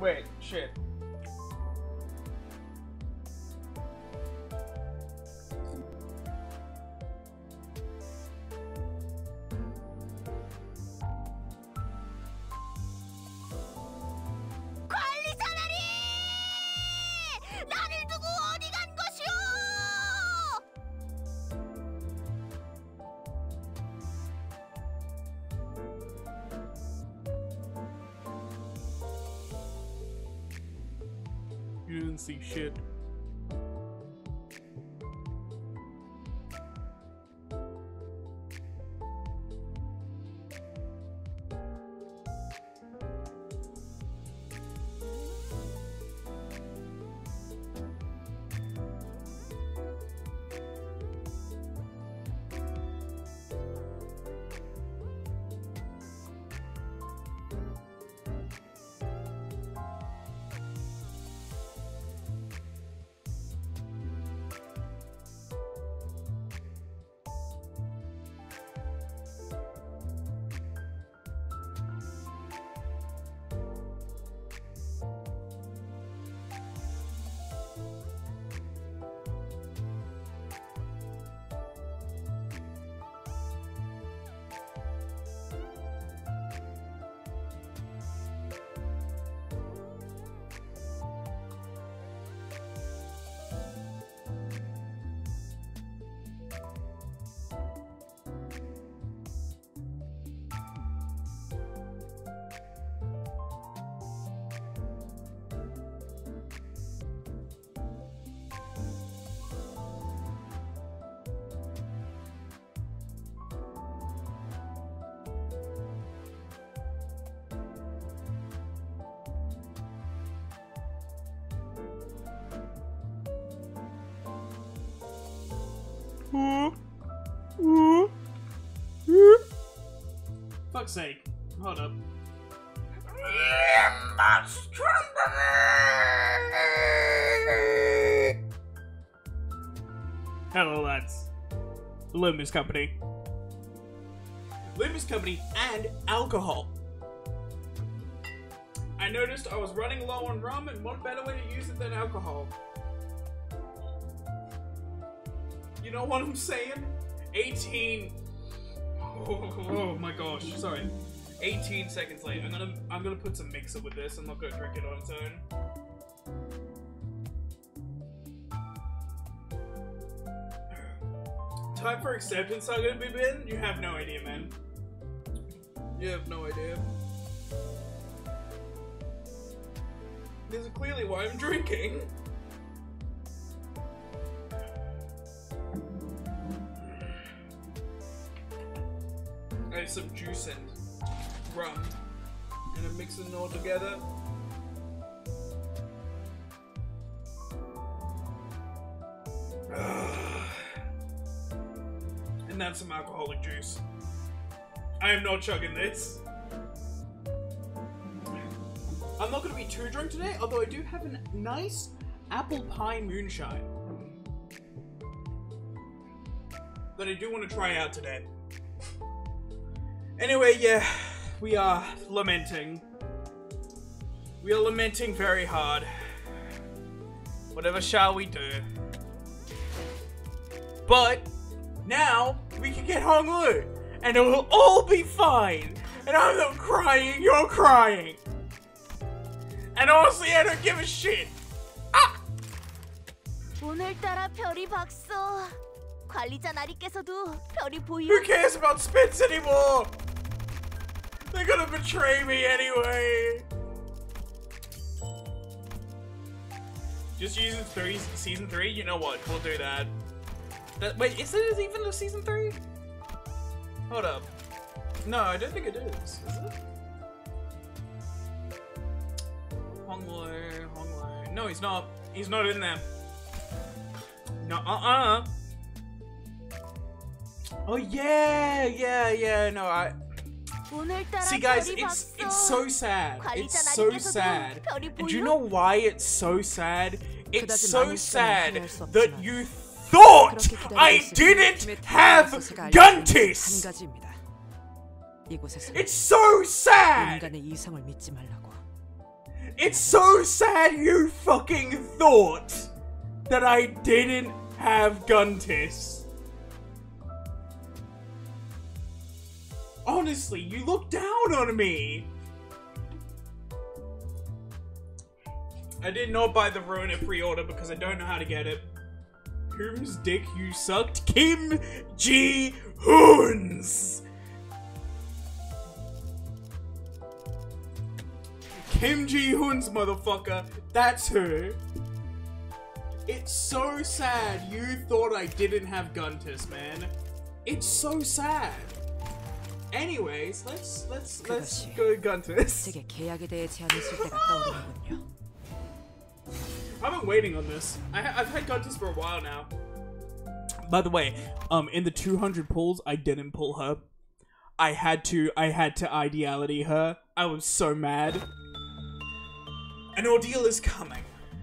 Wait, shit. 관리사다리! 나를 두고 어디 간 것이오? You didn't see shit. Fuck's sake. Hold up. Hello, lads. The Limbus Company. Limbus Company and alcohol. I noticed I was running low on rum, and what better way to use it than alcohol? You know what I'm saying? 18. Oh my gosh, sorry. 18 seconds late. I'm gonna put some mixer with this. I'm not gonna drink it on its own. Time for acceptance are gonna be in? You have no idea, man. You have no idea. This is clearly why I'm drinking. I have some juice and rum, and I'm mixing it all together. And that's some alcoholic juice. I am not chugging this. I'm not going to be too drunk today, although I do have a nice apple pie moonshine that I do want to try out today. Anyway, yeah, we are lamenting. We are lamenting very hard. Whatever shall we do? But now we can get Honglu, and it will all be fine. And I'm not crying, you're crying. And honestly, I don't give a shit. Ah! 오늘따라 별이 박서. 관리자 나리께서도 별이 보이는. Who cares about Spence anymore? They're gonna betray me anyway. Just using season 3? You know what? We'll do that. Wait, is it even a season 3? Hold up. No, I don't think it is. Is it? Honglu. No, he's not. He's not in there. No, Oh yeah. No, see, guys, it's so sad. It's so sad. And do you know why it's so sad? It's so sad that you thought I didn't have Guntis! It's so sad! It's so sad you fucking thought that I didn't have Guntis. Honestly, you look down on me! I did not buy the Rona pre-order because I don't know how to get it. Whom's dick you sucked? Kim Ji-hoon's! Kim Ji-hoon's, motherfucker. That's her. It's so sad you thought I didn't have Guntis, man. It's so sad. Anyways, let's go Guntis. I've been waiting on this. I've had Guntis for a while now. By the way, in the 200 pulls, I didn't pull her. I had to ideality her. I was so mad. An ordeal is coming.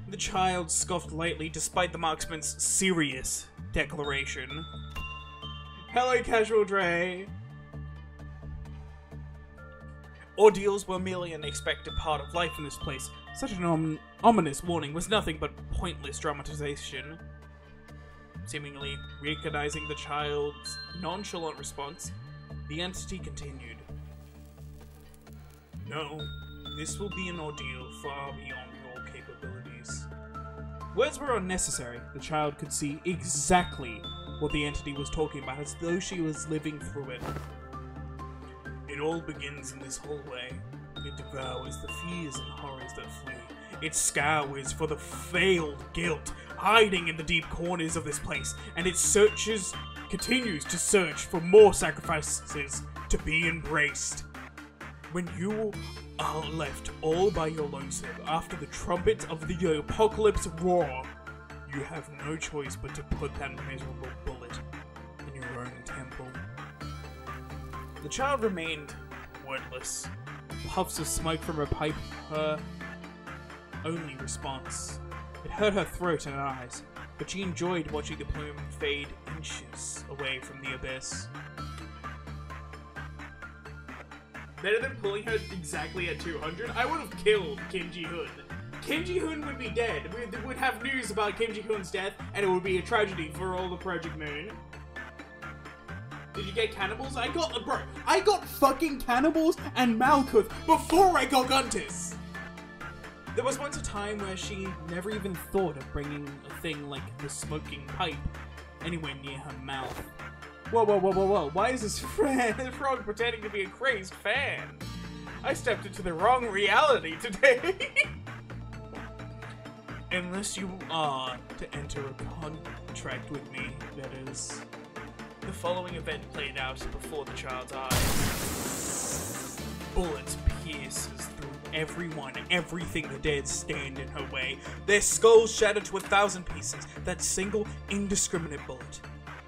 The child scoffed lightly despite the marksman's serious declaration. Hello, Casual Dre. Ordeals were merely an expected part of life in this place. Such an ominous warning was nothing but pointless dramatization. Seemingly recognizing the child's nonchalant response, the entity continued. No, this will be an ordeal far beyond your capabilities. Words were unnecessary. The child could see exactly what the entity was talking about, as though she was living through it. It all begins in this hallway. It devours the fears and horrors that flee. It scours for the failed guilt hiding in the deep corners of this place, and it continues to search for more sacrifices to be embraced. When you are left all by your lonesome after the trumpet of the apocalypse roar, you have no choice but to put that miserable bullet in your own temple. The child remained wordless. Puffs of smoke from her pipe, her only response. It hurt her throat and eyes, but she enjoyed watching the plume fade inches away from the abyss. Better than pulling her exactly at 200, I would have killed Kim Ji-hoon. Kim Ji-hoon would be dead. We would have news about Kim Ji-hoon's death, and it would be a tragedy for all the Project Moon. Did you get cannibals? I got fucking cannibals and Malkuth before I got Guntis! There was once a time where she never even thought of bringing a thing like the smoking pipe anywhere near her mouth. Whoa, whoa, whoa, whoa, whoa, why is this frog pretending to be a crazed fan? I stepped into the wrong reality today! Unless you are to enter a contract with me, that is. The following event played out before the child's eyes. Bullets pierces through everyone, everything that dared stand in her way. Their skulls shattered to 1,000 pieces. That single indiscriminate bullet.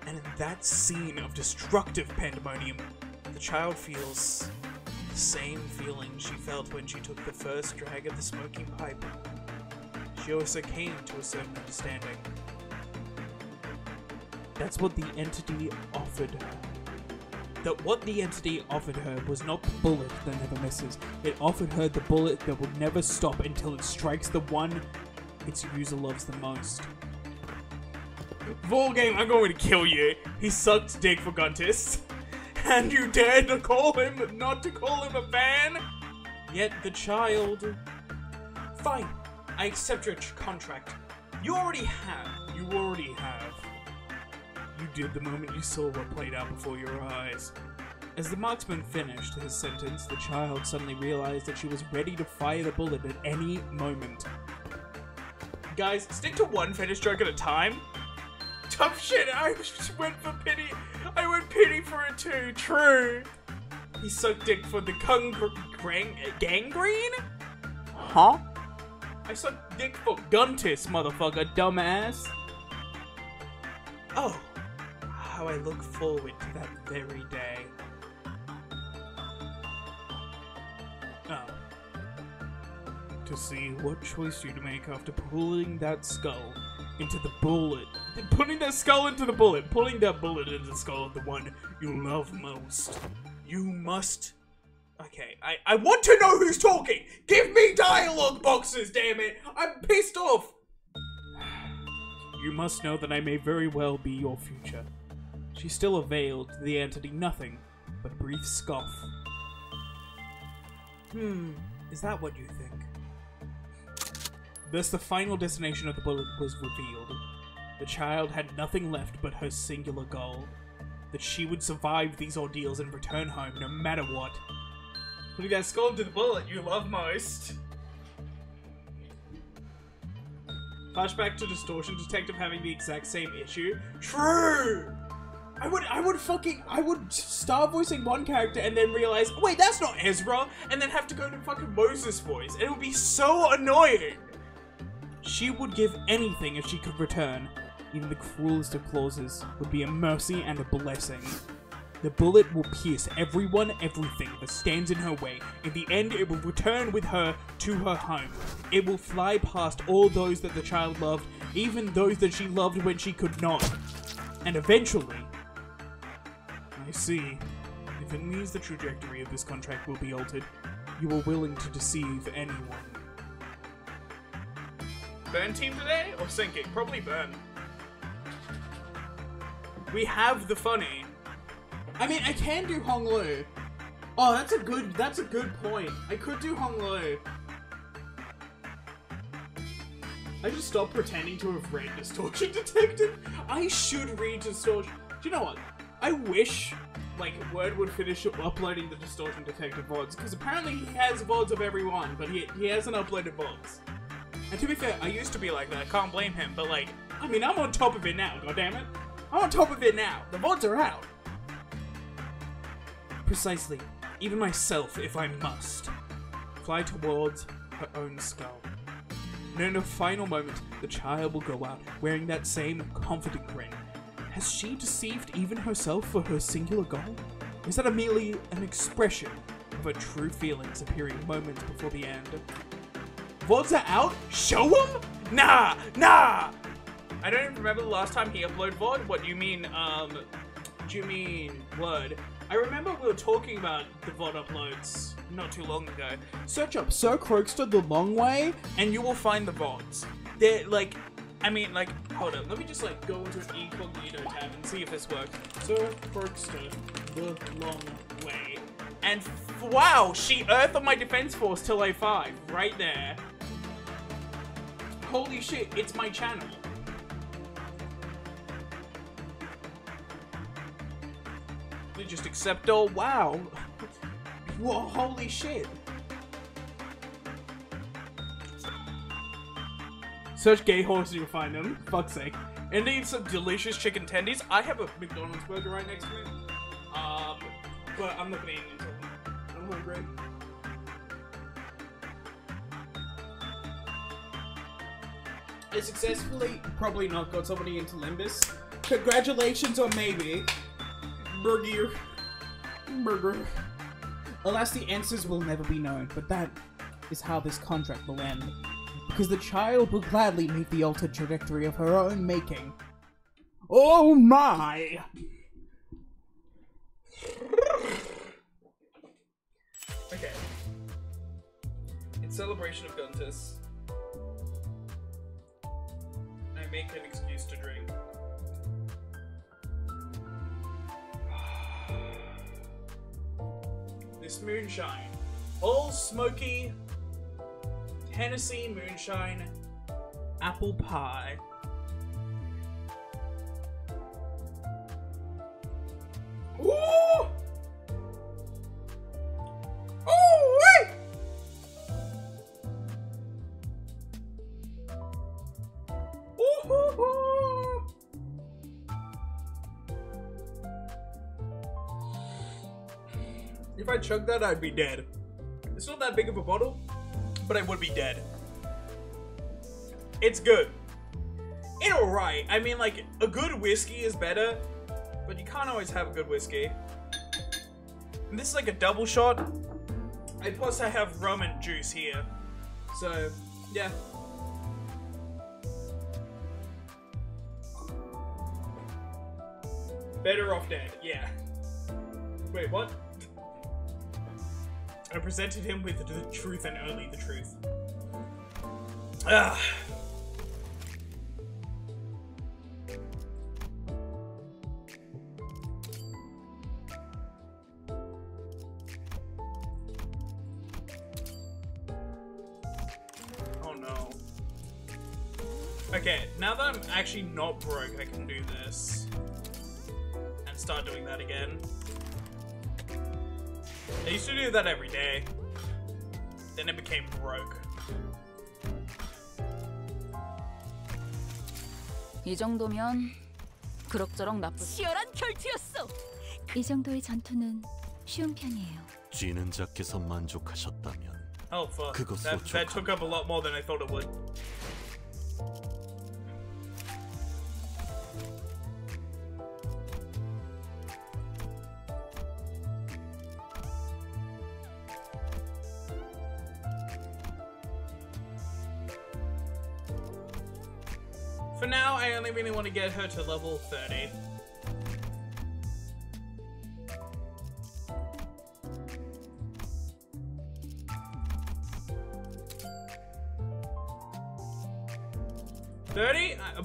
And in that scene of destructive pandemonium, the child feels the same feeling she felt when she took the first drag of the smoking pipe. She also came to a certain understanding. That's what the entity offered her. That what the entity offered her was not the bullet that never misses. It offered her the bullet that will never stop until it strikes the one its user loves the most. Vol game, I'm going to kill you. He sucked dick for Guntis. And you dared to call him, not to call him a fan? Yet the child... Fine, I accept your contract. You already have. You did the moment you saw what played out before your eyes. As the marksman finished his sentence, the child suddenly realized that she was ready to fire the bullet at any moment. Guys, stick to one finish stroke at a time. Tough shit, I just went for pity. I went pity for it too, true. He sucked dick for the gangrene? Huh? I sucked dick for Guntis, motherfucker, dumbass. Oh, how I look forward to that very day. Oh. to see what choice you'd make after pulling that skull into the bullet. Putting that skull into the bullet. Pulling that bullet into the skull of the one you love most. You must... Okay, I want to know who's talking! Give me dialogue boxes, damn it! I'm pissed off! You must know that I may very well be your future. She still availed to the entity nothing but brief scoff. Is that what you think? Thus the final destination of the bullet was revealed. The child had nothing left but her singular goal. That she would survive these ordeals and return home no matter what. Putting that skull into the bullet you love most. Flashback to Distortion Detective having the exact same issue. True! I would start voicing one character and then realize, wait, that's not Ezra, and then have to go to fucking Moses' voice. It would be so annoying. She would give anything if she could return. Even the cruelest of clauses would be a mercy and a blessing. The bullet will pierce everyone, everything that stands in her way. In the end, it will return with her to her home. It will fly past all those that the child loved, even those that she loved when she could not. And eventually... I see. If it means the trajectory of this contract will be altered, you are willing to deceive anyone. Burn team today? Or sinking? Probably burn. We have the funny. I mean, I can do Hong Lu. Oh, that's a good point. I could do Hong Lu. I just stopped pretending to have read Distortion Detective. I should read Distortion. Do you know what? I wish, like, Word would finish uploading the Distortion Detective VODs, because apparently he has VODs of everyone, but he hasn't uploaded VODs. And to be fair, I used to be like that. I can't blame him, but like, I mean, I'm on top of it now, goddammit. I'm on top of it now. The VODs are out. Precisely. Even myself, if I must. Fly towards her own skull. And in a final moment, the child will go out, wearing that same confident grin. Has she deceived even herself for her singular goal? Or is that merely an expression of her true feelings appearing moments before the end? VODs are out? Show them? Nah! I don't even remember the last time he uploaded VOD. What do you mean, Word? I remember we were talking about the VOD uploads not too long ago. Search up Sir Croakster The Long Way, and you will find the VODs. They're like, I mean, like, hold up. Let me just, like, go into an incognito tab and see if this works. Sir Croakster The Long Way. And wow, she earthed on my defense force till A5. Right there. Holy shit, it's my channel. They just accept all. Wow. Whoa, holy shit. Search gay horse, you'll find them. Fuck's sake. And need some delicious chicken tendies. I have a McDonald's burger right next to me. But I'm not gonna eat it until I'm hungry. I successfully, probably not, got somebody into Limbus. Congratulations, or maybe. Burger. Alas, the answers will never be known, but that is how this contract will end. Because the child will gladly meet the altered trajectory of her own making. Oh my! Okay. In celebration of Guntus, I make an excuse to drink. This moonshine. All smoky Tennessee moonshine apple pie. Ooh! Oh, wait! Ooh! If I chugged that, I'd be dead. It's not that big of a bottle, but I would be dead. It's good. It's alright. I mean, like, a good whiskey is better, but you can't always have a good whiskey. And this is like a double shot. And plus I have rum and juice here. So, yeah. Better off dead, yeah. Wait, what? I presented him with the truth and only the truth. Ah. Oh no. Okay, now that I'm actually not broke, I can do this. And start doing that again. I used to do that every day. Then it became broke. 이 정도면 그럭저럭 나쁘지. 치열한 결투였어. 이 정도의 전투는 쉬운 편이에요. 쥐는 자께서 만족하셨다면 Oh fuck. 그것으로 That took up a lot more than I thought it would. For now, I only really want to get her to level 30.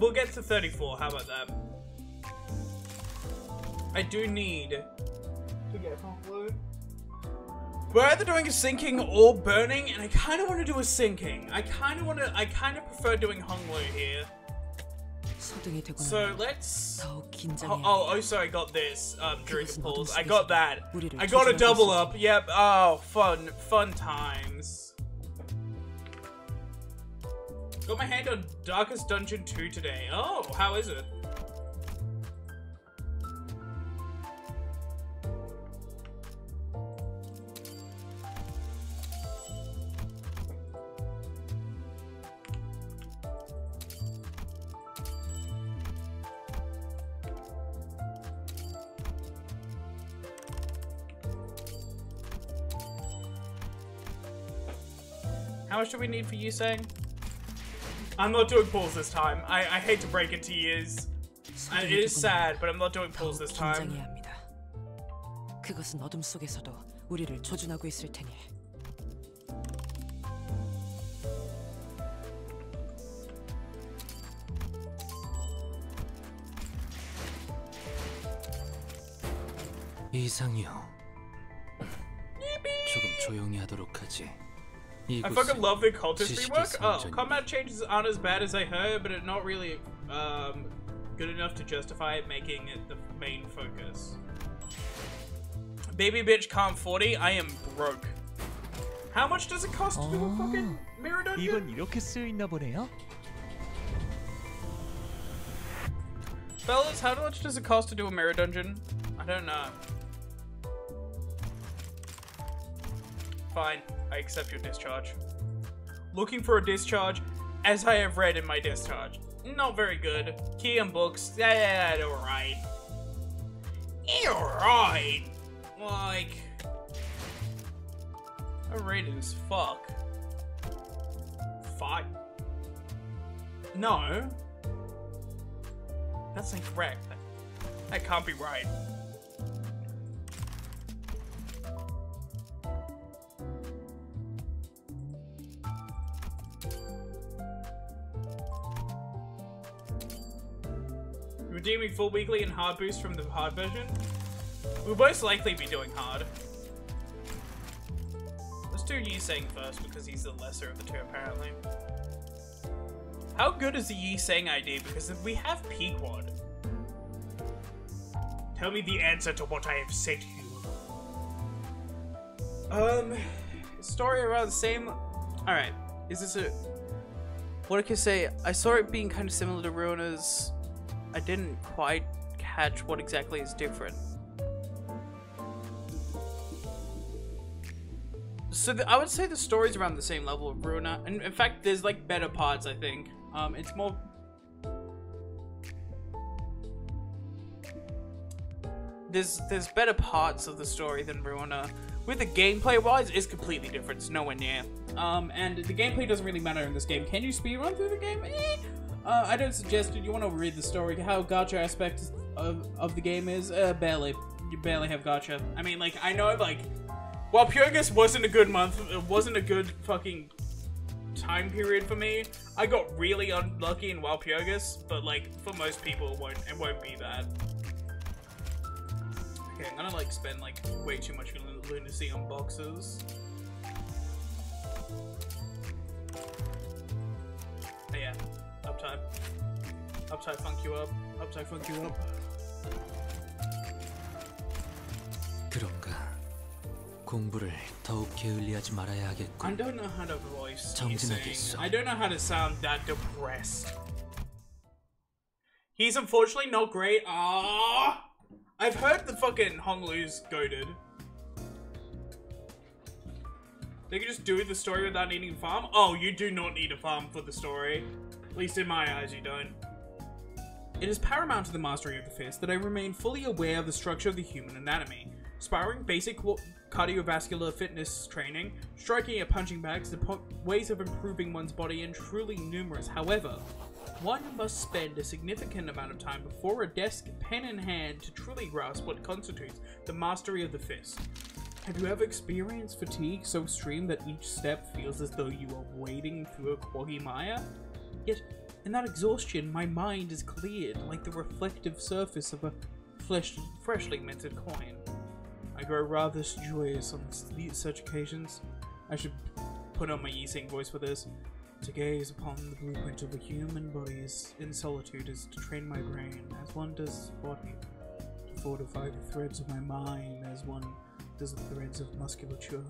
We'll get to 34, how about that? I do need to get Honglu. We're either doing a sinking or burning, and I kind of want to do a sinking. I kind of prefer doing Honglu here. So let's... Oh, sorry, I got this during the pause. I got that. I got a double up. Yep. Oh, fun times. Got my hand on Darkest Dungeon 2 today. Oh, how is it? How much do we need for you saying? I'm not doing pulls this time. I hate to break it to you. It is sad, but I'm not doing pulls this time. 그것은 어둠 속에서도 우리를 조준하고 있을 테니. 이상이요. 조금 조용히 하도록 하지. I fucking love the cultist rework. Oh, combat changes aren't as bad as I heard, but it's not really good enough to justify it making it the main focus. Baby bitch calm 40, I am broke. How much does it cost to do a fucking mirror dungeon? 이건 이렇게 쓰여있나 보네요. Fellas, how much does it cost to do a mirror dungeon? I don't know. Fine, I accept your discharge. Looking for a discharge, as I have read in my discharge. Not very good. Key and books, alright. Alright! Like... Overrated as fuck. Fuck. No. That's incorrect. That can't be right. Redeeming full weekly and hard boost from the hard version? We'll most likely be doing hard. Let's do Yi-Sang first because he's the lesser of the two apparently. How good is the Yi-Sang ID? Because we have Pequod. Tell me the answer to what I have said to you. Story around the same. Alright. Is this a... What I can say, I saw it being kind of similar to Ruina's. I didn't quite catch what exactly is different. So I would say the story's around the same level of Ruina, and in fact, there's like better parts. I think it's more. There's better parts of the story than Ruina, with the gameplay wise, it's completely different. It's nowhere near. And the gameplay doesn't really matter in this game. Can you speedrun through the game? I don't suggest it. You want to read the story, how gacha aspect of the game is. Barely. You barely have gacha. I mean, like, I know, like, while Purgus wasn't a good month, it wasn't a good fucking time period for me. I got really unlucky in Walpurgis, but like for most people it won't be that. Okay, I'm gonna like spend like way too much lunacy on boxes. Oh yeah, uptime. Uptime funk you up. Uptime funk you up. 그런가. 공부를 더욱 게을리하지 말아야 하겠군. I don't know how to voice 정진하게 sing. 있어. I don't know how to sound that depressed. He's unfortunately not great. Ah, I've heard the fucking Honglu's goated. They can just do the story without needing to farm. Oh, you do not need a farm for the story. At least in my eyes, you don't. It is paramount to the mastery of the fist that I remain fully aware of the structure of the human anatomy. Sparring basic cardiovascular fitness training, striking at punching bags, the ways of improving one's body are truly numerous. However, one must spend a significant amount of time before a desk, pen in hand, to truly grasp what constitutes the mastery of the fist. Have you ever experienced fatigue so extreme that each step feels as though you are wading through a quagmire? Yet, in that exhaustion, my mind is cleared like the reflective surface of a freshly minted coin. I grow rather joyous on such occasions. I should put on my Yi-Sing voice for this. To gaze upon the blueprint of a human body in solitude is to train my brain, as one does body. To fortify the threads of my mind, as one does the threads of musculature.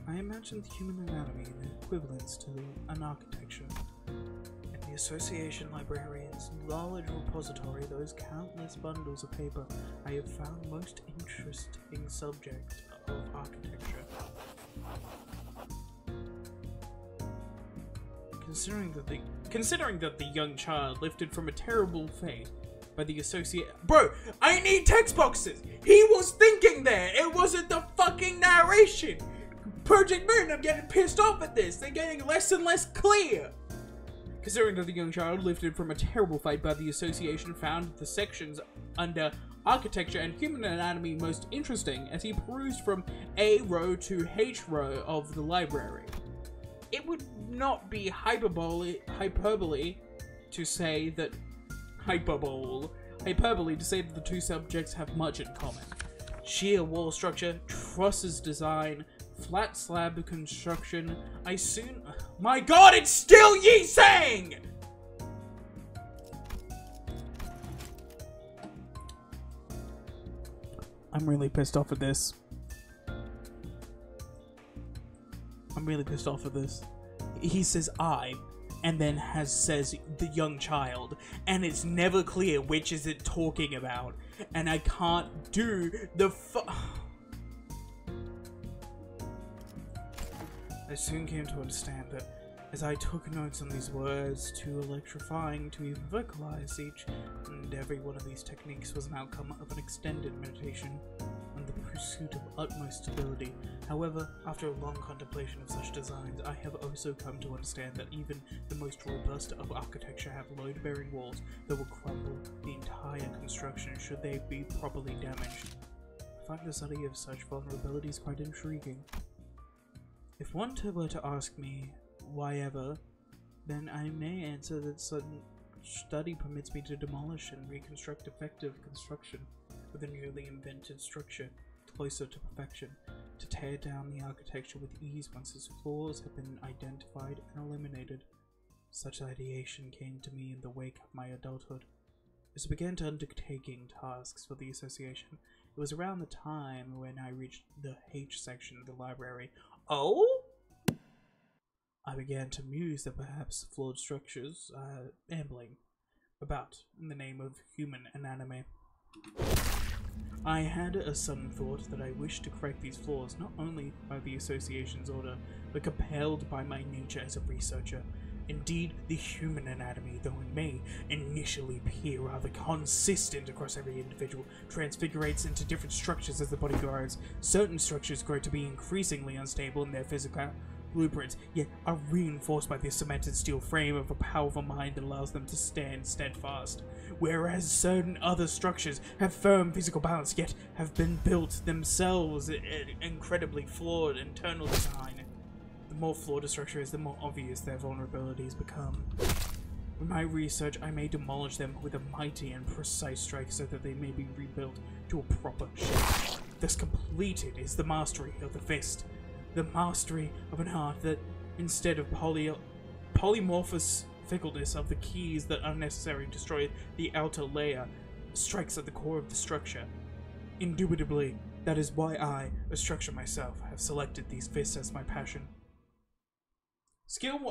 I imagine the human anatomy in equivalence to an architecture. In the Association Librarian's knowledge repository, those countless bundles of paper, I have found most interesting subject of architecture. Considering that the young child lifted from a terrible fate by the associate— Bro, I need text boxes! He was thinking there! It wasn't the fucking narration! Project Moon, I'm getting pissed off at this! They're getting less and less clear! Considering that the young child lifted from a terrible fight by the association, found the sections under architecture and human anatomy most interesting as he perused from A row to H row of the library. It would not be hyperbole to say that the two subjects have much in common. Sheer wall structure, trusses design, flat slab construction. My god, it's still Yi-Sing! I'm really pissed off at this. He says I, and then says the young child, and it's never clear which is it talking about, and I can't do the I soon came to understand that as I took notes on these words, too electrifying to even vocalize, each and every one of these techniques was an outcome of an extended meditation and the pursuit of utmost stability. However, after a long contemplation of such designs, I have also come to understand that even the most robust of architecture have load-bearing walls that will crumble the entire construction should they be properly damaged. I find the study of such vulnerabilities quite intriguing. If one were to ask me why ever, then I may answer that sudden study permits me to demolish and reconstruct effective construction with a newly invented structure closer to perfection, to tear down the architecture with ease once its flaws have been identified and eliminated. Such ideation came to me in the wake of my adulthood. As I began to undertaking tasks for the association, it was around the time when I reached the H section of the library. Oh? I began to muse that perhaps flawed structures are ambling about in the name of human anatomy. I had a sudden thought that I wished to correct these flaws not only by the association's order, but compelled by my nature as a researcher. Indeed, the human anatomy, though it may initially appear rather consistent across every individual, transfigurates into different structures as the body grows. Certain structures grow to be increasingly unstable in their physical blueprints, yet are reinforced by the cemented steel frame of a powerful mind that allows them to stand steadfast. Whereas certain other structures have firm physical balance, yet have been built themselves incredibly flawed internal design. The more flawed a structure is, the more obvious their vulnerabilities become. In my research, I may demolish them with a mighty and precise strike so that they may be rebuilt to a proper shape. Thus completed is the mastery of the fist. The mastery of an art that, instead of polymorphous fickleness of the keys that unnecessarily destroy the outer layer, strikes at the core of the structure. Indubitably, that is why I, a structure myself, have selected these fists as my passion.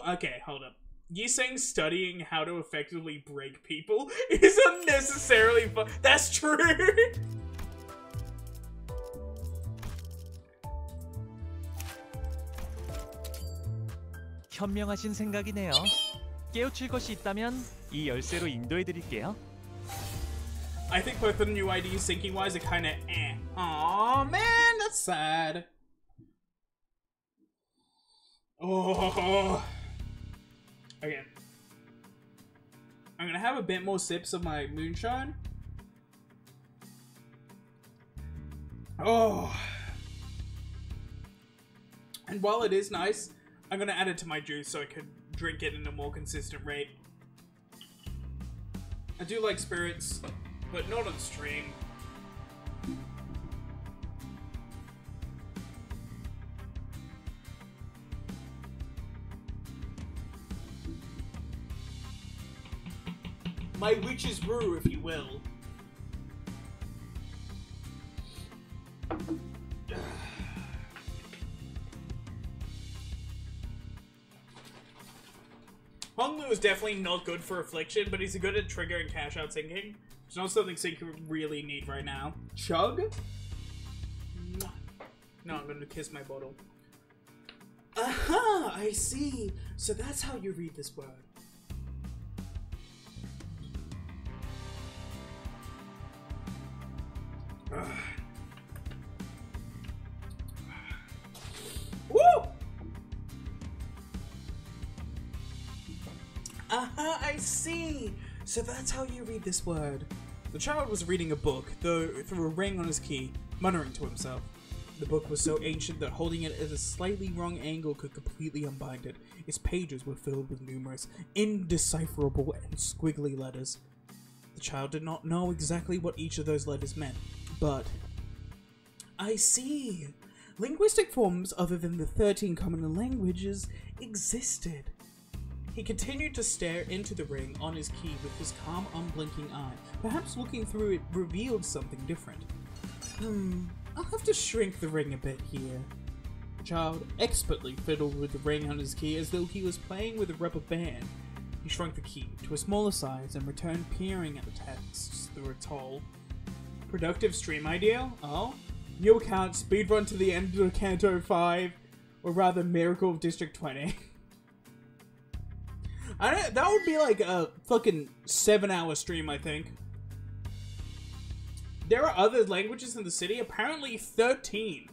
Okay, hold up. You saying studying how to effectively break people is unnecessarily fun? That's true! 현명하신 생각이네요. 깨우칠 것이 있다면 이 열쇠로 인도해드릴게요. I think both of the new IDs thinking wise are kinda eh. Aw, man, that's sad. Oh. Okay. I'm gonna have a bit more sips of my moonshine. Oh. And while it is nice, I'm gonna add it to my juice so I can drink it in a more consistent rate. I do like spirits, but not on stream. My witch's brew, if you will. Honglu is definitely not good for affliction, but he's good at triggering cash out sinking. It's not something Sink really need right now. Chug? No, I'm gonna kiss my bottle. Aha! I see. So that's how you read this word. Woo! Aha, I see! So that's how you read this word. The child was reading a book, though through a ring on his key, muttering to himself. The book was so ancient that holding it at a slightly wrong angle could completely unbind it. Its pages were filled with numerous, indecipherable and squiggly letters. The child did not know exactly what each of those letters meant, but... I see! Linguistic forms other than the 13 common languages existed. He continued to stare into the ring on his key with his calm, unblinking eye. Perhaps looking through it revealed something different. I'll have to shrink the ring a bit here. The child expertly fiddled with the ring on his key as though he was playing with a rubber band. He shrunk the key to a smaller size and returned peering at the texts through its hole. Productive stream idea? Oh? New account, speedrun to the end of Kanto 5, or rather Miracle of District 20. That would be like a fucking 7-hour stream, I think. There are other languages in the city, apparently 13.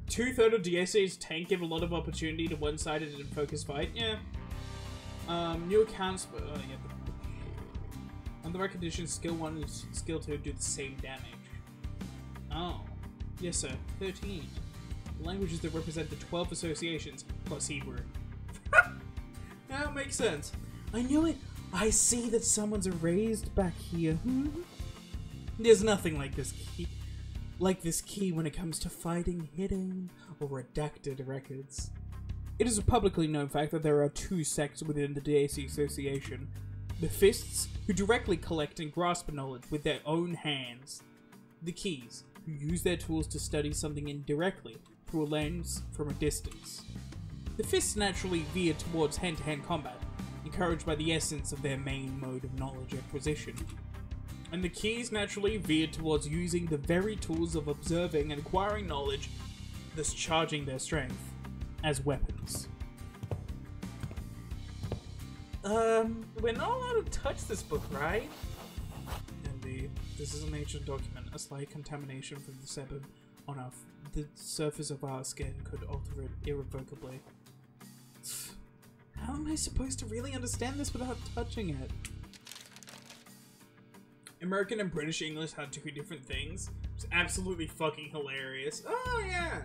2/3 of DSA's tank give a lot of opportunity to one-sided and focused fight. Yeah. New accounts, yeah. On the recognition, skill 1 and skill 2 do the same damage. Oh. Yes, sir. 13. Languages that represent the 12 associations, plus Hebrew. That makes sense. I knew it. I see that someone's erased back here. There's nothing like this key when it comes to fighting hidden or redacted records. It is a publicly known fact that there are 2 sects within the DAC Association. The Fists, who directly collect and grasp knowledge with their own hands. The Keys, who use their tools to study something indirectly through a lens from a distance. The Fists naturally veer towards hand-to-hand combat, encouraged by the essence of their main mode of knowledge acquisition. And the Keys naturally veered towards using the very tools of observing and acquiring knowledge, thus charging their strength, as weapons. we're not allowed to touch this book, right? Indeed. This is an ancient document. A slight contamination from the sebum on the surface of our skin could alter it irrevocably. How am I supposed to really understand this without touching it? American and British English had two different things. It's absolutely fucking hilarious. Oh, yeah!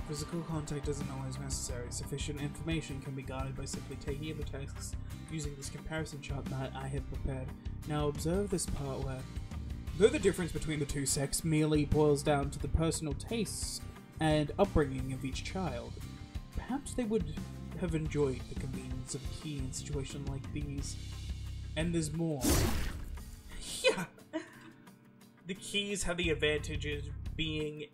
Physical contact isn't always necessary. Sufficient information can be gathered by simply taking in the texts using this comparison chart that I have prepared. Now observe this part where, though the difference between the two sects merely boils down to the personal tastes and upbringing of each child, perhaps they would have enjoyed the convenience of a key in a situation like these. And there's more. Yeah! The keys have the advantage of being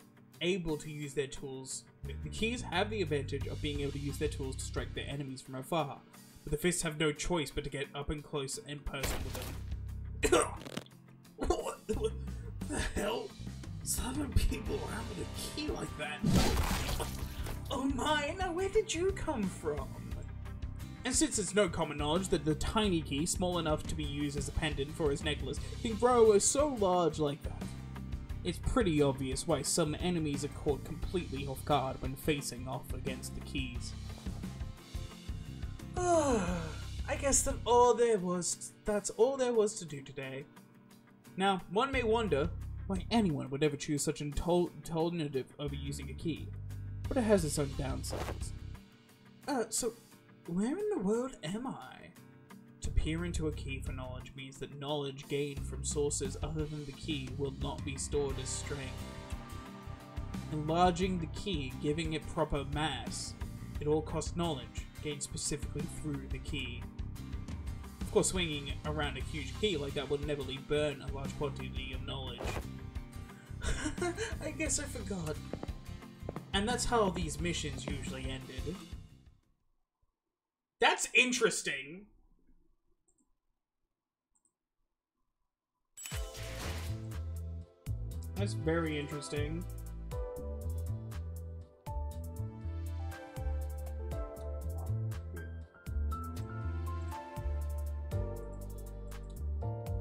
able to use their tools. The keys have the advantage of being able to use their tools to strike their enemies from afar. But the fists have no choice but to get up and close and personal with them. What the hell? Slapping people around with a key like that? Oh my, now where did you come from? And since it's no common knowledge that the tiny key, small enough to be used as a pendant for his necklace, can grow so large like that, it's pretty obvious why some enemies are caught completely off guard when facing off against the keys. I guess that's all there was to do today. Now, one may wonder why anyone would ever choose such an alternative over using a key, but it has its own downsides. So where in the world am I? To peer into a key for knowledge means that knowledge gained from sources other than the key will not be stored as strength. Enlarging the key, giving it proper mass, it all costs knowledge, gained specifically through the key. Of course, swinging around a huge key like that would inevitably burn a large quantity of knowledge. I guess I forgot. And that's how these missions usually ended. That's interesting. That's very interesting.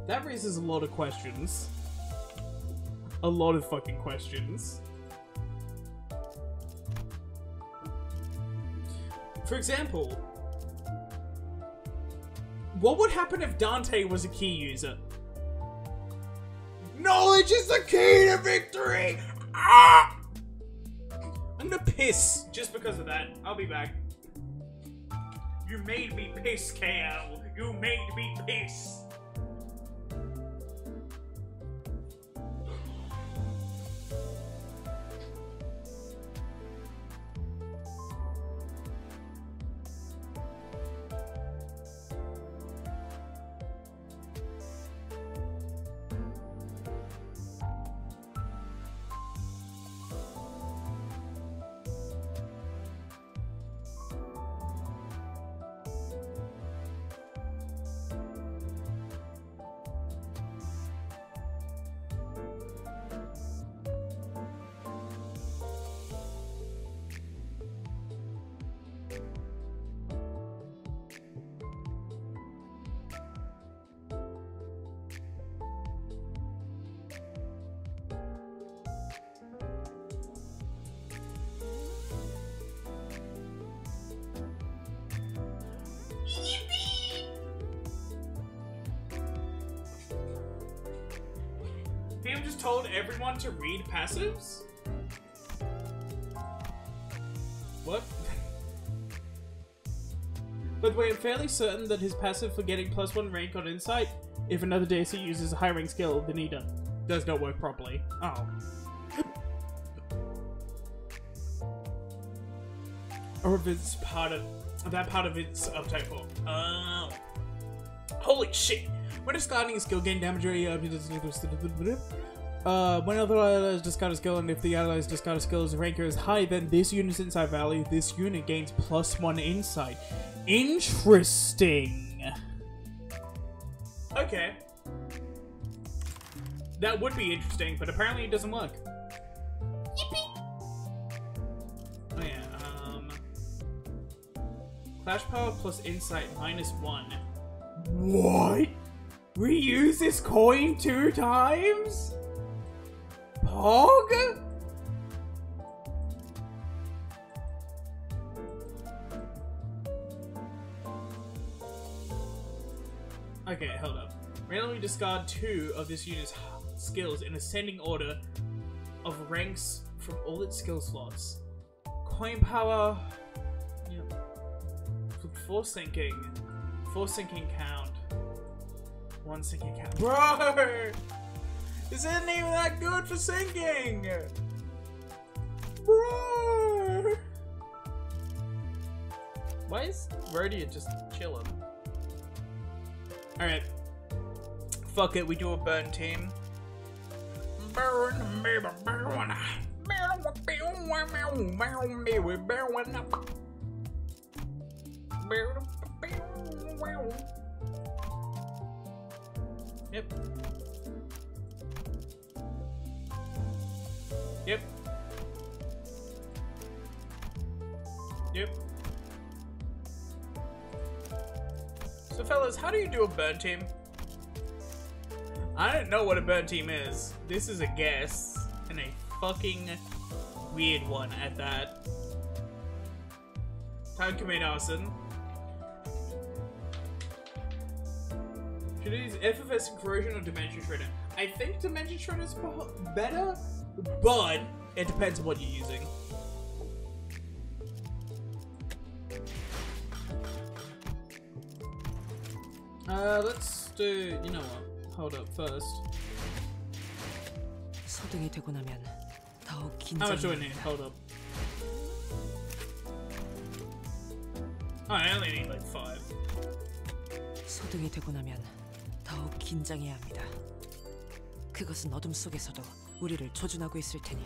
That raises a lot of questions. A lot of fucking questions. For example, what would happen if Dante was a key user? Knowledge is the key to victory! Ah! I'm gonna piss just because of that. I'll be back. You made me piss, KL. You made me piss. PM just told everyone to read passives? What? By the way, I'm fairly certain that his passive for getting +1 rank on Insight, if another DSC uses a high rank skill, then he does not work properly. Oh. Or if it's part of that part of its uptake for. Oh. Holy shit! When discarding a skill, gain damage rate when other allies discard a skill, and if the allies discard a skill's ranker is high, then this unit's insight value, this unit gains +1 insight. Interesting. Okay. That would be interesting, but apparently it doesn't work. Yippee! Oh yeah, Flash power plus insight -1. What? We use this coin 2 times? Pog? Okay, hold up. Randomly discard 2 of this unit's skills in ascending order of ranks from all its skill slots. Coin power. Yep. 4 sinking. 4 sinking count. 1 sinking count. Bro! This isn't even that good for sinking! Bro! Why is Rhodia just chilling? Alright. Fuck it, we do a burn team. Burn, baby, burn. Yep. Yep. Yep. So fellas, how do you do a burn team? I don't know what a burn team is. This is a guess, and a fucking weird one at that. Time commit arson. Should I use FFS and corrosion or dimension shredder? I think dimension shredder is better, but it depends on what you're using. Let's do. You know what? Hold up first. 소등이 되고 나면 더욱 How much do I 긴장이 need? Hold up. Oh, I only need like 5. 소등이 되고 나면 더욱 긴장해야 합니다. 그것은 어둠 속에서도 우리를 조준하고 있을 테니.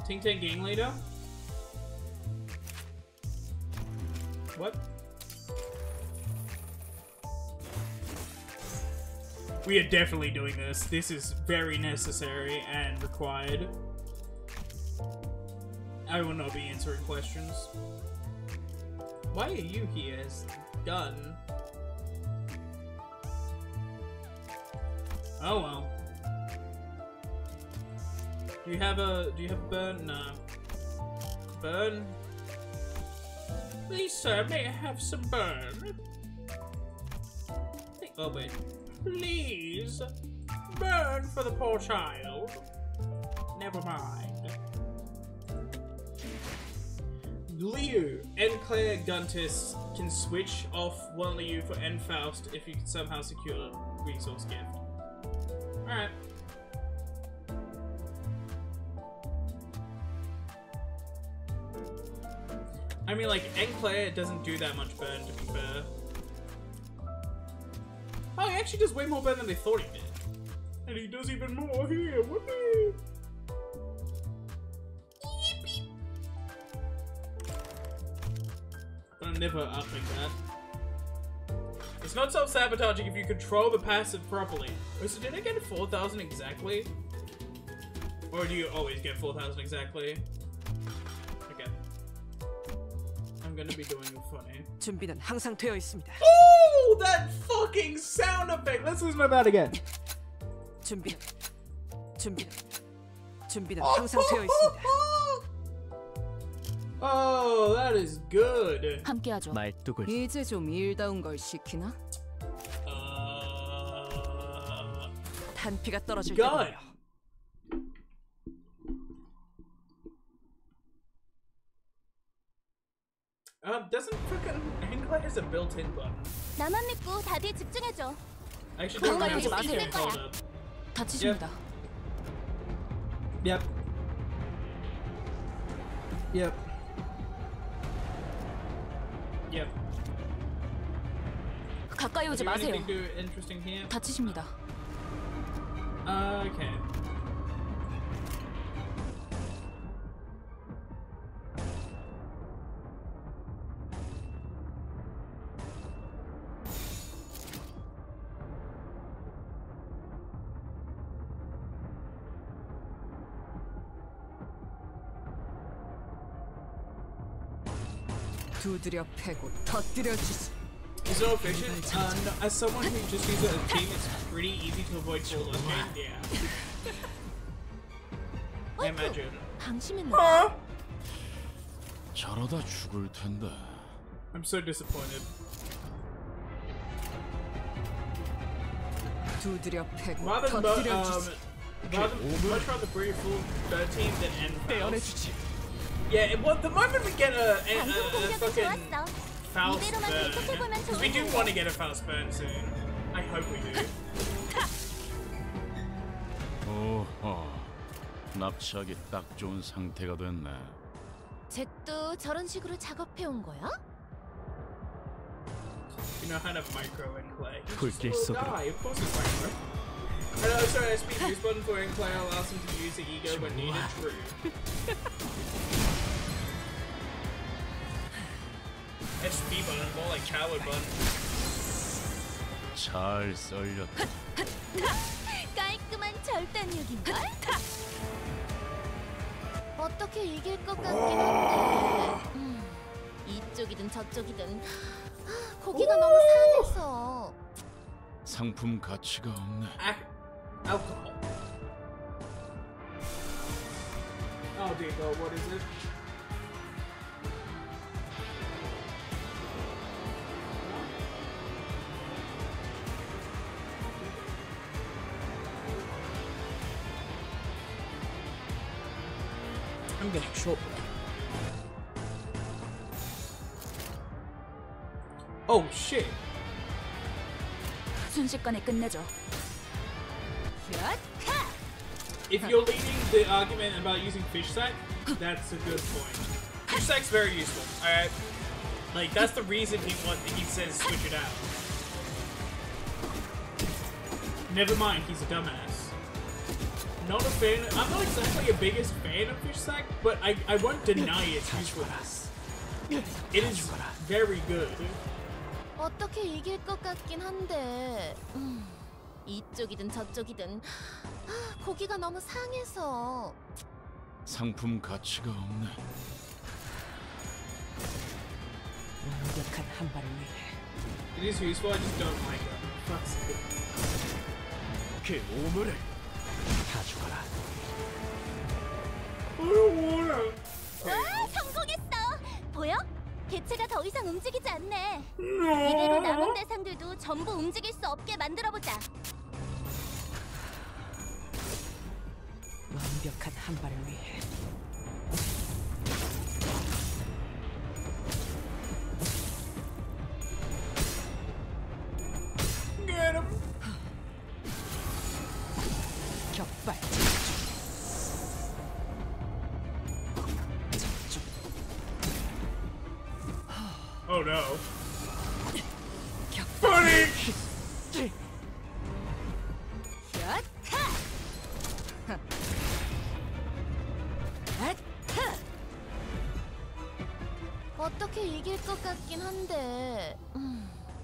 Ting Tang Gang Leader? What? We are definitely doing this. This is very necessary and required. I will not be answering questions. Why are you here as gun? Oh well. Do you have a burn? No. Burn? Please sir, may I have some burn? Oh wait. Please burn for the poor child. Never mind. Liu and Claire Guntis can switch off one Liu for N Faust if you can somehow secure a resource gift. Alright. I mean, like, N Claire doesn't do that much burn, to be fair. Oh, he actually does way more burn than they thought he did. And he does even more here. Whoopee! But I'm never upping that. It's not self-sabotaging if you control the passive properly. Oh, so did I get 4,000 exactly? Or do you always get 4,000 exactly? Okay. I'm gonna be doing it funny. 준비는 항상 되어 있습니다. Oh, that fucking sound effect! Let's listen to that again. 준비는 항상 되어 있습니다. Oh, that is good. 함께하죠. 말뚝을 이제 좀 일다운 걸 시키나? 탄피가 떨어질 God. 때군요. Doesn't fucking Hinkler has a built-in button? 나만 믿고 다들 집중해줘. I actually don't 가까이 have 오지 a 마세요. built-in. Hold up. 다치십니다. Yep. Yep. Yep. 가까이 오지 Do 마세요. anything do interesting here? 다치십니다. Okay. 두드려 패고 터뜨려 주지. Is it efficient? No, as someone who just uses a team, it's pretty easy to avoid full game. Yeah. I imagine. 방심했나? Huh? 저러다 죽을 텐데. I'm so disappointed. 두드려 패고 Rather 터뜨려 주지. much rather bring a full team than end Faust. 떼어내주지. Yeah, well, the moment we get a 방금 공격이 fucking 좋았어. Faust 이대로만 burn, 계속해보면 because we do 좋은데. want to get a Faust burn soon. I hope we do. 오호, 납치하기 딱 좋은 상태가 됐네. 잭도 저런 식으로 작업해온 거야? You know how to micro and play. 굵게 He's just a 썩으라. little guy, of course he's micro. And also, a speed use button for in play allows him to use the ego when needed. True. SP button, more like coward button. 잘 썰렸다. 깔끔한 절단력인걸? 어떻게 이길 것 같긴 한데 이쪽이든 저쪽이든 고기가 너무 상해서 상품 가치가 없네. Alcohol. Oh dear God, what is it? I'm getting short. Oh shit. 순식간에 끝내줘. If you're leading the argument about using fish sack, that's a good point. Fish sack's very useful, alright? Like, that's the reason he says switch it out. Never mind, he's a dumbass. Not a fan, I'm not exactly a biggest fan of fish sack, but I won't deny its usefulness. It is very good. 어떻게 이길 것 같긴 한데 이쪽이든 저쪽이든 고기가 너무 상해서 상품 가치가 없네. 완벽한 한 발을 위해 It is useful, I just don't like it. Fuck's sake. 그 오물을 가져가라. I don't wanna. 와, 성공했어! 보여? 개체가 더 이상 움직이지 않네. 이대로 남은 대상들도 전부 움직일 수 없게 만들어보자. 완벽한 한 발을 위해 Get him. 격발 Oh no. 격발 Funny! 어떻게 이길 것 같긴 한데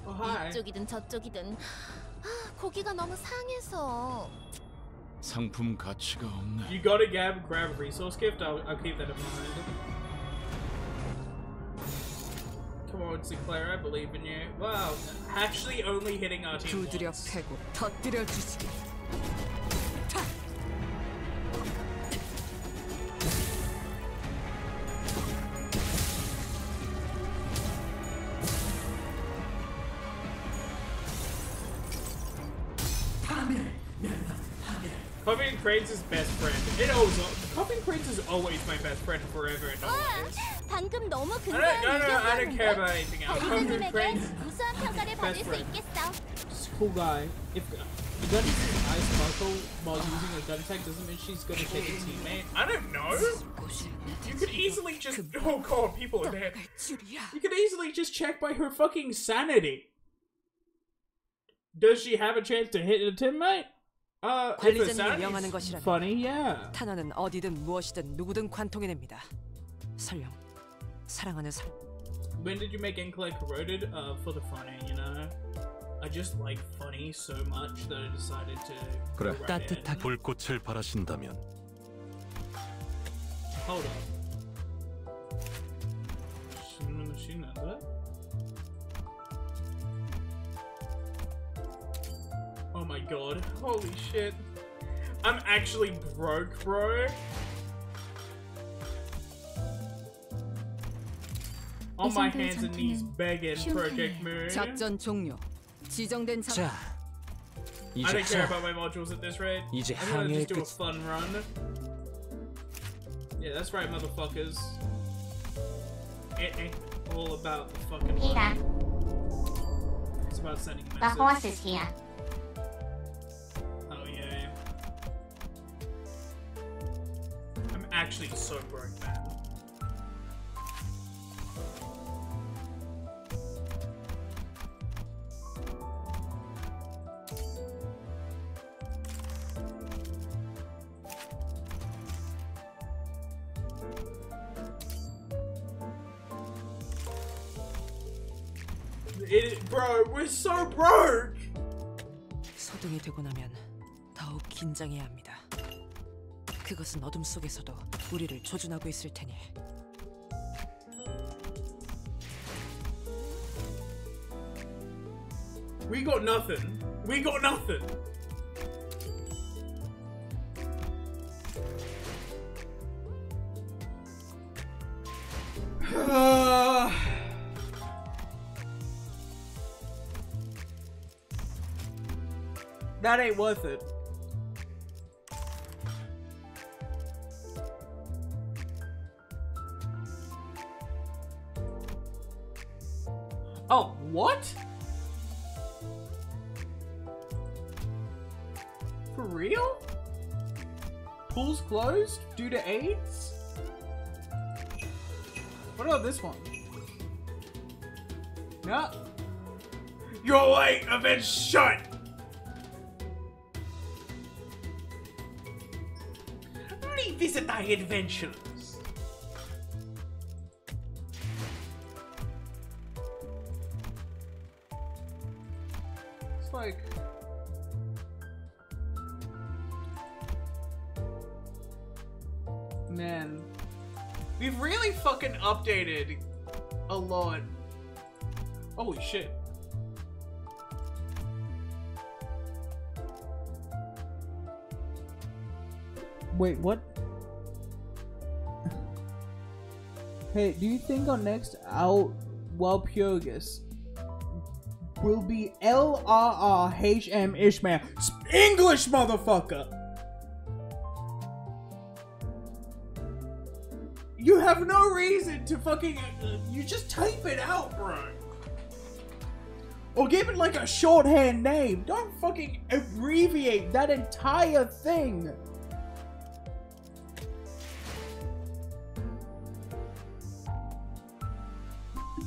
Oh, hi. 이쪽이든 저쪽이든 고기가 너무 상해서 상품 가치가 없네. You gotta grab a resource gift, I'll keep that in mind. Come on, Sinclair, I believe in you. Wow, actually only hitting our team 두드려 once. 패고 터뜨려 주지. Coffee and Crane's his best friend. Coffee and Crane's is always my best friend forever and 와, always. 방금 너무 I 근사한 don't care about 의견이었는데 anything else. Coffee and 관리자님에게 Crane's 우수한 평가를 받을 수 friend. 있겠어. a cool guy. If the gun is ice muscle while using a gun tag doesn't mean she's gonna take a teammate. I don't know. You could easily just oh god, people are dead. You could easily just check by her fucking sanity. Does she have a chance to hit a teammate? If her 관리자님이 명하는 sanity's 것이라면 funny, yeah. 탄원은 어디든 무엇이든 누구든 관통해냅니다. 설령 사랑하는 사람 When did you make Enclave Corroded? For the funny, you know? I just like funny so much that I decided to 그래. go right in. 따뜻하게 불꽃을 바라신다면 Hold on. 신는 my god. Holy shit. I'm actually broke, bro. On my hands and knees begging, Project Moon. 작전 종료. 지정된 작. 자, I 이제 don't care about my modules at this rate. 이제 I'm gonna 항해의 just do a 끝. fun run. Yeah, that's right, motherfuckers. It ain't all about the fucking Peter, money. It's about sending a the message. horse is here. Oh yeah. I'm actually so broke, man. Bro, we're so broke! 소등이 되고 나면 더욱 긴장해야 합니다. 그것은 어둠 속에서도 우리를 조준하고 있을 테니. We got nothing. We got nothing. That ain't worth it. Oh, what? For real? Pool's closed due to AIDS? What about this one? No. Your late event shut! Revisit thy adventures. It's like... Man. We've really fucking updated a lot. Holy shit. Wait, what? Hey, do you think our next out Walpurgis will be LRRHM Ishmael? English, motherfucker! You have no reason to fucking... you just type it out, bro. Or give it like a shorthand name. Don't fucking abbreviate that entire thing.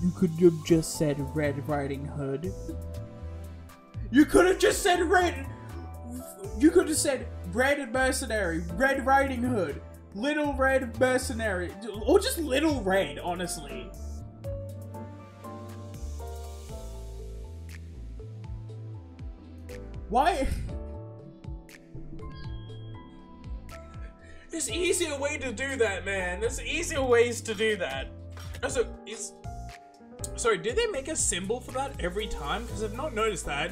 You could have just said Red Riding Hood. You could have just said Red... You could have said Red Mercenary, Red Riding Hood, Little Red Mercenary, or just Little Red, honestly. Why? There's easier way to do that, man. There's easier ways to do that. Also, sorry, did they make a symbol for that every time? Because I've not noticed that.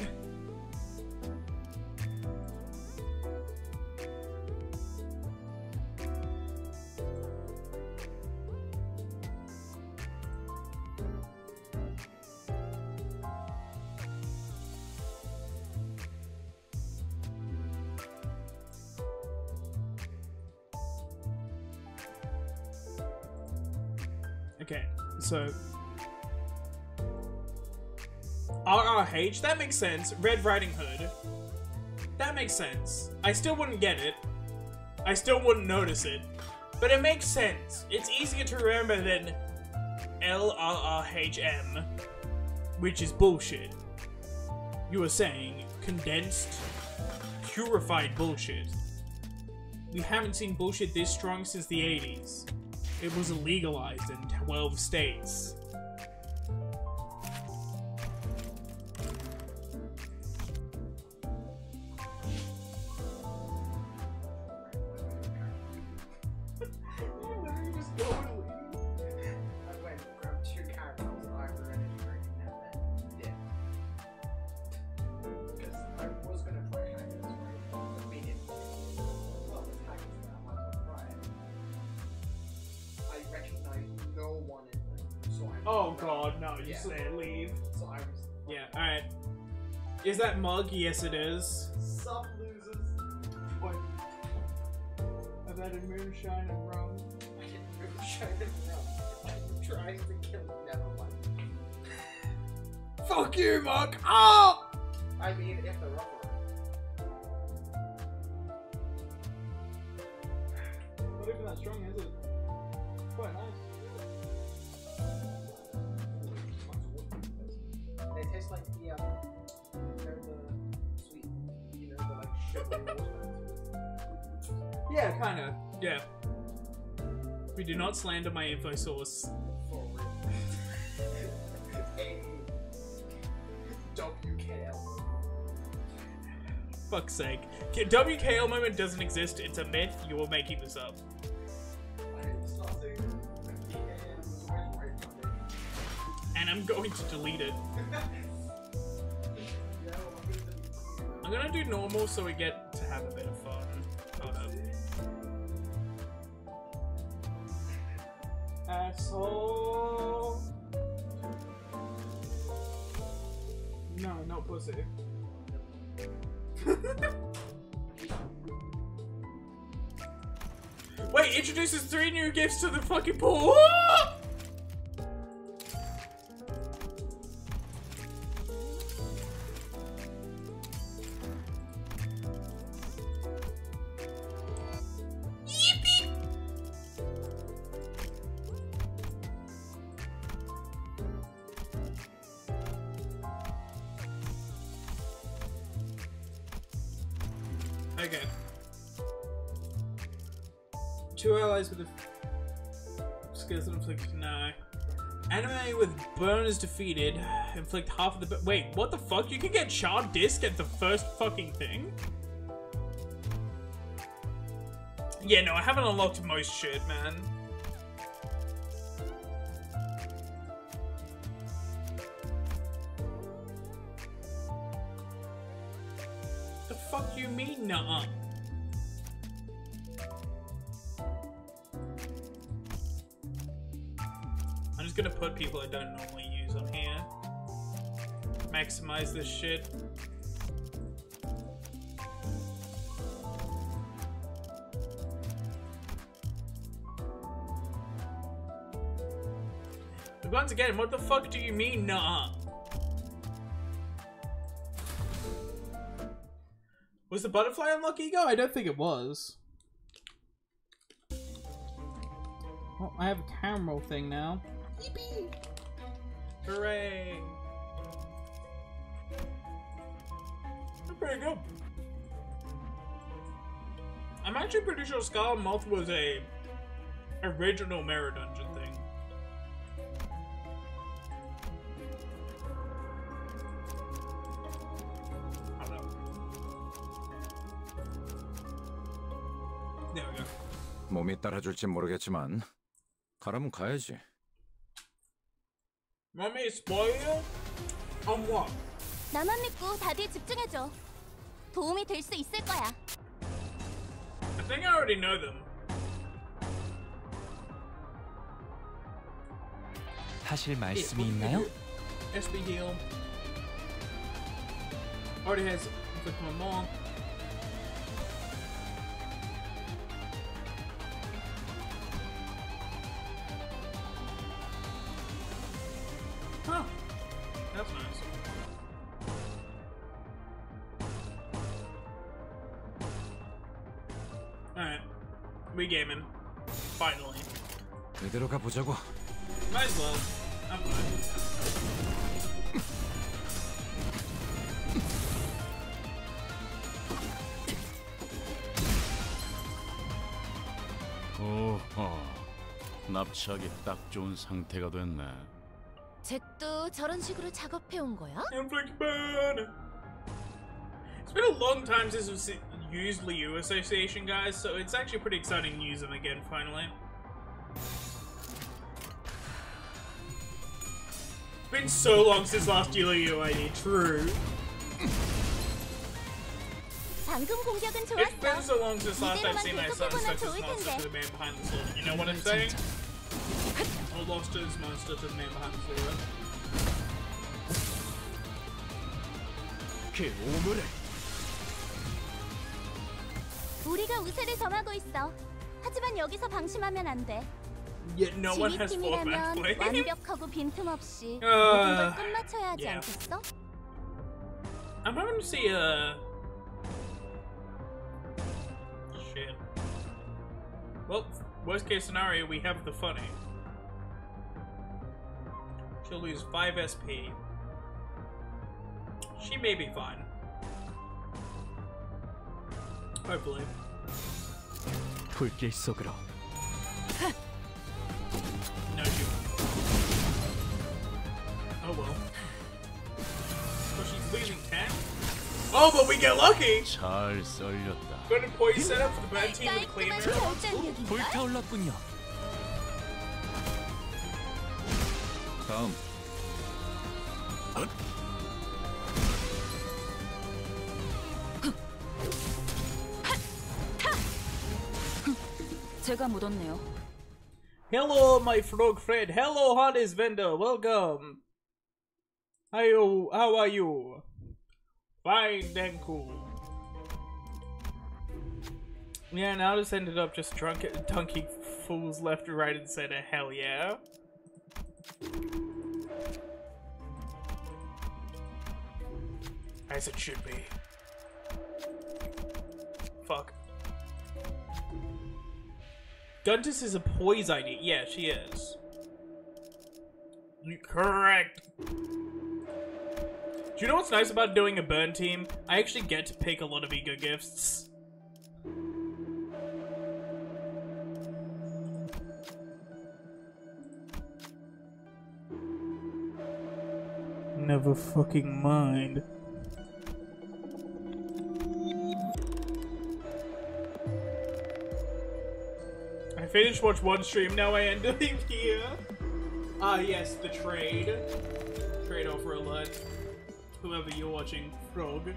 Okay, so RRH, that makes sense. Red Riding Hood, that makes sense. I still wouldn't get it. I still wouldn't notice it, but it makes sense. It's easier to remember than LRRHM, which is bullshit. You were saying condensed, purified bullshit. We haven't seen bullshit this strong since the 80s. It was legalized in 12 states. I was gonna try Oh god, no, you said leave. So I was... Yeah, alright. Is that mug? Yes, it is. Some losers. What? I've had a moonshine and rum. I had moonshine and rum. I'm trying to kill me, never mind. Fuck you, mug! Oh! I mean, if the rum were... Not even that strong, is it? Quite nice. They taste like the, they're the sweet, you know, the like sugary watermelons. Yeah, kinda. Yeah. We do not slander my info source. For real. WKL. Fuck's sake. WKL moment doesn't exist, it's a myth, you are making this up. And I'm going to delete it. I'm gonna do normal so we get to have a bit of fun. Hold up. Asshole. No, not pussy. Wait, introduces 3 new gifts to the fucking pool. Okay. 2 allies with the skills that inflict. No. Anime with burn is defeated. Inflict half of the. Wait, what the fuck? You can get charred disc at the first fucking thing? Yeah, no, I haven't unlocked most shit, man. The fuck you mean, nuh-uh? I'm just gonna put people I don't normally use on here. Maximize this shit. But once again, what the fuck do you mean, nuh-uh? Was the butterfly unlock ego? I don't think it was. Well, I have a camera thing now. Yippee! Hooray! That's pretty good. I'm actually pretty sure Skull Moth was a original Mirror Dungeon thing. There we go. 몸이 따라줄지 모르겠지만 가라면 가야지. Mommy, spoil? On what? 나만 믿고 다들 집중해줘. 도움이 될 수 있을 거야. I think I already know them. 하실 말씀이 있나요? SB heal. Already has inflict one more. Huh. That's nice. Alright. We gaming. Finally. 그대로 가보자고. Might as well. I'm fine. 오호. 납치하기 딱 좋은 상태가 됐네. 잭도 저런 식으로 작업해온 거야? Inflict burn. It's been a long time since we've used Liu Association, guys, so it's actually pretty exciting to use them again, finally. It's been so long since last Liu ID, true. 방금 공격은 It's been 좋았어. so long since last I've 이대로만 seen my son 계속해보면 such as 좋을 not such 텐데. as the man behind the sword. You know what I'm saying? or lost his monster to the man behind the floor. 우리가 우세를 점하고 있어. 하지만 여기서 방심하면 안 돼. Yet no one has fought back 지휘팀이라면 flame. 완벽하고 빈틈없이 모든 걸 끝마쳐야 하지 yeah. 않겠어? I'm having to see shit. Well, worst case scenario, we have the funny. She'll lose 5 SP. She may be fine. Hopefully. 불길 속으로. No, she won't. Oh well. So she's losing 10? Oh, but we get lucky! 잘 썰렸다. Good point set up for the bad team with 깔끔한 Claymore. 결정력인걸? 불타올랐군요. 다음. 제가 묻었네요. Hello, my frog friend. Hello, Hannes vendor. Welcome. Hi, how are you? Fine, thank you. Yeah, now I just ended up just dunking fools left, right, and center. Hell yeah. As it should be. Fuck. Guntis is a poise ID. Yeah, she is. Correct. Do you know what's nice about doing a burn team? I actually get to pick a lot of ego gifts. Never fucking mind. I finished watch one stream, now I end up here. Ah yes, the trade. Trade offer alert. Whoever you're watching, Frog.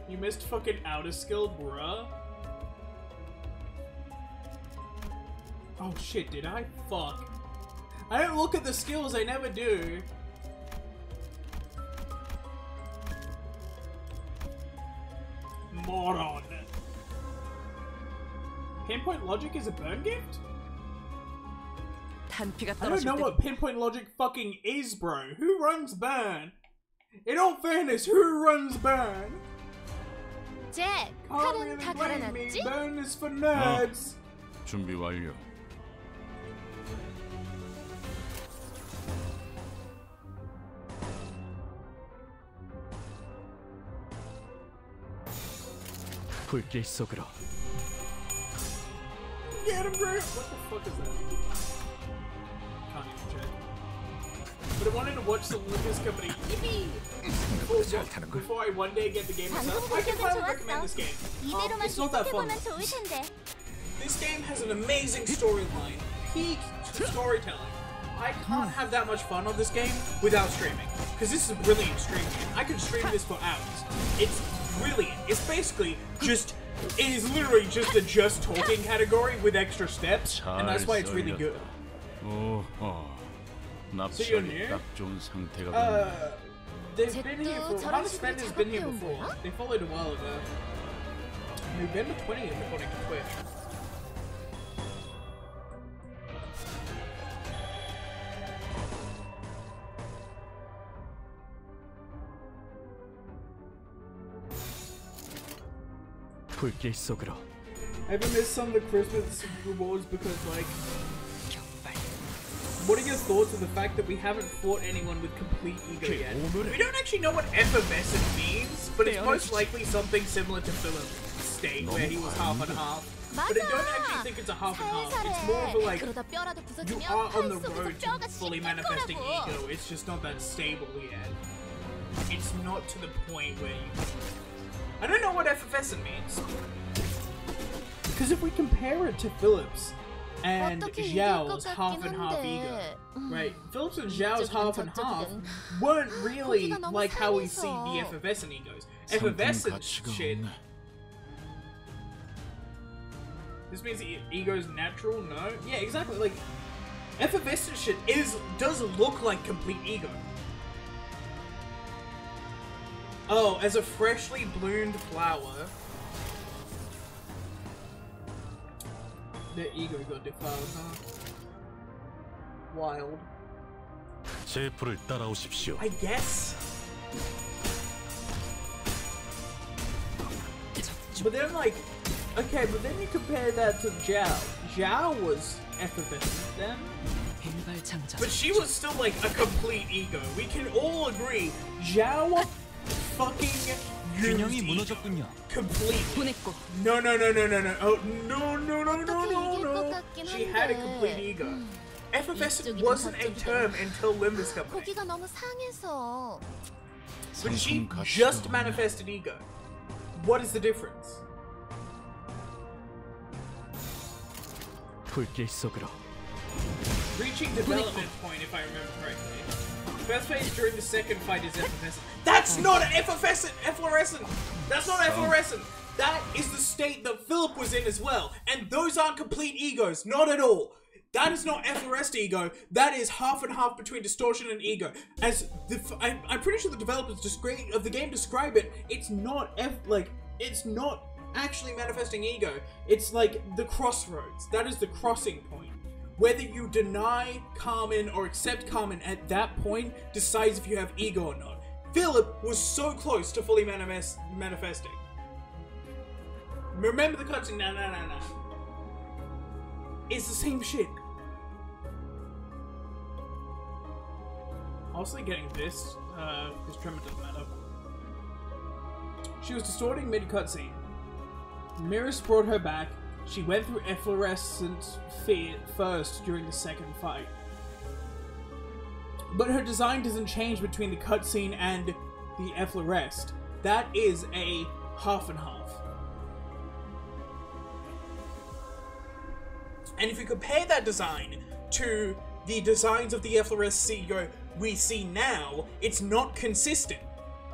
You missed fucking outer skill, bruh. Oh shit, did I? Fuck. I don't look at the skills, I never do. Moron. Pinpoint logic is a burn gift? 탄피가 I don't 떨어질 know 때 what pinpoint logic fucking is, bro. Who runs burn? In all fairness, who runs burn? 잭, Can't 칼은 really 다 blame me. 갈아놨지? Burn is for nerds. 준비 완료. 불길 속으로. Get him, Grant. What the fuck is that? Can't even check. But I wanted to watch some Lucas Company. Yippee! Before I one day get the game myself, I can finally recommend this game. 이대로만 It's not that fun. 계속해보면 좋을 텐데. This game has an amazing storyline, peak storytelling. I can't have that much fun on this game without streaming, because this is a brilliant streaming. I could stream this for hours. It's brilliant. It's basically just, it is literally just a just talking category with extra steps, and that's why it's really good. 오호. So you're new? 납치하기 딱 좋은 상태가 됐네. They've been here for, 저런 Hunter 식으로 Spencer's been here 작업해온 before. 거야? They followed a while ago. November 20th according to Twitch. 불길 속으로. Ever missed some of the Christmas rewards because, like, what are your thoughts of the fact that we haven't fought anyone with complete ego yet? We don't actually know what effervescent means, but it's most likely something similar to Philip's state, where he was half and half. But I don't actually think it's a half and half. It's more of a, like, 그러다 뼈라도 you 부서지면 are on 한 the 속에서 road 뼈가 to fully 씹힐 manifesting 거라고. ego. It's just not that stable yet. It's not to the point where you... I don't know what effervescent means. Because if we compare it to Philip's and 어떻게 이길 Zhao's 것 half 같긴 and half 한데. ego, right? Philip's and Zhao's half and half 저쪽이든 weren't really 거기가 너무 like how we see 상해서. the effervescent egos. 상품 Effervescent 가치가 shit. 없네. This means the ego's natural? No? Yeah, exactly. Like, Effervescent shit does look like complete ego. Oh, as a freshly bloomed flower. Their ego got defiled, huh? Wild. 제풀을 따라오십시오. I guess. But then, like, okay, but then you compare that to Zhao. Zhao was effervescent then, but she was still like a complete ego. We can all agree, Zhao fucking 균형이 무너졌군요. completely. No. Oh, no. She had a complete ego. Effervescent wasn't a term until Limbus Company. 고기가 너무 상해서. But she just manifested ego. What is the difference? 불길 속으로. Reaching development point, if I remember correctly. First phase during the second fight is effervescent. That's not an efflorescent! That's not efflorescent! That is the state that Philip was in as well. And those aren't complete egos, not at all. That is not efflorescent ego. That is half and half between distortion and ego. As I'm pretty sure the developers of the game describe it. It's not it's not actually manifesting ego. It's like the crossroads. That is the crossing point. Whether you deny Carmen or accept Carmen at that point decides if you have ego or not. Philip was so close to fully manifesting. Remember the cutscene? No. It's the same shit. Also getting this, because Tremor doesn't matter. She was distorting mid-cutscene. Mirrors brought her back. She went through efflorescent fear first during the second fight. But her design doesn't change between the cutscene and the efflorescent. That is a half and half. And if you compare that design to the designs of the efflorescent ego we see now, it's not consistent.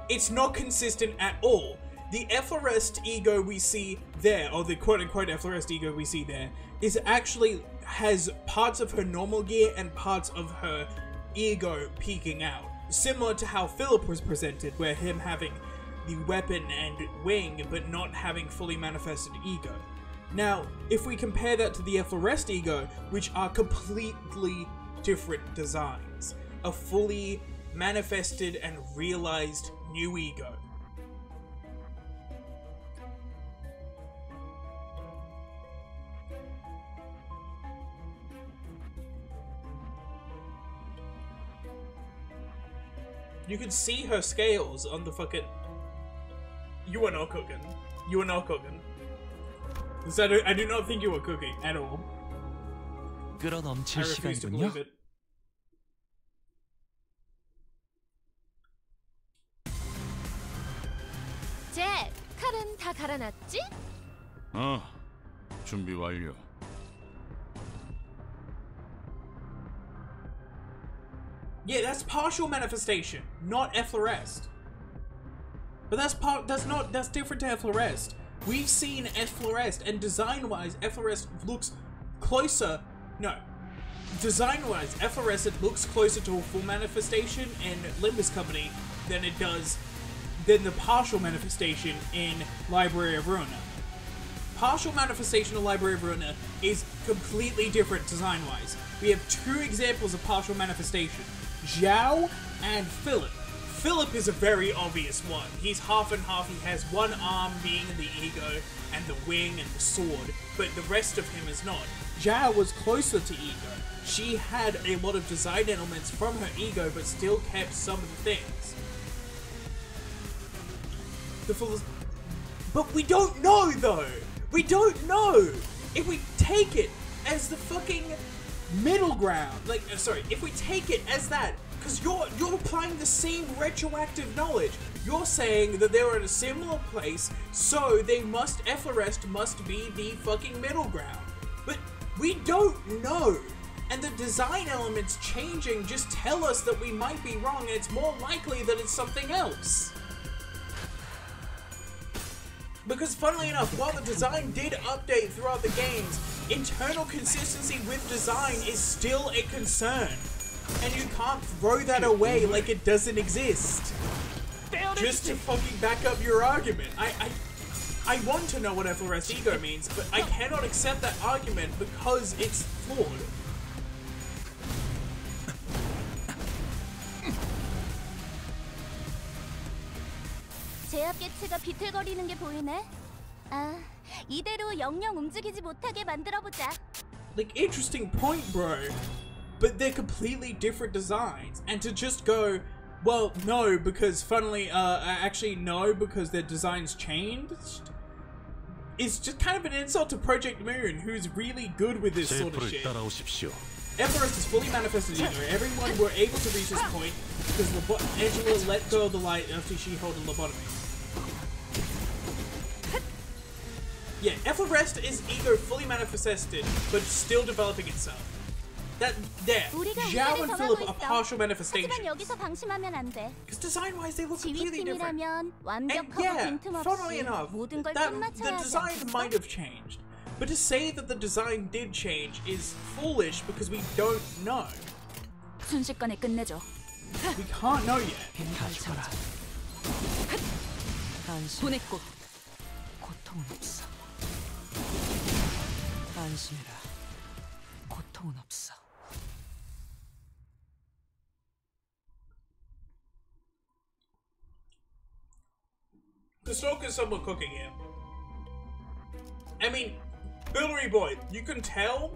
It's not consistent at all. The efflorescent ego we see there, or the quote-unquote efflorescent ego we see there, is actually has parts of her normal gear and parts of her ego peeking out. Similar to how Philip was presented, where him having the weapon and wing, but not having fully manifested ego. Now, if we compare that to the efflorescent ego, which are completely different designs, a fully manifested and realized new ego. You can see her scales on the fucking... You are not cooking. You are not cooking. I do not think you were cooking at all. I 끌어넘칠 refuse to 시간이군요. believe it. 잭, 칼은 다 갈아놨지? 준비 완료. Yeah, that's partial manifestation, not efflorescent. But that's different to efflorescent. We've seen efflorescent, and design-wise, efflorescent looks closer. No, design-wise, efflorescent looks closer to a full manifestation in Limbus Company than it does than the partial manifestation in Library of Ruina. Partial manifestation in Library of Ruina is completely different design-wise. We have two examples of partial manifestation. Zhao and Philip. Philip is a very obvious one. He's half and half. He has one arm being the ego and the wing and the sword, but the rest of him is not. Zhao was closer to ego. She had a lot of design elements from her ego, but still kept some of the things. But we don't know, though. We don't know. If we take it as the fucking middle ground, if we take it as that, because you're applying the same retroactive knowledge. You're saying that they were in a similar place, so efflorescent must be the fucking middle ground. But we don't know. And the design elements changing just tell us that we might be wrong, and it's more likely that it's something else. Because funnily enough, while the design did update throughout the games, internal consistency with design is still a concern. And you can't throw that away like it doesn't exist. Just to fucking back up your argument. I want to know what Efflorest ego means, but I cannot accept that argument because it's flawed. 제압 개체가 비틀거리는 게 보이네. 아, 이대로 영영 움직이지 못하게 만들어보자. Like, interesting point, bro. But they're completely different designs. And to just go, well, no, because funnily, actually no, because their designs changed, is just kind of an insult to Project Moon, who's really good with this sort of shit. Efflorest is fully manifested ego. Everyone were able to reach this point because Angela let go of the light after she held a lobotomy. Yeah, Efflorest is ego fully manifested, but still developing itself. Zhao and Philip are partial manifestations. Because design-wise, they look completely different. And yeah, funnily enough, the design might have changed. But to say that the design did change is foolish because we don't know. 순식간에 끝내죠. We can't know yet. 보냈고 고통은 없어. 안심해라. 고통은 없어. The stalk is someone cooking here. I mean, Billery Boy, you can tell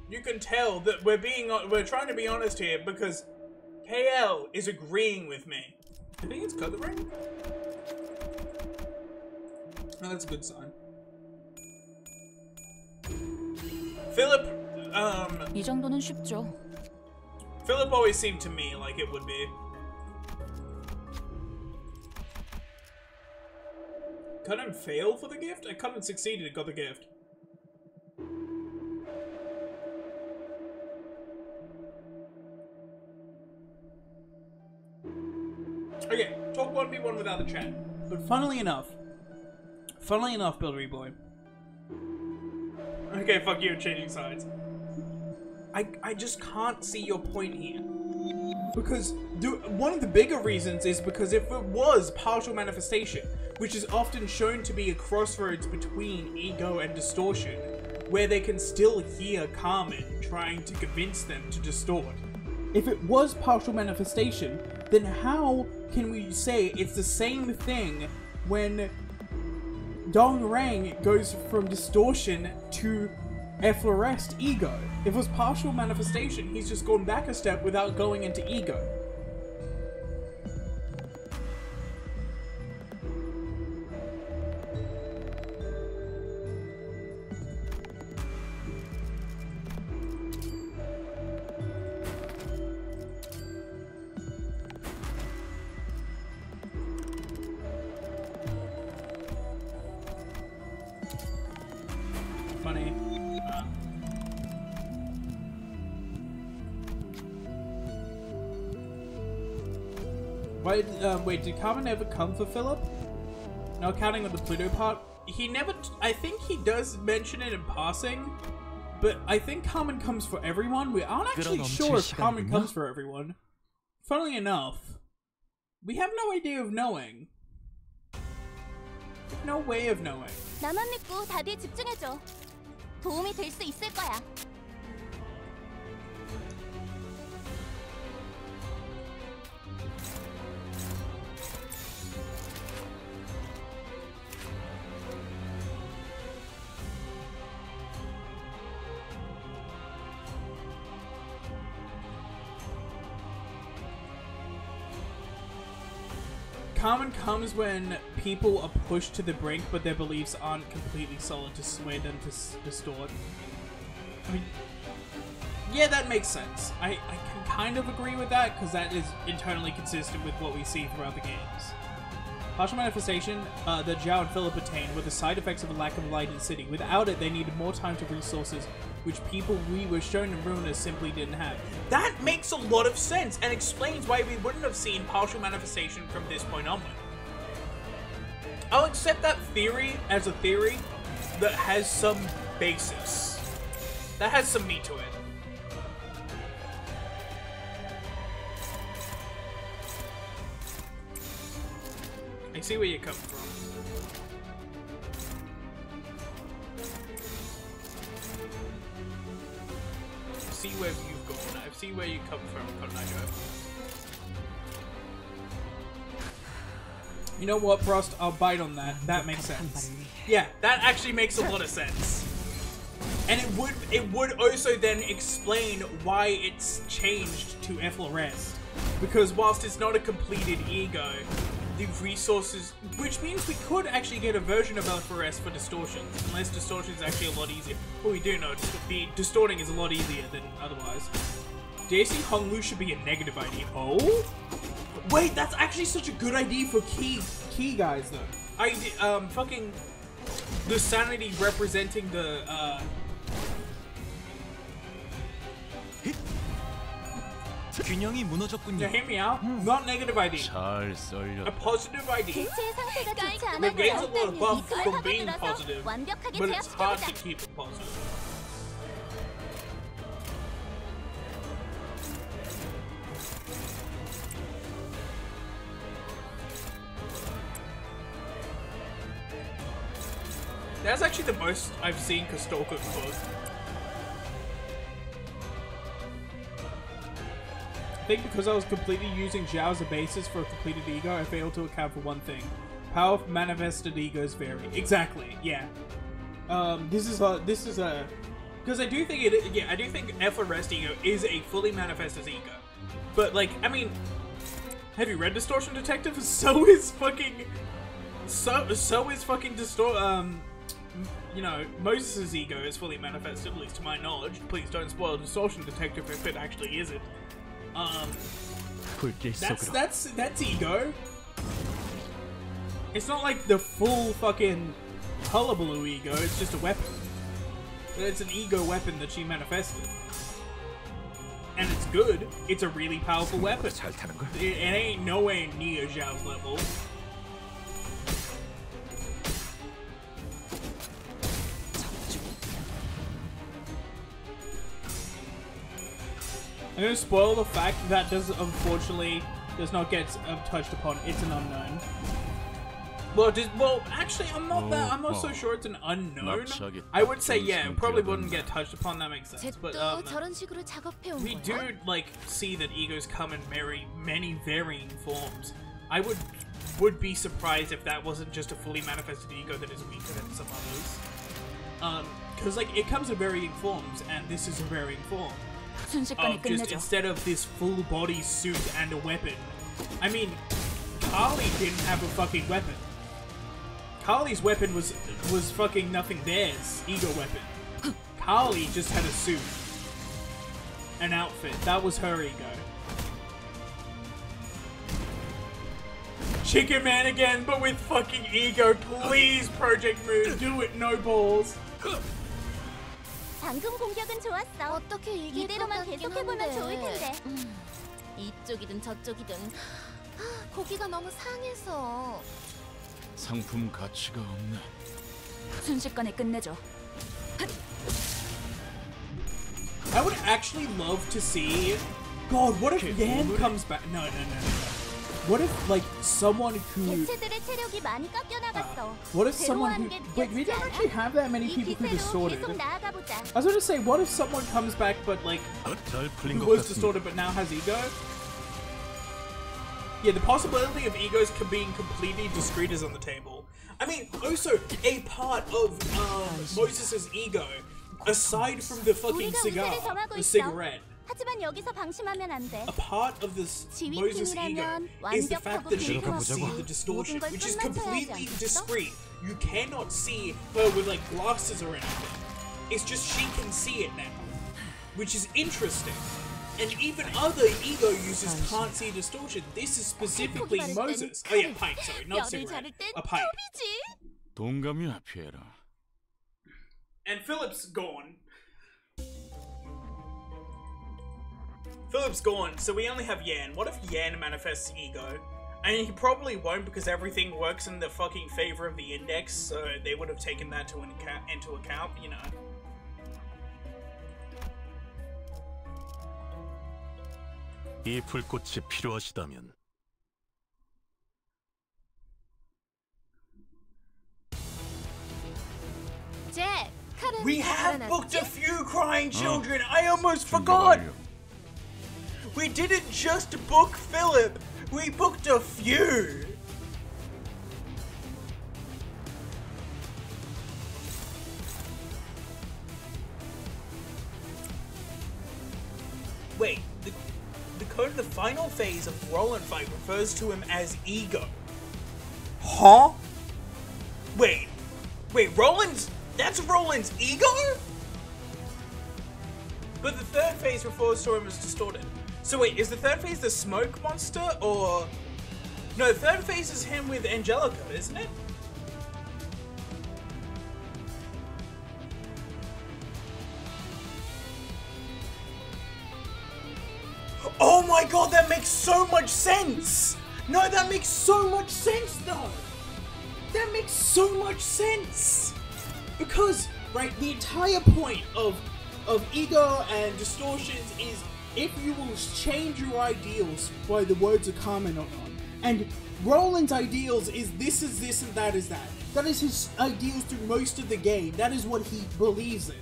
that we're trying to be honest here because KL is agreeing with me. I think it's coloring. Oh, that's a good sign. Philip, 이 정도는 쉽죠. Philip always seemed to me like it would be. Couldn't fail for the gift? I couldn't succeeded and got the gift. Okay, talk 1v1 without the chat. But funnily enough, Billery Boy. Okay, fuck you, changing sides. I just can't see your point here. Because one of the bigger reasons is because if it was partial manifestation, which is often shown to be a crossroads between ego and distortion, where they can still hear Carmen trying to convince them to distort. If it was partial manifestation, then how can we say it's the same thing when Dong Rang goes from distortion to Efflorest ego? If it was partial manifestation, he's just gone back a step without going into ego. Funny. Wait, did Carmen ever come for Philip? No, counting on the Pluto part. He never, I think he does mention it in passing, but I think Carmen comes for everyone. We aren't actually sure if Carmen comes for everyone. Funnily enough, we have no idea of knowing. No way of knowing. 나만 믿고 다들 집중해줘. 도움이 될 수 있을 거야. Carmen comes when people are pushed to the brink, but their beliefs aren't completely solid to sway them to distort. I mean, yeah, that makes sense. I can kind of agree with that, because that is internally consistent with what we see throughout the games. Partial manifestation that Zhao and Philip attained were the side effects of a lack of light in the city. Without it, they needed more time to resources, which people we were shown in Ruinous simply didn't have. That makes a lot of sense, and explains why we wouldn't have seen partial manifestation from this point onward. I'll accept that theory as a theory that has some basis. That has some meat to it. I see where you come from. I see where you've gone. I see where you come from, Konajo. You know what, Frost? I'll bite on that. That makes sense. Yeah, that actually makes a lot of sense. And it would also then explain why it's changed to Efflorest. Because whilst it's not a completed ego, the resources, which means we could actually get a version of Efflorest for distortions, unless distortion is actually a lot easier. Well, we do know the distorting is a lot easier than otherwise. Do you think Honglu should be a negative ID? Oh? Wait, that's actually such a good idea for key guys though. Fucking the sanity representing the 균형이 무너졌군요. Now hear me out. Not negative ID. 잘 썰렸다. A positive ID. 대체의 상태가 좋지 않아 It gains a lot of 보여. buff 이 틈을 from being 파고들어서 positive, 완벽하게 but it's hard to 제압시켜보자. keep it positive. That's actually the most I've seen Kostolka close. I think because I was completely using Zhao as a basis for a completed ego, I failed to account for one thing. Power of manifested egos vary. Exactly, yeah. This is a because I do think I do think Efflorest ego is a fully manifested ego. But like, I mean, have you read Distortion Detective? So is fucking you know, Moses' ego is fully manifested, at least to my knowledge. Please don't spoil Distortion Detective if it actually isn't. That's ego. It's not like the full fucking hullabaloo ego, it's just a weapon. It's an ego weapon that she manifested. And it's good. It's a really powerful weapon. It ain't nowhere near Zhao's level. I'm gonna spoil the fact that unfortunately does not get touched upon. It's an unknown. Well, actually, I'm not so sure it's an unknown. I would say yeah, it probably wouldn't get touched upon. That makes sense. But we do like see that egos come in many varying forms. I would be surprised if that wasn't just a fully manifested ego that is weaker than some others. Because like it comes in varying forms, and this is a varying form. Of just instead of this full body suit and a weapon. I mean, Kali didn't have a fucking weapon. Kali's weapon was fucking nothing theirs. Ego weapon. Kali just had a suit. An outfit. That was her ego. Chicken Man again, but with fucking ego. Please, Project Moon, do it, no balls. 방금 공격은 좋았어. 어떻게 이대로만 계속해보면 좋을 텐데. 이쪽이든 저쪽이든 고기가 너무 상해서. 상품 가치가 없네. 순식간에 끝내죠. I would actually love to see. God, what if Yan comes back? No. What if, like, someone who... what if someone who... Wait, we don't actually have that many people who distorted. I was going to say, what if someone comes back but, like, who was distorted but now has ego? Yeah, the possibility of egos being completely discrete is on the table. I mean, also, a part of Moses' ego, aside from the fucking the cigarette, a part of this Moses' ego is the fact that she can see the distortion, which is completely discrete. You cannot see her with like glasses or anything. It's just she can see it now, which is interesting. And even other ego users can't see distortion. This is specifically Moses. Oh yeah, pipe, sorry, not cigarette. A pipe. 동감이야, 피해라. And Philip's gone. Philip's gone, so we only have Yan. What if Yan manifests ego? I mean, he probably won't because everything works in the fucking favor of the index, so they would have taken that into account, you know. 이 불꽃이 필요하시다면 잭, 칼은 We 다 have 갈아놨지? booked a few crying children. I almost forgot. We didn't just book Philip. We booked a few. Wait, the code of the final phase of Roland fight refers to him as Ego. Huh? Wait, Roland's... That's Roland's ego? But the third phase refers to him as distorted. So wait, is the third phase the smoke monster, or... No, the third phase is him with Angelica, isn't it? Oh my god, that makes so much sense! No, that makes so much sense though! That makes so much sense! Because, right, the entire point of ego and distortions is if you will change your ideals by the words of Carmen on. And Roland's ideals is this and that is that. That is his ideals through most of the game. That is what he believes in.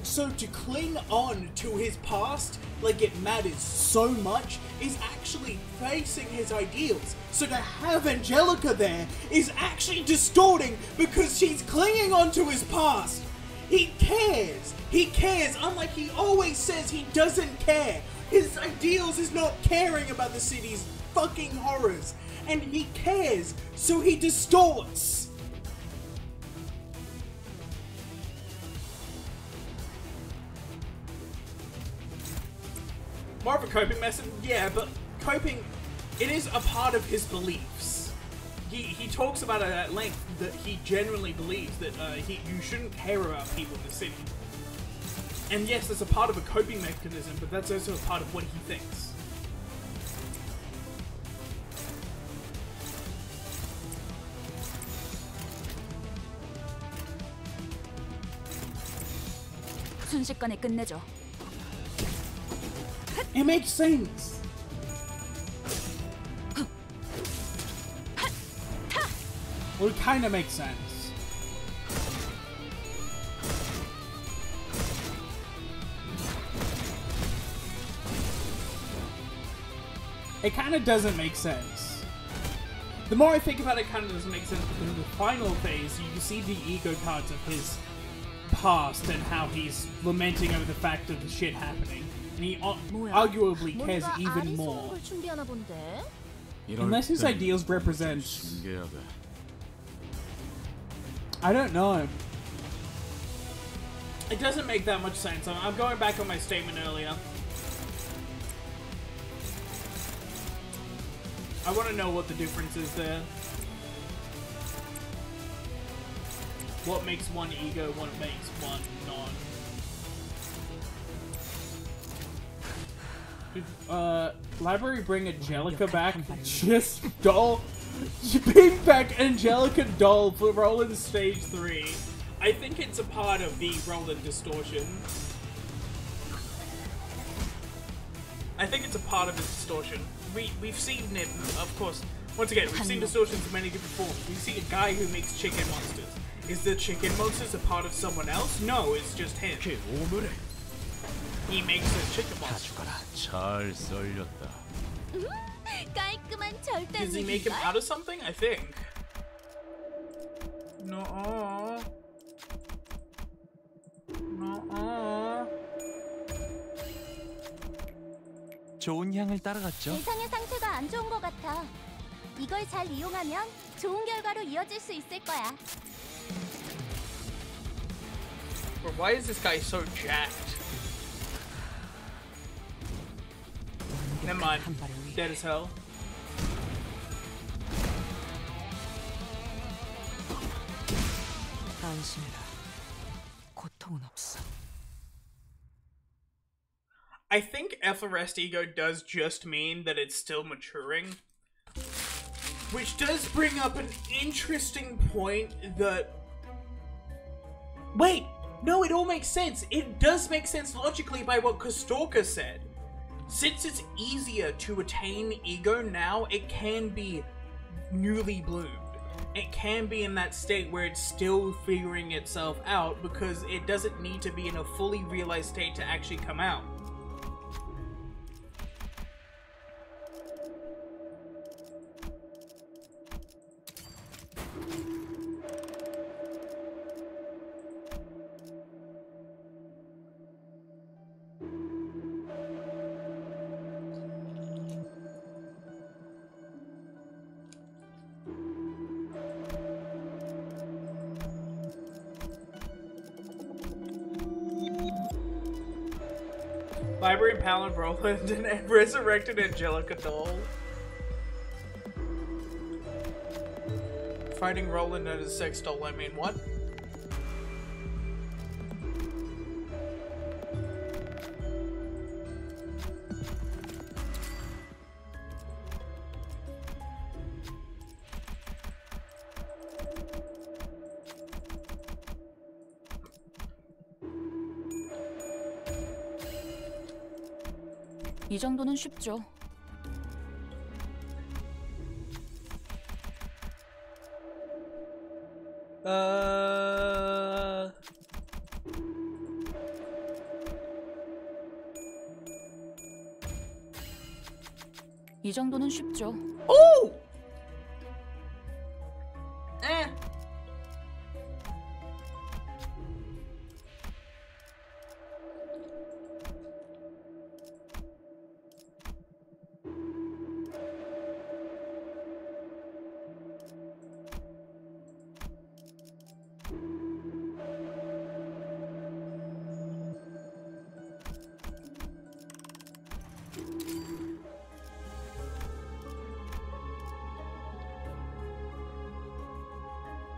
So to cling on to his past like it matters so much is actually facing his ideals. So to have Angelica there is actually distorting because she's clinging on to his past. He cares. He cares. Unlike he always says he doesn't care. His ideals is not caring about the city's fucking horrors. And he cares, so he distorts. More of a coping method, yeah, but coping, it is a part of his beliefs. He talks about it at length that he genuinely believes that you shouldn't care about people in the city. And yes, that's a part of a coping mechanism, but that's also a part of what he thinks. 순식간에 끝내죠. It makes sense. Well, it kind of makes sense. It kind of doesn't make sense. The more I think about it, it kind of doesn't make sense because in the final phase, you can see the ego cards of his past and how he's lamenting over the fact of the shit happening. And he arguably cares even more. Unless his ideals represent... I don't know. It doesn't make that much sense. I'm going back on my statement earlier. I want to know what the difference is there. What makes one ego, what makes one non. Library bring Angelica back? Just doll. Bring back Angelica doll for Roland Stage 3. I think it's a part of the Roland distortion. I think it's a part of the distortion. We've seen it, of course. Once again, we've seen distortions in many different forms. We see a guy who makes chicken monsters. Is the chicken monsters a part of someone else? No, it's just him. He makes a chicken monster. 잘 썰렸다. Does he make him out of something? I think. No. 좋은 향을 따라갔죠. 예상의 상태가 안 좋은 것 같아. 이걸 잘 이용하면 좋은 결과로 이어질 수 있을 거야. But why is this guy so jacked? Never mind. Dead as hell. 안심해라. 고통은 없어. I think Ethelrest ego does just mean that it's still maturing. Which does bring up an interesting point that... Wait! No, it all makes sense. It does make sense logically by what Kostorka said. Since it's easier to attain ego now, it can be newly bloomed. It can be in that state where it's still figuring itself out because it doesn't need to be in a fully realized state to actually come out. Library and Palin Roland and resurrected Angelica doll. Fighting Roland and his sex doll, I mean, what? 이 정도는 쉽죠. 이 정도는 쉽죠. 오!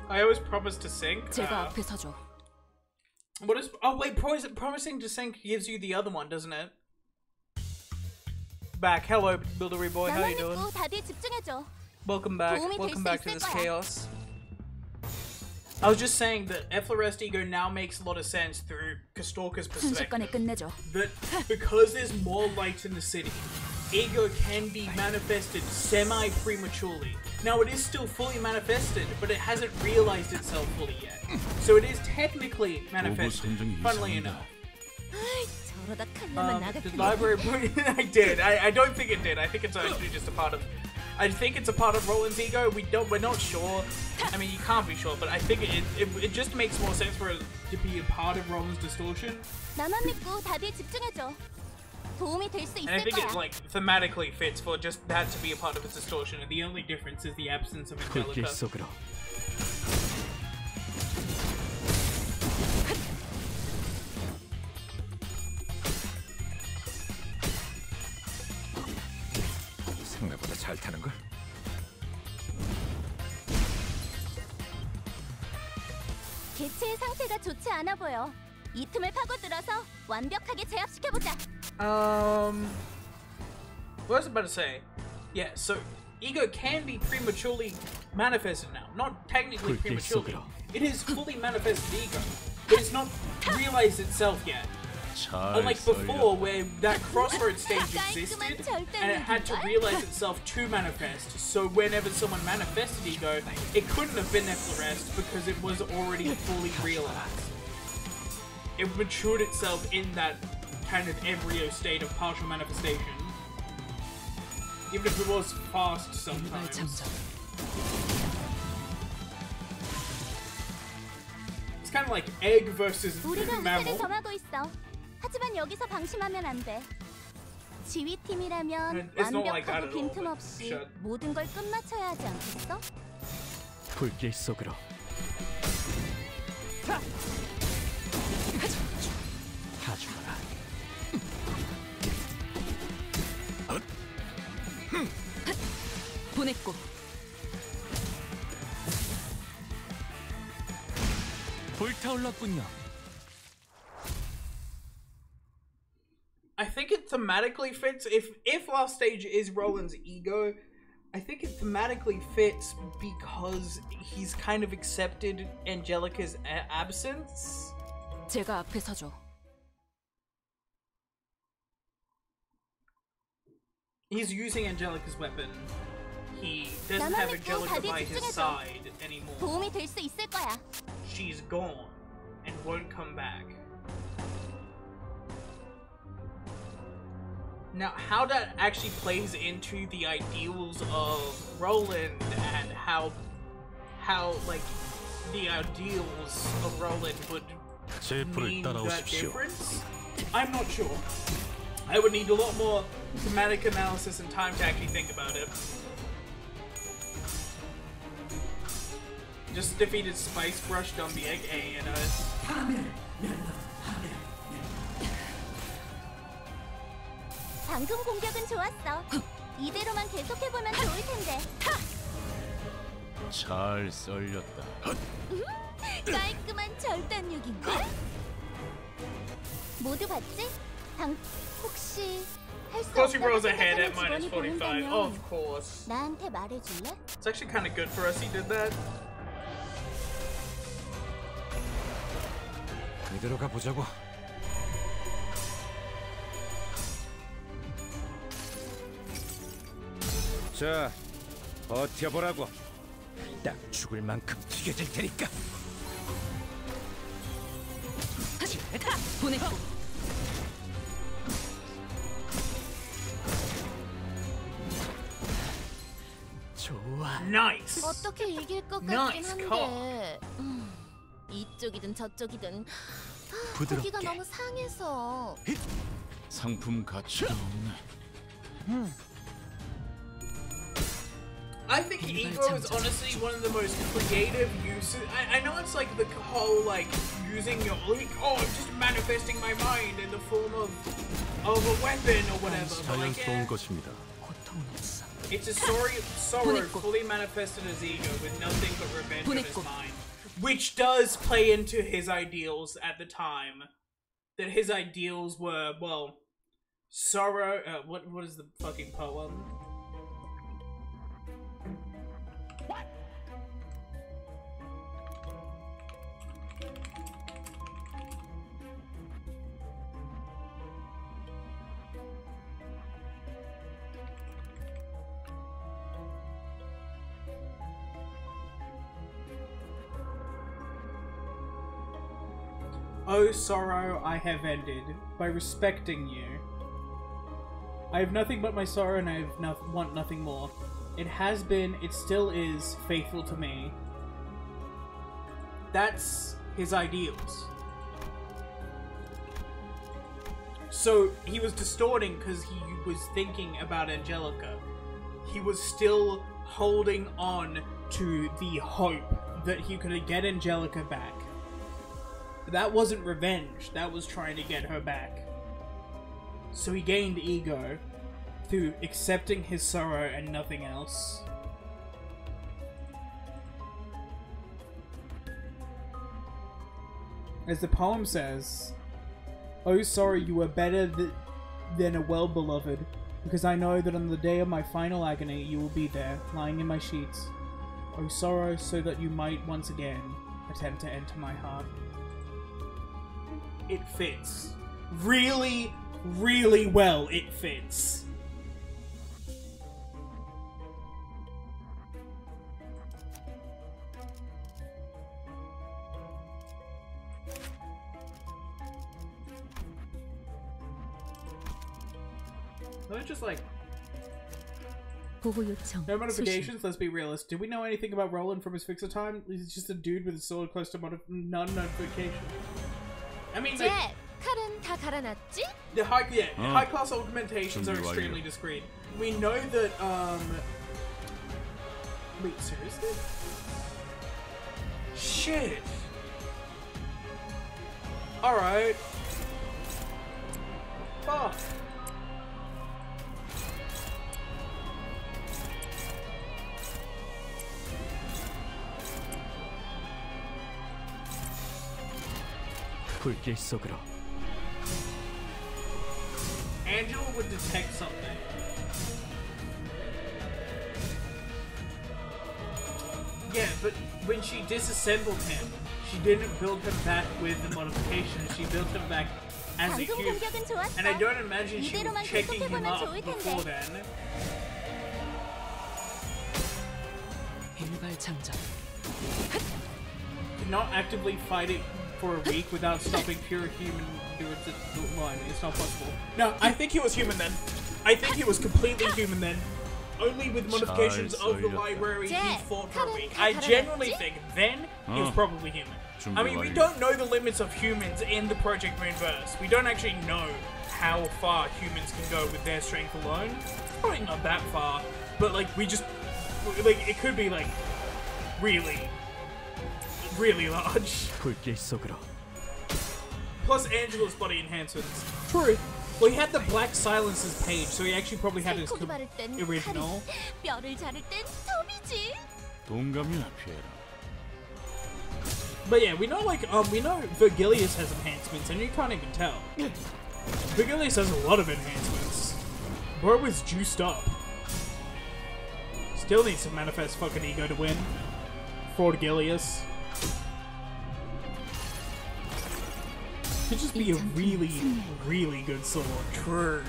I always promise to sync. 제가 앞에 서죠. What is? Oh wait, promising to sync gives you the other one, doesn't it? Back. Hello, Buildery boy. How you doing? 다들 집중해줘. Welcome back. Welcome back to this chaos. I was just saying that Efflorest Ego now makes a lot of sense through Kastorka's 순식간에 perspective. 끝내죠. That because there's more light in the city, ego can be manifested semi-prematurely. Now it is still fully manifested, but it hasn't realized itself fully yet. So it is technically manifested, funnily enough. 저러다 칼라만 The library... I did. I don't think it did. I think it's actually just a part of... I think it's a part of Roland's ego. We're not sure. I mean, you can't be sure, but I think it just makes more sense for it to be a part of Roland's distortion. 나만 믿고 다들 집중해줘. 도움이 될 수 And I 있을 think it 거야. like thematically fits for just that to be a part of its distortion. And the only difference is the absence of 불길 Angelica. 속으로. 생각보다 잘 타는 걸. 개체의 상태가 좋지 않아 보여. 이 틈을 파고들어서 완벽하게 제압시켜보자. What was I about to say? Yeah, so ego can be prematurely manifested now. Not technically 불길 prematurely. 속으로. It is fully manifested ego, but it's not realized itself yet. 잘 Unlike before, 썰렸다. where that crossroad stage existed, and it had to realize itself to manifest. So whenever someone manifested ego, it couldn't have been Efflorest because it was already fully realized. It matured itself in that kind of embryo state of partial manifestation. Even if it was fast sometimes. It's kind of like egg versus 우리가 mammal. 우세를 점하고 있어. 하지만 여기서 방심하면 안 돼. 지휘팀이라면 It's not like, I 완벽하고 don't know, 빈틈없이 shut. 모든 걸 끝마쳐야 하지 않겠어? 불길 속으로. 다 죽어라. 보냈고. 불타올랐군요. I think it thematically fits. If last stage is Roland's ego, I think it thematically fits because he's kind of accepted Angelica's absence. 제가 앞에 서죠. He's using Angelica's weapon. He doesn't have Angelica by his side anymore. 도움이 될 수 있을 거야. She's gone and won't come back. Now, how that actually plays into the ideals of Roland and how like the ideals of Roland would mean that difference, I'm not sure. I would need a lot more thematic analysis and time to actually think about it. Just defeated Spice Brush Dumbieg A and 방금 공격은 좋았어. 이대로만 계속해보면 좋을 텐데. 잘 썰렸다. 깔끔한 절단력인걸? 모두 봤지? 혹시 할 수 Of course he 없다고 rolls ahead at 생각하는 minus 직원이 45. 보인다면 Of course. 나한테 말해줄래? It's actually kind of good for us he did that. 이대로 가보자고. 자, 버텨보라고. 딱 죽을 만큼 튀겨질 테니까. 보냈고. 좋아. Nice. 어떻게 이길 것 같긴 한데 이쪽이든 저쪽이든 고기가 너무 상해서. 상품 가치가 없네. I think Ego is honestly one of the most creative uses. I know it's like the whole like using your like, oh, I'm just manifesting my mind in the form of a weapon or whatever. But like, yeah, 것입니다. it's a sorrow fully manifested as ego with nothing but revenge on his mind, which does play into his ideals at the time. That his ideals were, well, sorrow. What is the fucking poem? Oh, sorrow I have ended, by respecting you. I have nothing but my sorrow and I want nothing more. It has been, it still is, faithful to me. That's his ideals. So, he was distorting because he was thinking about Angelica. He was still holding on to the hope that he could get Angelica back. That wasn't revenge, that was trying to get her back. So he gained ego through accepting his sorrow and nothing else. As the poem says, "Oh sorrow, you were better than a well-beloved, because I know that on the day of my final agony you will be there, lying in my sheets. Oh sorrow, so that you might once again attempt to enter my heart." It fits. Really, really well it fits. They're just like... No modifications, let's be realistic. Did we know anything about Roland from his fixer time? He's just a dude with a sword close to non-notification. I mean, like, 칼은 다 갈아놨지? the high class augmentations are extremely discreet. We know that wait, seriously? Shit. Alright. Fuck. 불길 속으로. Angela would detect something. Yeah, but when she disassembled him, she didn't build him back with the modifications. She built him back as a 방송 human. 공격은 좋았어. And I don't imagine she 이대로만 was checking him 계속해보면 up 좋을 before 텐데. then. 일발장전. Not actively fighting for a week without stopping pure human endurance at the line. It's not possible. No, I think he was human then. I think he was completely human then. Only with modifications of the library he fought for a week. I genuinely think then he was probably human. I mean, we don't know the limits of humans in the Project Moonverse. We don't actually know how far humans can go with their strength alone. It's probably not that far, but like we just like it could be like really large. 불길 속으로. Plus Angela's body enhancements. True. Well, he had the Black Silences page, so he actually probably had his 살코기 바를 땐 original. 칼이, 뼈를 자를 땐 톱이지. 동감이나 피해라. But yeah, we know Vergilius has enhancements, and you can't even tell. Vergilius has a lot of enhancements. Bro is juiced up. Still needs to manifest fucking ego to win. Vergilius. Could just be a really good sword. True.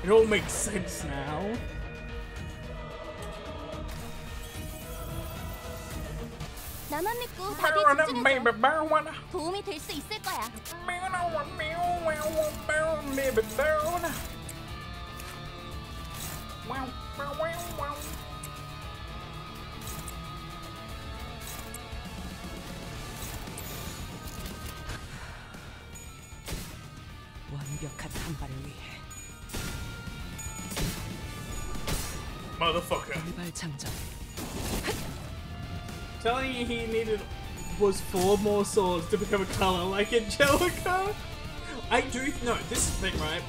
It all makes sense now. 나만 믿고 답에 집중해줘. 도움이 될 수 있을 거야. 완벽한 한 발을 위해 Motherfucker. 일발장전. Telling you he was 4 more swords to become a color like Angelica. I do no. This is the thing, right?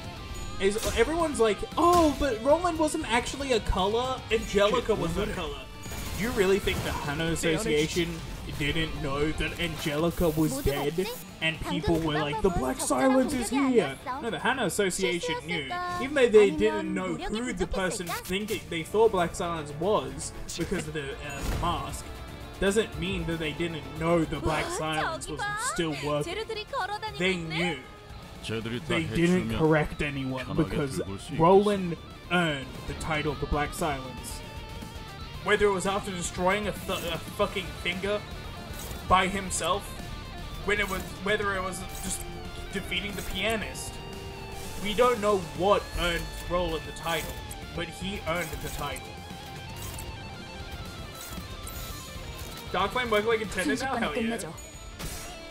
Is everyone's like, oh, but Roland wasn't actually a color. Angelica was a color. Do you really think the Hano Association didn't know that Angelica was dead and people were like, the Black Silence is here? No, the Hano Association knew. Even though they didn't know who the person they thought Black Silence was because of the mask, doesn't mean that they didn't know the Black Silence was still working. They knew. They didn't correct anyone because Roland earned the title of the Black Silence. Whether it was after destroying a fucking finger by himself, whether it was just defeating the pianist. We don't know what earned Roland the title, but he earned the title. Dark Flame work like intended now? Hell yeah.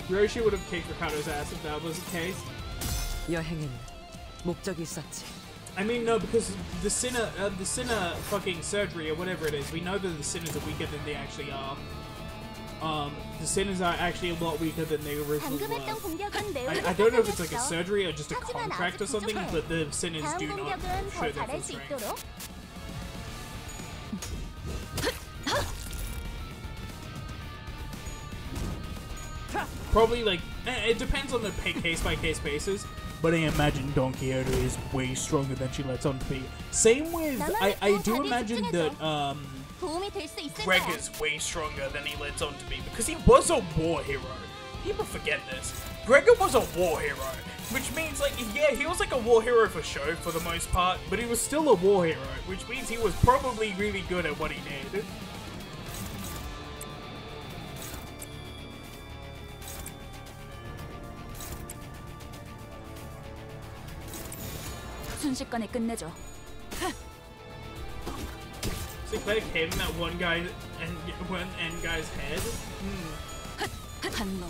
Hiroshi would have kicked Ricardo's ass if that was the case. 여행은 목적이 있었지. I mean, no, because the sinner fucking surgery or whatever it is, we know that the sinners are weaker than they actually are. The sinners are actually a lot weaker than they originally were. I don't know if it's like a surgery or just a contract or something, but the sinners do not show their full strength. Probably like, it depends on the case by case basis. But I imagine Don Quixote is way stronger than she lets on to be. Same with, I do imagine that Greg is way stronger than he lets on to be because he was a war hero. People forget this. Gregor was a war hero, which means like, yeah, he was like a war hero for show for the most part, but he was still a war hero, which means he was probably really good at what he did. 순식간에 끝내죠. So Claire came in that one guy's head. 한놈.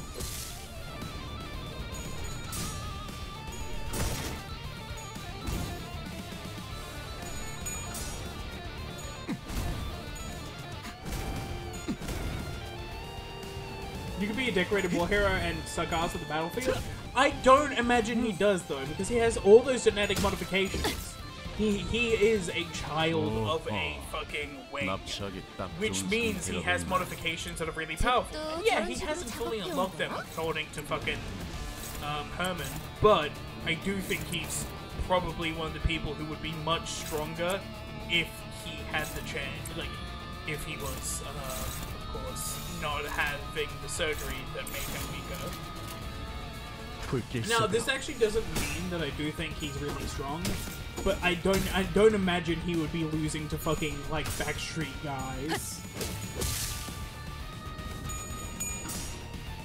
You could be a decorated war hero and suck ass at the battlefield. I don't imagine he does though, because he has all those genetic modifications. He is a child of a fucking wing, which means he has modifications that are really powerful. And yeah, he hasn't fully unlocked them according to fucking Herman, but I do think he's probably one of the people who would be much stronger if he had the chance, like if he was, of course, not having the surgery that made him weaker. 불길 Now, 속으로. this actually doesn't mean that I do think he's really strong, but I don't imagine he would be losing to fucking like Backstreet guys.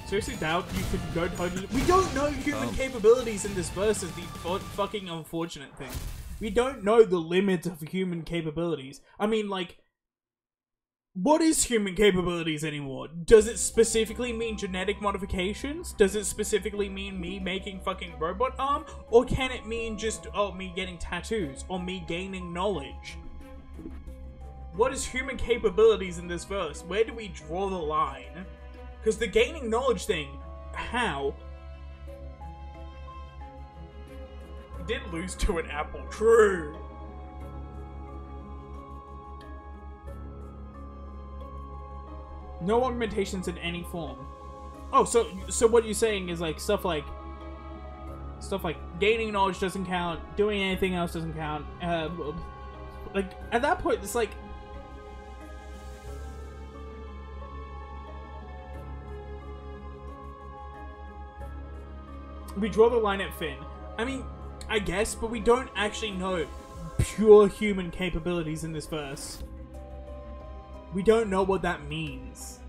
Seriously doubt you could go totally. We don't know human capabilities in this verse is the fucking unfortunate thing. We don't know the limits of human capabilities. I mean, like, what is human capabilities anymore? Does it specifically mean genetic modifications? Does it specifically mean me making fucking robot arm? Or can it mean just, oh, me getting tattoos? Or me gaining knowledge? What is human capabilities in this verse? Where do we draw the line? Because the gaining knowledge thing, how? He did lose to an apple, true. No augmentations in any form. Oh, so what you're saying is like stuff like gaining knowledge doesn't count, doing anything else doesn't count. Like at that point, it's like we draw the line at Finn. I mean, I guess, but we don't actually know pure human capabilities in this verse. We don't know what that means.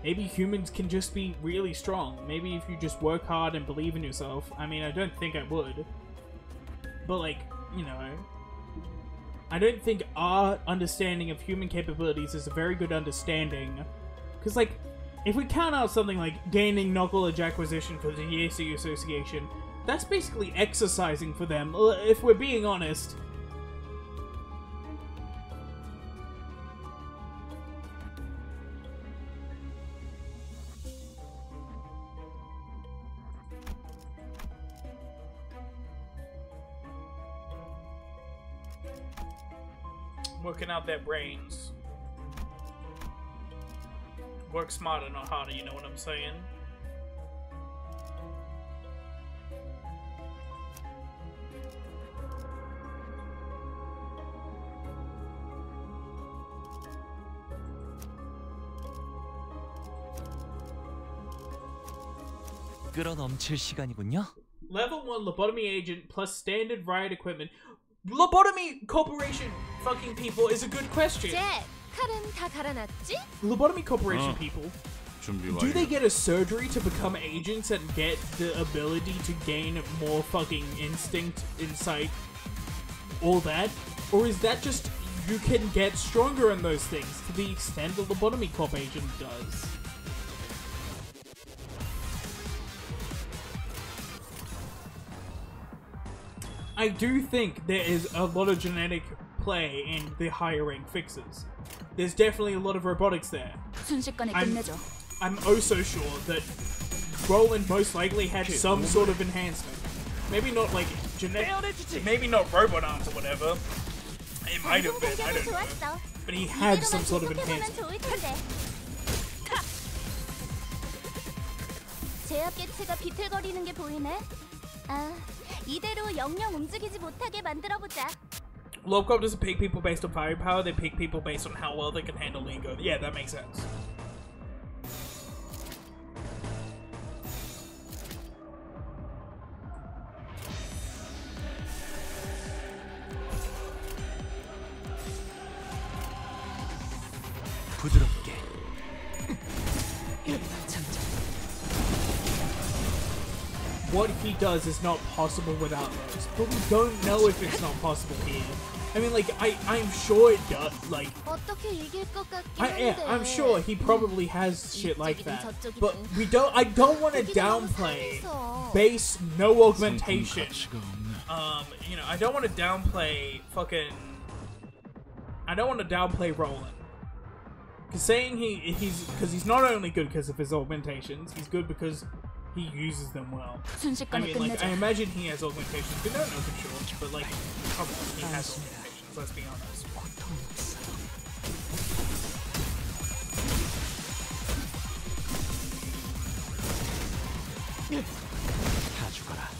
Maybe humans can just be really strong. Maybe if you just work hard and believe in yourself. I mean, I don't think I would. But like, you know, I don't think our understanding of human capabilities is a very good understanding. Because like, if we count out something like gaining knowledge acquisition for the Yesu Association, that's basically exercising for them, if we're being honest. Working out their brains. Work smarter, not harder, you know what I'm saying? 끌어넘칠 시간이군요. Level 1 lobotomy agent plus standard riot equipment. Lobotomy corporation fucking people is a good question. 칼은 다 갈아놨지? Lobotomy corporation people, 준비 do they 완료. get a surgery to become agents and get the ability to gain more fucking instinct, insight, all that? Or is that just you can get stronger in those things to the extent the Lobotomy Corp agent does? I do think there is a lot of genetic play in the higher rank fixes. There's definitely a lot of robotics there. 순식간에 I'm 끝내죠. oh so sure that Roland most likely had some sort of enhancement. Maybe not like genetic, maybe not robot arms or whatever. It might have been, I don't know. But he had some sort of enhancement. 제압 개체가 비틀거리는 게 보이네. 아, 이대로 영영 움직이지 못하게 만들어보자. Lobcop doesn't pick people based on firepower, they pick people based on how well they can handle ego. Yeah, that makes sense. 부드럽게. What he does is not possible without those, but we don't know if it's not possible here. I mean, like, I'm sure it does, like, 어떻게 이길 것 같긴 yeah, 한데. I'm sure he probably has shit like that, but I don't want to downplay base no augmentation. You know, I don't want to downplay Roland. Cause saying he's not only good because of his augmentations, he's good because he uses them well. I 순식간에 mean, like, 끝내죠. I imagine he has augmentations. We don't know for sure, but like, probably he has augmentations. Let's be honest. 다 죽어라.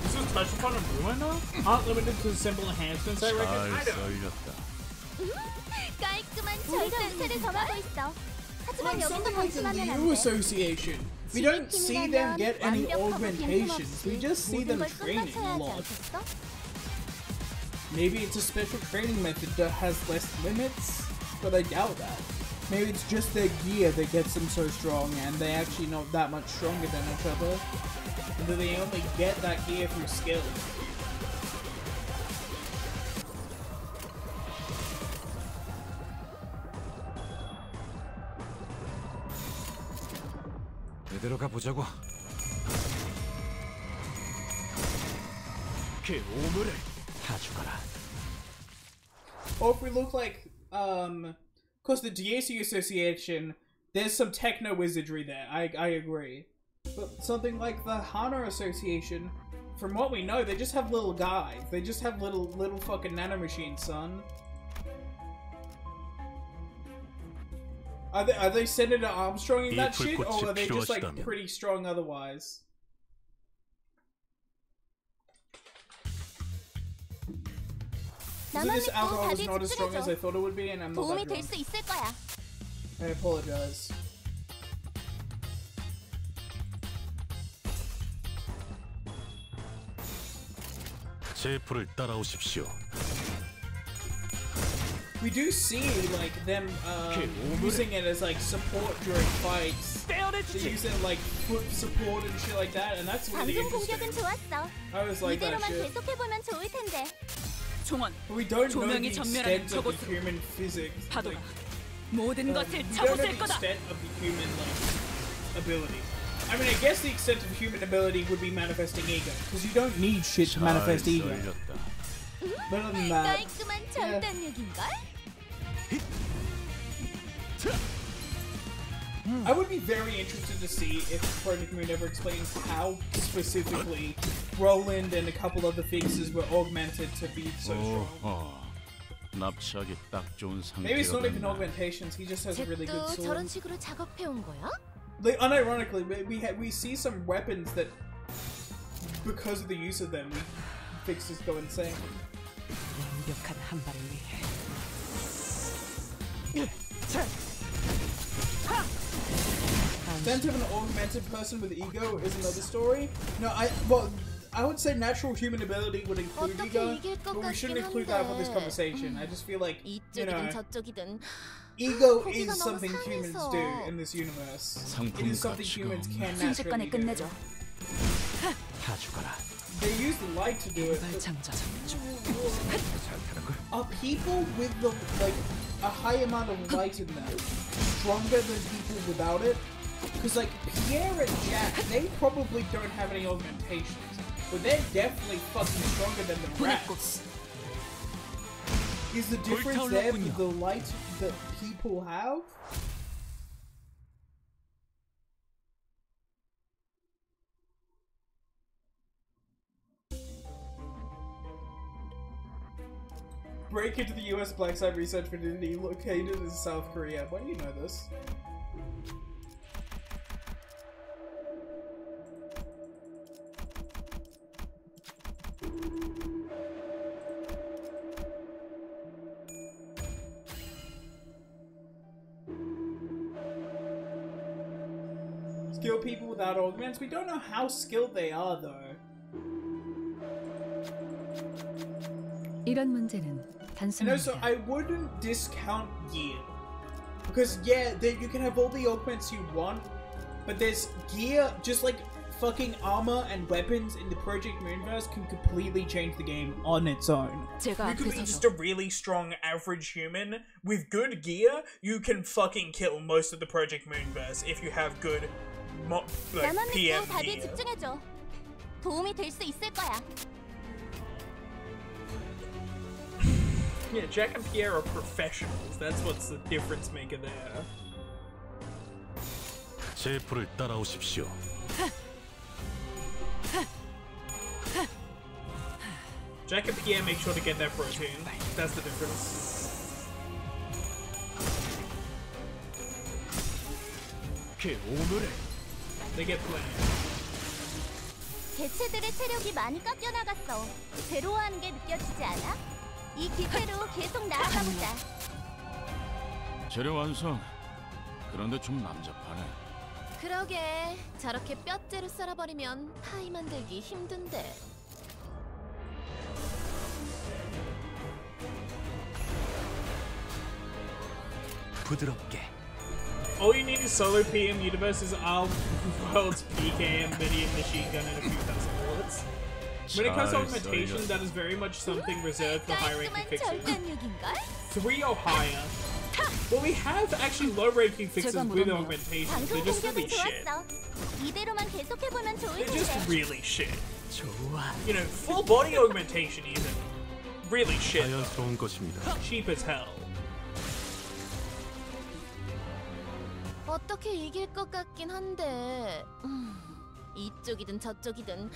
This was touched upon in Ruin, though? Aren't limited to simple enhancements, I reckon? I 잘 don't. 썰렸다. 깔끔한 절단체를 점하고 있어. 하지만 Like 여기서 something like the 방심하면 안 Liu 돼. Association. We don't see them get any augmentations. We just see them training a lot. Maybe it's a special training method that has less limits, but I doubt that. Maybe it's just their gear that gets them so strong, and they're actually not that much stronger than each other. And that they only get that gear through skill. 이대로 가보자고. 그 오물을 다 죽어라. Or if we look like, cause the DAC Association, there's some techno wizardry there. I agree. But something like the Hana Association, from what we know, they just have little guys. They just have little fucking nanomachines, son. Are they Senator Armstronging that shit, or are they just like pretty strong otherwise? So this alcohol is not as strong as I thought it would be, and I'm not that drunk. I apologize. 제프를 따라오십시오. We do see like them using it as like support during fights. They use it like foot support and shit like that, and that's really interesting. I was like that shit. But we don't know the extent of the human physics. Like, we don't know the extent of the human like ability. I mean, I guess the extent of human ability would be manifesting ego, because you don't need shit to manifest ego. But other than that, I would be very interested to see if Project Moon ever explains how specifically Roland and a couple other fixes were augmented to be so strong. 납치하기 딱 좋은 Maybe it's not even 상태가 augmentations, he just has a really good sword. 저런 식으로 작업해온 거야? Like, unironically, we see some weapons that, because of the use of them, fixes go insane. 완벽한 한 발을 위해. Then to have an augmented person with ego is another story. No, I would say natural human ability would include ego, but we shouldn't include that with this conversation. I just feel like, you know, ego is something humans do in this universe. It is something humans can naturally do. They use the light to do it. Are people with the a high amount of light in them stronger than people without it? Because like Pierre and Jack, they probably don't have any augmentations, but they're definitely fucking stronger than the rats. Is the difference there with the light that people have? Break into the US Black Site Research Facility located in South Korea. Why do you know this? Skilled people without augments? We don't know how skilled they are though. 이런 문제는 And also, I wouldn't discount gear. Because, yeah, you can have all the augments you want, but there's gear, just like fucking armor and weapons in the Project Moonverse can completely change the game on its own. You could be just a really strong average human. With good gear, you can fucking kill most of the Project Moonverse if you have good PM gear. 도움이 될 수 있을 거야. Yeah, Jack and Pierre are professionals. That's what's the difference maker there. 제프를 따라오십시오. Jack and Pierre make sure to get their protein. That's the difference. They get plenty. 개체들의 체력이 많이 깎여 나갔어. 괴로워하는 게 느껴지지 않아? 이 기세로 계속 나아가 보자. 재료 완성. 그런데 좀 남잡하네. 그러게 저렇게 뼈째로 썰어버리면 파이 만들기 힘든데. 부드럽게. All you need is Solo PM Universe's our world's PKM medium machine gun and a few thousand bullets. When it comes to augmentation, that is very much something reserved for high-ranking fixers. 3 or higher. Well, we have actually low-ranking fixers with augmentation. They're just really shit. 이대로만 계속해보면 좋을 They're just 텐데. really shit. You know, full body augmentation even. Really shit. 자연스러운 것입니다. Cheap as hell. 어떻게 이길 것 같긴 한데 이쪽이든 저쪽이든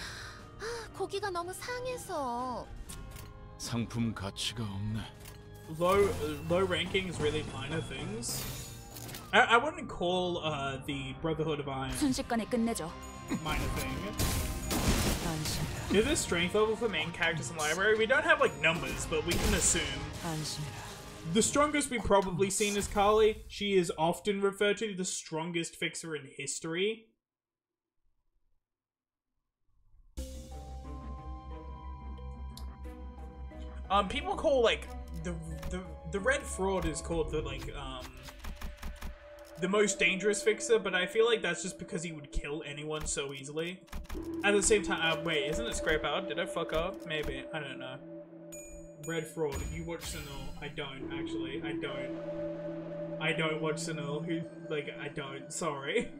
고기가 너무 상해서. 상품 가치가 없네. Low rankings really minor things. I wouldn't call the Brotherhood of Iron 순식간에 끝내죠. minor thing. 안심해라. Is the strength level for main characters in library? We don't have like numbers, but we can assume. 안심해라. The strongest we've probably seen is Carly. She is often referred to the strongest fixer in history. People call like the red fraud is called the the most dangerous fixer, but I feel like that's just because he would kill anyone so easily. At the same time, wait, isn't it scrape out? Did I fuck up? Maybe, I don't know. Red fraud. You watch Sunil? I don't actually. I don't. I don't watch Sunil. I don't. Sorry.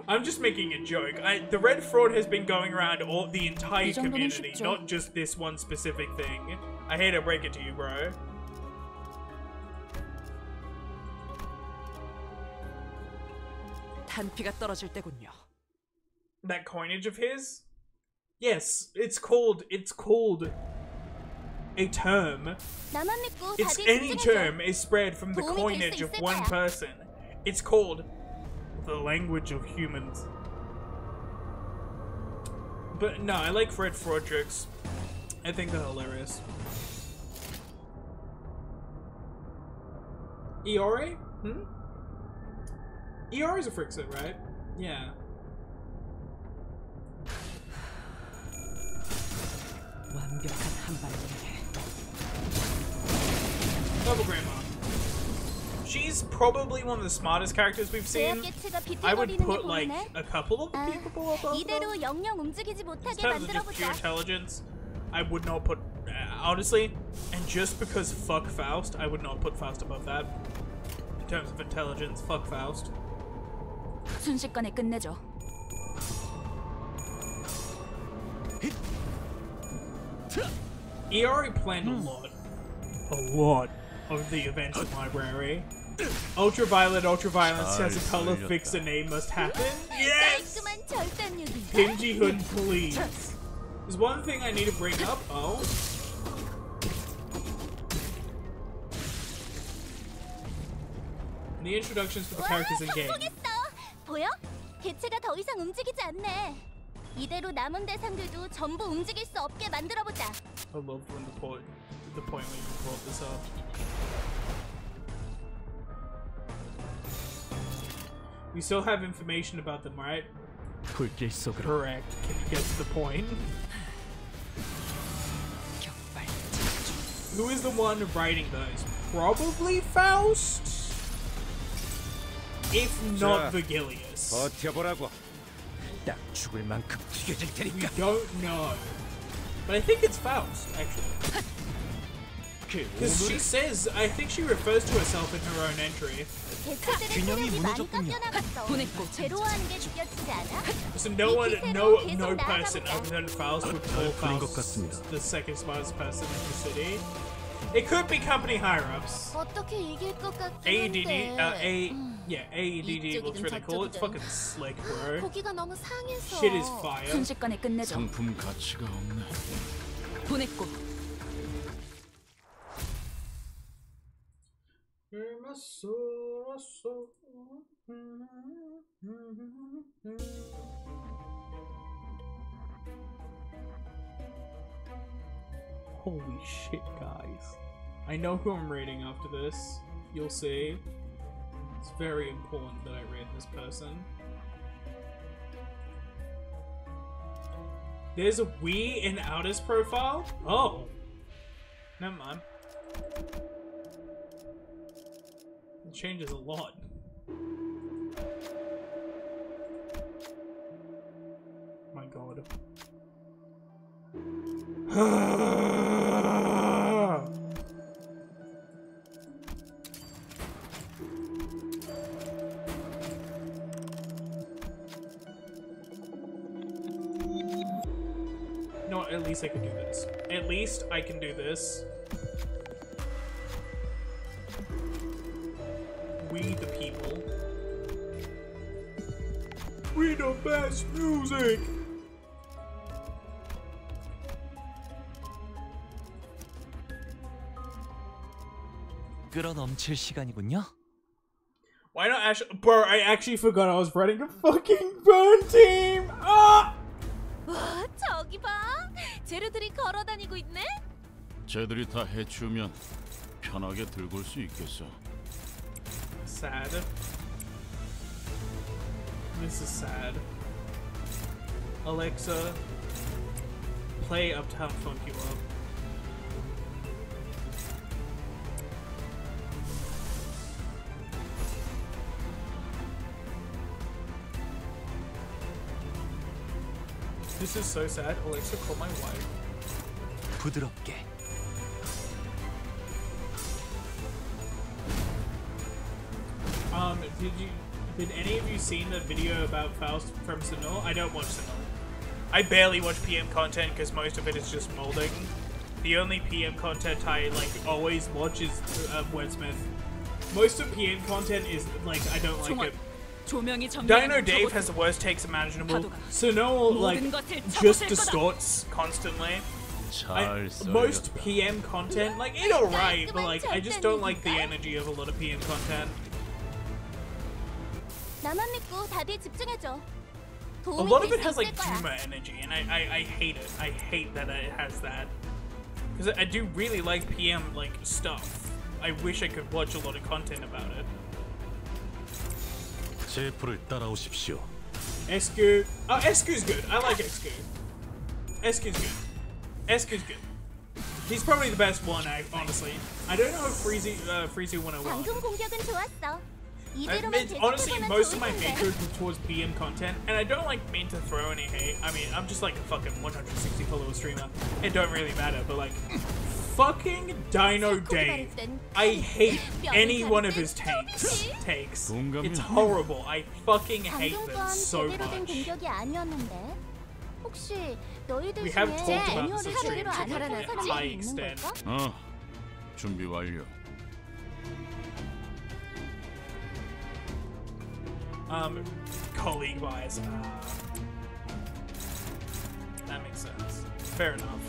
I'm just making a joke. The red fraud has been going around the entire community, not just this one specific thing. I hate to break it to you, bro. 탄피가 떨어질 때군요. That coinage of his? Yes, it's called a term. It's any term is spread from the coinage of one person. It's called the language of humans. But no, I like red fraud jokes. I think they're hilarious. Iori? Iori's a Frixit, right? Yeah. 완벽한 한발이네. Double Grandma. She's probably one of the smartest characters we've seen. I would put like a couple of people above them. 이대로 영영 움직이지 못하게 In terms of just pure intelligence, I would not put honestly, and just because fuck Faust, I would not put Faust above that. In terms of intelligence, fuck Faust. 순식간에 끝내죠. Iori planned a lot of the events in library. Ultraviolet, ultraviolence has a color fixer name must happen. Yes! Pinji Hood, please. There's one thing I need to bring up. Oh. The introductions for the characters in game. 보여? 개체가 더 이상 움직이지 않네. 이대로 남은 대상들도 전부 움직일 수 없게 만들어 보자. I love when the point when you brought this up. We still have information about them, right? 불길 속으로. Correct. Can you get to the point? Who is the one writing those? Probably Faust? If not Vigilius. 버텨보라고. 딱 죽을 만큼 튀겨질 We 테니까. don't know. But I think it's Faust, actually. Because she says, I think she refers to herself in her own entry. 균형이 무너졌군요. 괴로워하는 게 느껴지지 않아? So no person other than Faust would call Faust the second smartest person in the city. It could be company higher-ups. 어떻게 이길 것 같긴 AEDD, 한데. AEDD looks really cool. It's fucking slick, bro. 고기가 너무 상해서. Shit is fire. 순식간에 끝내죠. 상품 가치가 없네. 보냈고. Holy shit, guys. I know who I'm rating after this. You'll see. It's very important that I rate this person. There's a we in Outer's profile? Oh. Never mind. It changes a lot. My god. No, at least I can do this. At least I can do this. We the people. We the best music! 끌어넘칠 시간이군요. Why not actually? Bro, I actually forgot I was running a fucking burn team! Ah! 와, 저기 봐. 재료들이 걸어다니고 있네. 쟤들이 다 해치우면 편하게 들고 올 수 있겠어. Sad. This is sad. Alexa, play Uptown Funk You Up. This is so sad. Alexa, call my wife. 부드럽게. Did any of you seen the video about Faust from Sinnoh? I don't watch Sinnoh. I barely watch PM content because most of it is just molding. The only PM content I always watch is Wordsmith. Most of PM content is I don't like it. Dino Dave has the worst takes imaginable. Sinnoh just distorts constantly. Most PM content, it's alright, but I just don't like the energy of a lot of PM content. 나만 믿고 다들 집중해줘. A lot of it has Duma energy, and I hate it. I hate that it has that. Because I do really like PM stuff. I wish I could watch a lot of content about it. 제프를 따라오십시오. Escu. Oh, Escu's good. I like Escu. Escu's good. Escu's good. He's probably the best one, honestly. I don't know if Freezy 101. 방금 공격은 좋았어. Honestly, most of my hatred was towards PM content, and I don't mean to throw any hate. I mean, I'm just a fucking 160 follower streamer. It don't really matter, but fucking Dino Dave. I hate any one of his takes. It's horrible. I fucking hate them so much. We have talked about this on stream to a high extent. 준비 완료. Colleague wise, that makes sense. Fair enough.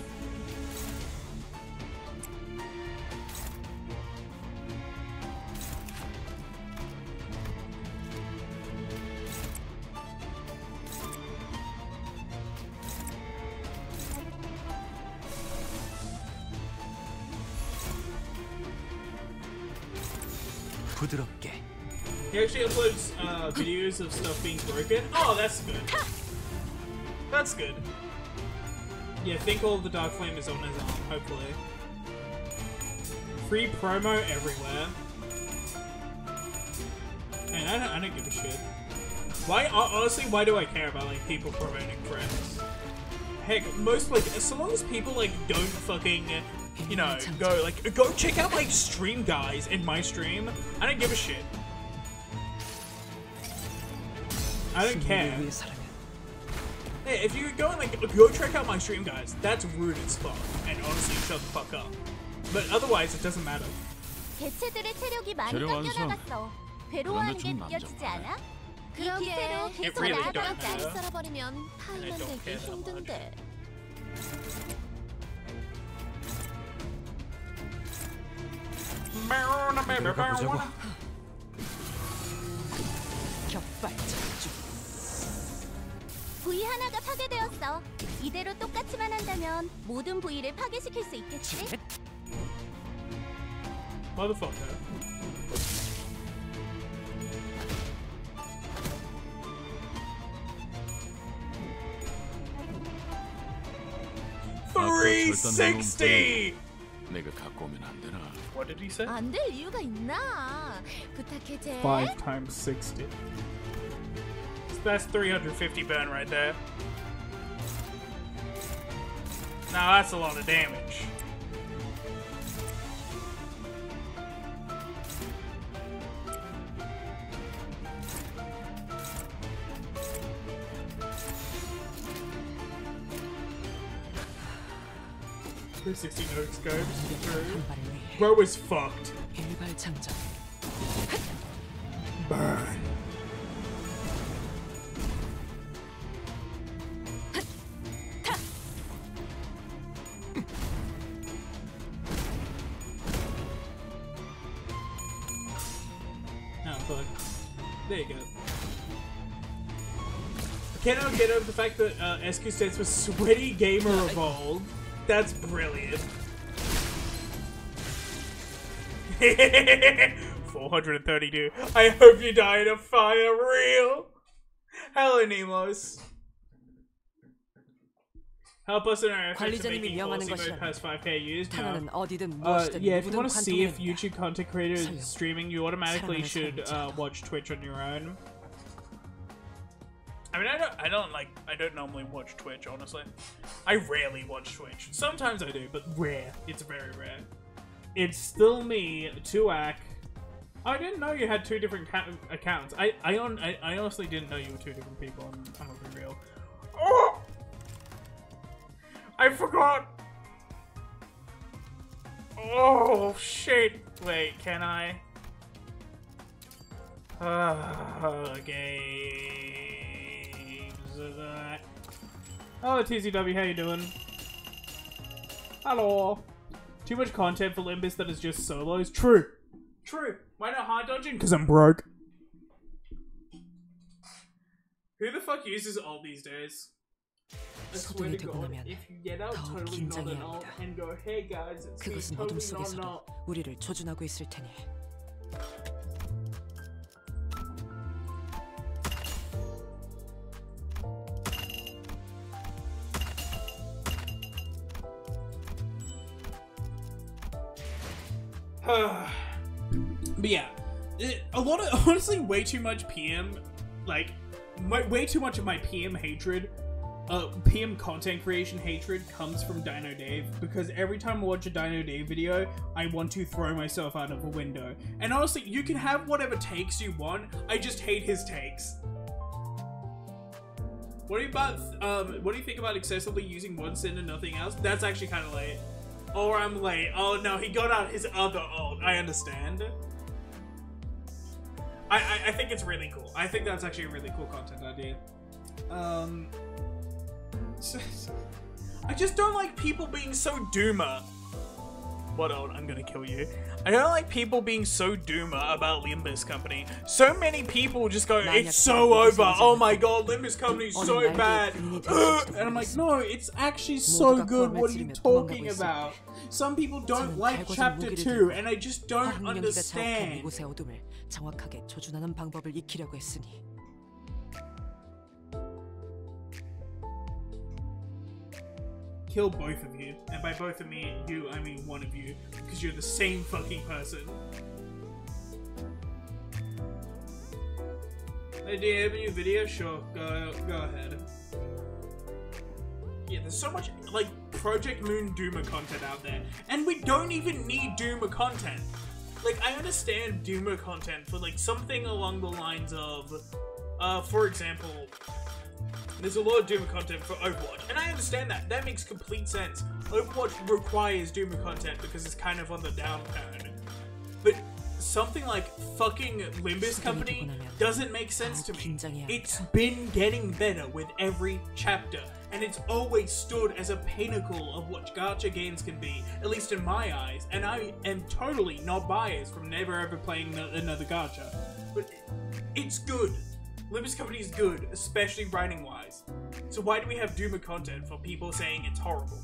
부드럽게. He actually uploads videos of stuff being broken. Oh, that's good. That's good. Yeah, think all of the Dark Flame is on his arm, hopefully. Free promo everywhere. Man, I don't give a shit. Why, honestly, why do I care about people promoting friends? Heck, most so long as people don't fucking, go check out my stream guys in my stream. I don't give a shit. I don't care. Hey, if you go go check out my stream, guys, that's rude as fuck. And honestly, shut the fuck up. But otherwise, it doesn't matter. 개체들의 체력이 많이 깎여나갔어. 괴로워하는 게 느껴지지 않아? 이 기세로 계속 나아가지 썰어버리면 타이만 되기 힘든데. V 하나가 파괴되었어. 이대로 똑같이만 한다면 모든 부위를 파괴시킬 수 있겠지? Motherfucker. $360. 내가 갖고 오면 안 되나? What did he say? 안 될 이유가 있나? 부탁해 제. 5 times 60. So that's 350 burn right there. Now that's a lot of damage. There's 60 no scopes. Bro is fucked. 일발장전. Burn. Oh, fuck. There you go. I cannot get over the fact that SQ stands for Sweaty Gamer Evolved. That's brilliant. 432. I hope you die in a fire real. Hello, Nemos. Help us in our efforts to make 명하는 mode 것이라면 past 5K used now. 타나는 어디든 무엇이든 Yeah, if you 누구든 want to see if 관통해야 YouTube content creators 설령 streaming, you automatically 사랑하는 should 사람이잖아. watch Twitch on your own. I mean, I don't normally watch Twitch, honestly. I rarely watch Twitch. Sometimes I do, but rare. It's very rare. It's still me, Tuak. I didn't know you had two different accounts. I honestly didn't know you were two different people. I'm gonna be real. Oh! I forgot. Oh shit! Wait, can I? Games. Oh, TZW, how you doing? Hello. Too much content for Limbus that is just solos. True. True. Why not hard dodging? Because I'm broke. Who the fuck uses alt these days? I swear to God, if you get out totally not an alt and go, hey guys, it's me, 그것은 어둠 totally not an 속에서도 alt. 우리를 조준하고 있을 테니. But yeah, a lot of, honestly, way too much PM, like, way too much of my PM hatred, PM content creation hatred comes from Dino Dave, because every time I watch a Dino Dave video, I want to throw myself out of a window. And honestly, you can have whatever takes you want, I just hate his takes. What do you think about excessively using one sin and nothing else? That's actually kind of late. Or I'm late. Oh no, he got out his other alt. I understand. I think it's really cool. I think that's actually a really cool content idea. I just don't like people being so doomer. What else? I'm gonna kill you. I don't like people being so doomer about Limbus Company. So many people just go, it's so over. Oh my god, Limbus Company is so bad. And I'm like, no, it's actually so good. What are you talking about? Some people don't like Chapter 2, and I just don't understand. 이곳의 어둠을 정확하게 조준하는 방법을 익히려고 했으니. Kill both of you. And by both of me and you, I mean one of you. Because you're the same fucking person. Hey, do you have a new video? Sure, go ahead. Yeah, there's so much, like, Project Moon Doomer content out there. And we don't even need Doomer content. Like, I understand Doomer content for, like, something along the lines of, for example, there's a lot of Doomer content for Overwatch, and I understand that. That makes complete sense. Overwatch requires Doomer content because it's kind of on the downturn. But something like fucking Limbus Company doesn't make sense to me. It's been getting better with every chapter, and it's always stood as a pinnacle of what gacha games can be, at least in my eyes, and I am totally not biased from never ever playing another gacha. But it's good. Limbus Company is good, especially writing-wise. So why do we have Duma content for people saying it's horrible?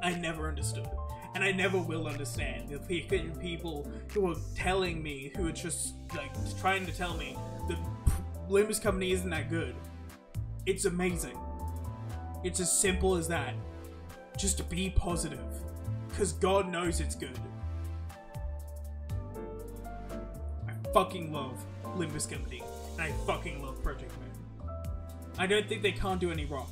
I never understood. And I never will understand the people who are telling me, who are just, like, trying to tell me that Limbus Company isn't that good. It's amazing. It's as simple as that. Just be positive. Because God knows it's good. I fucking love Limbus Company. And I fucking love Project Moon. I don't think they can't do any wrong.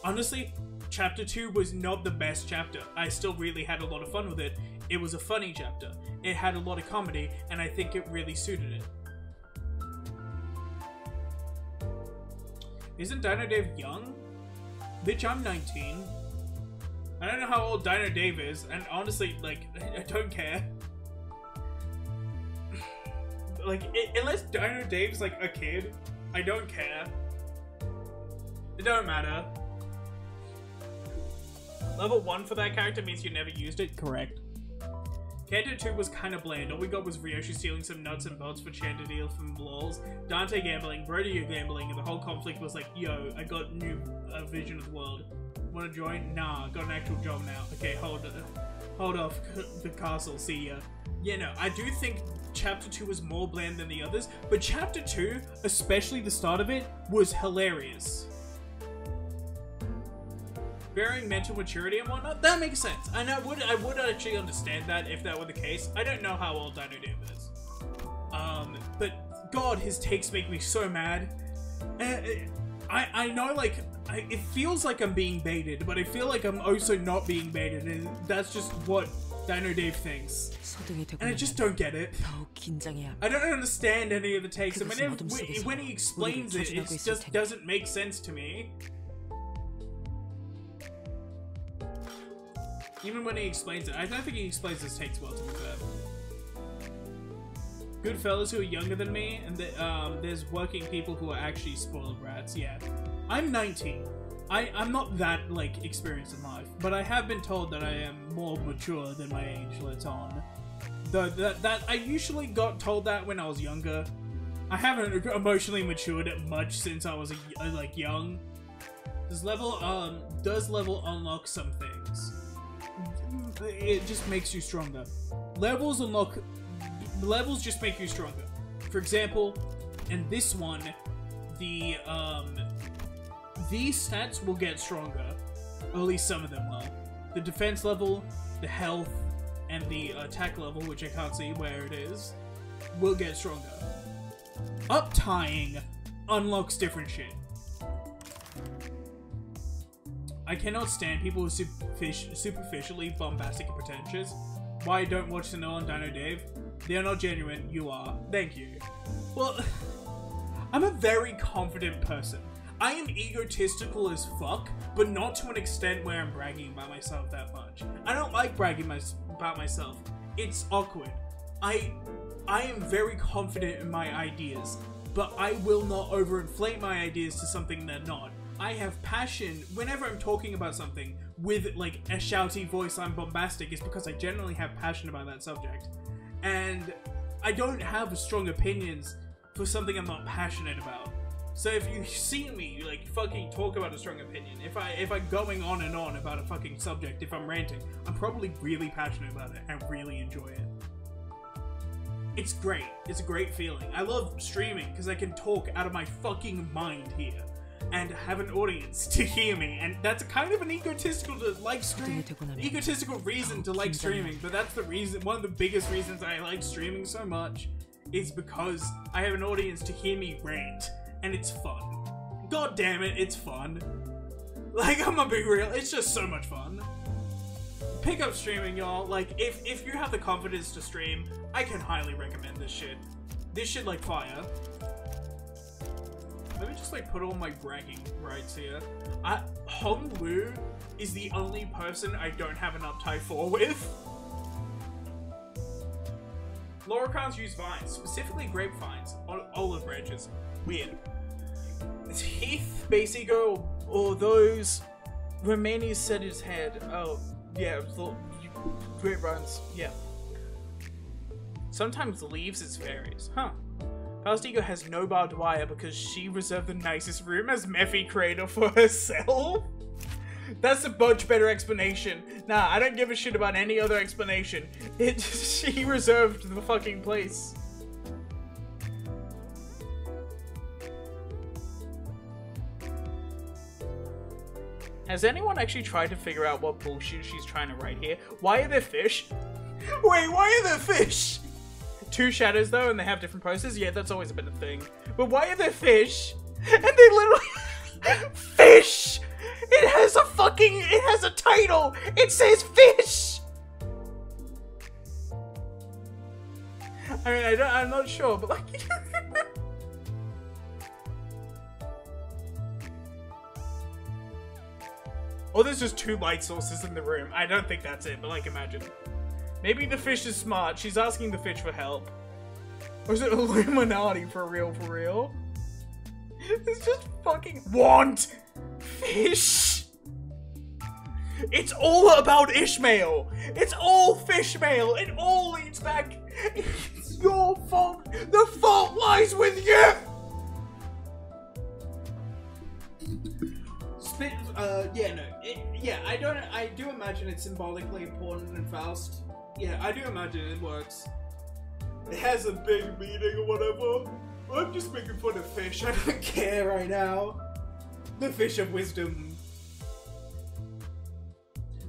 Honestly, Chapter 2 was not the best chapter. I still really had a lot of fun with it. It was a funny chapter. It had a lot of comedy, and I think it really suited it. Isn't Dino Dave young? Bitch, I'm 19. I don't know how old Dino Dave is, and honestly, like, I don't care. Like, unless Dino Dave's, like, a kid, I don't care. It don't matter. Level 1 for that character means you never used it? Correct. Kanto 2 was kinda bland. All we got was Ryoshi stealing some nuts and bolts for Chandelier from lols, Dante gambling, Brody gambling, and the whole conflict was like, yo, I got new vision of the world. Wanna join? Nah, got an actual job now. Okay, hold off the castle, see ya. Yeah, no, I do think Chapter 2 was more bland than the others, but Chapter 2, especially the start of it, was hilarious. Varying mental maturity and whatnot, that makes sense. And I would actually understand that if that were the case. I don't know how old Dino Dave is. But God, his takes make me so mad. I know, like, it feels like I'm being baited, but I feel like I'm also not being baited, and that's just what Dino Dave thinks. And I just don't get it. I don't understand any of the takes, and when he explains it, it just doesn't make sense to me. Even when he explains it, I don't think he explains his takes well, to be fair. Good fellas who are younger than me, and there's working people who are actually spoiled brats, yeah. I'm 19. I'm not that, like, experienced in life, but I have been told that I am more mature than my age lets on. Though that I usually got told that when I was younger. I haven't emotionally matured much since I was, like, young. Does level unlock some things? It just makes you stronger. Levels just make you stronger. For example, in this one, these stats will get stronger. Or at least some of them will. The defense level, the health, and the attack level, which I can't see where it is, will get stronger. Up-tying unlocks different shit. I cannot stand people who are superficially bombastic and pretentious. Why I don't watch Sonil and Dino Dave? They are not genuine. You are. Thank you. Well, I'm a very confident person. I am egotistical as fuck, but not to an extent where I'm bragging about myself that much. I don't like bragging about myself. It's awkward. I am very confident in my ideas, but I will not overinflate my ideas to something they're not. I have passion whenever I'm talking about something with, like, a shouty voice. I'm bombastic. It's because I generally have passion about that subject, and I don't have strong opinions for something I'm not passionate about. So if you see me, like, fucking talk about a strong opinion, if I'm going on and on about a fucking subject, if I'm ranting, I'm probably really passionate about it and really enjoy it. It's great. It's a great feeling. I love streaming because I can talk out of my fucking mind here and have an audience to hear me, and that's kind of an egotistical reason to like streaming, but that's the reason, one of the biggest reasons I like streaming so much is because I have an audience to hear me rant, and it's fun. God damn it, it's fun. Like, I'm gonna be real, it's just so much fun. Pick up streaming, y'all. Like, if you have the confidence to stream, I can highly recommend this shit. This shit, like, fire. Let me just, like, put all my bragging rights here. Hong Lu is the only person I don't have an uptie for with. Loricons use vines, specifically grapevines, on olive branches. Weird. It's Heath, Base Ego, or those Romani's set his head. Oh, yeah, grapevines, yeah. Sometimes leaves its fairies, huh? Faust Ego has no barbed wire because she reserved the nicest room as Mephi creator for herself. That's a much better explanation. Nah, I don't give a shit about any other explanation. She reserved the fucking place. Has anyone actually tried to figure out what bullshit she's trying to write here? Why are there fish? Wait, why are there fish? 2 shadows though, and they have different poses? Yeah, that's always been a thing. But why are there fish? And they literally... Fish! It has a title! It says fish! I mean, I'm not sure, but like... Or there's just 2 light sources in the room. I don't think that's it, but like, imagine. Maybe the fish is smart. She's asking the fish for help. Or is it Illuminati for real? It's just fucking want fish. It's all about Ishmael. It's all fishmail. It all leads back. It's your fault. The fault lies with you. I do imagine it's symbolically important in Faust. Yeah, I do imagine it works. It has a big meaning or whatever. I'm just making fun of fish. I don't care right now. The fish of wisdom.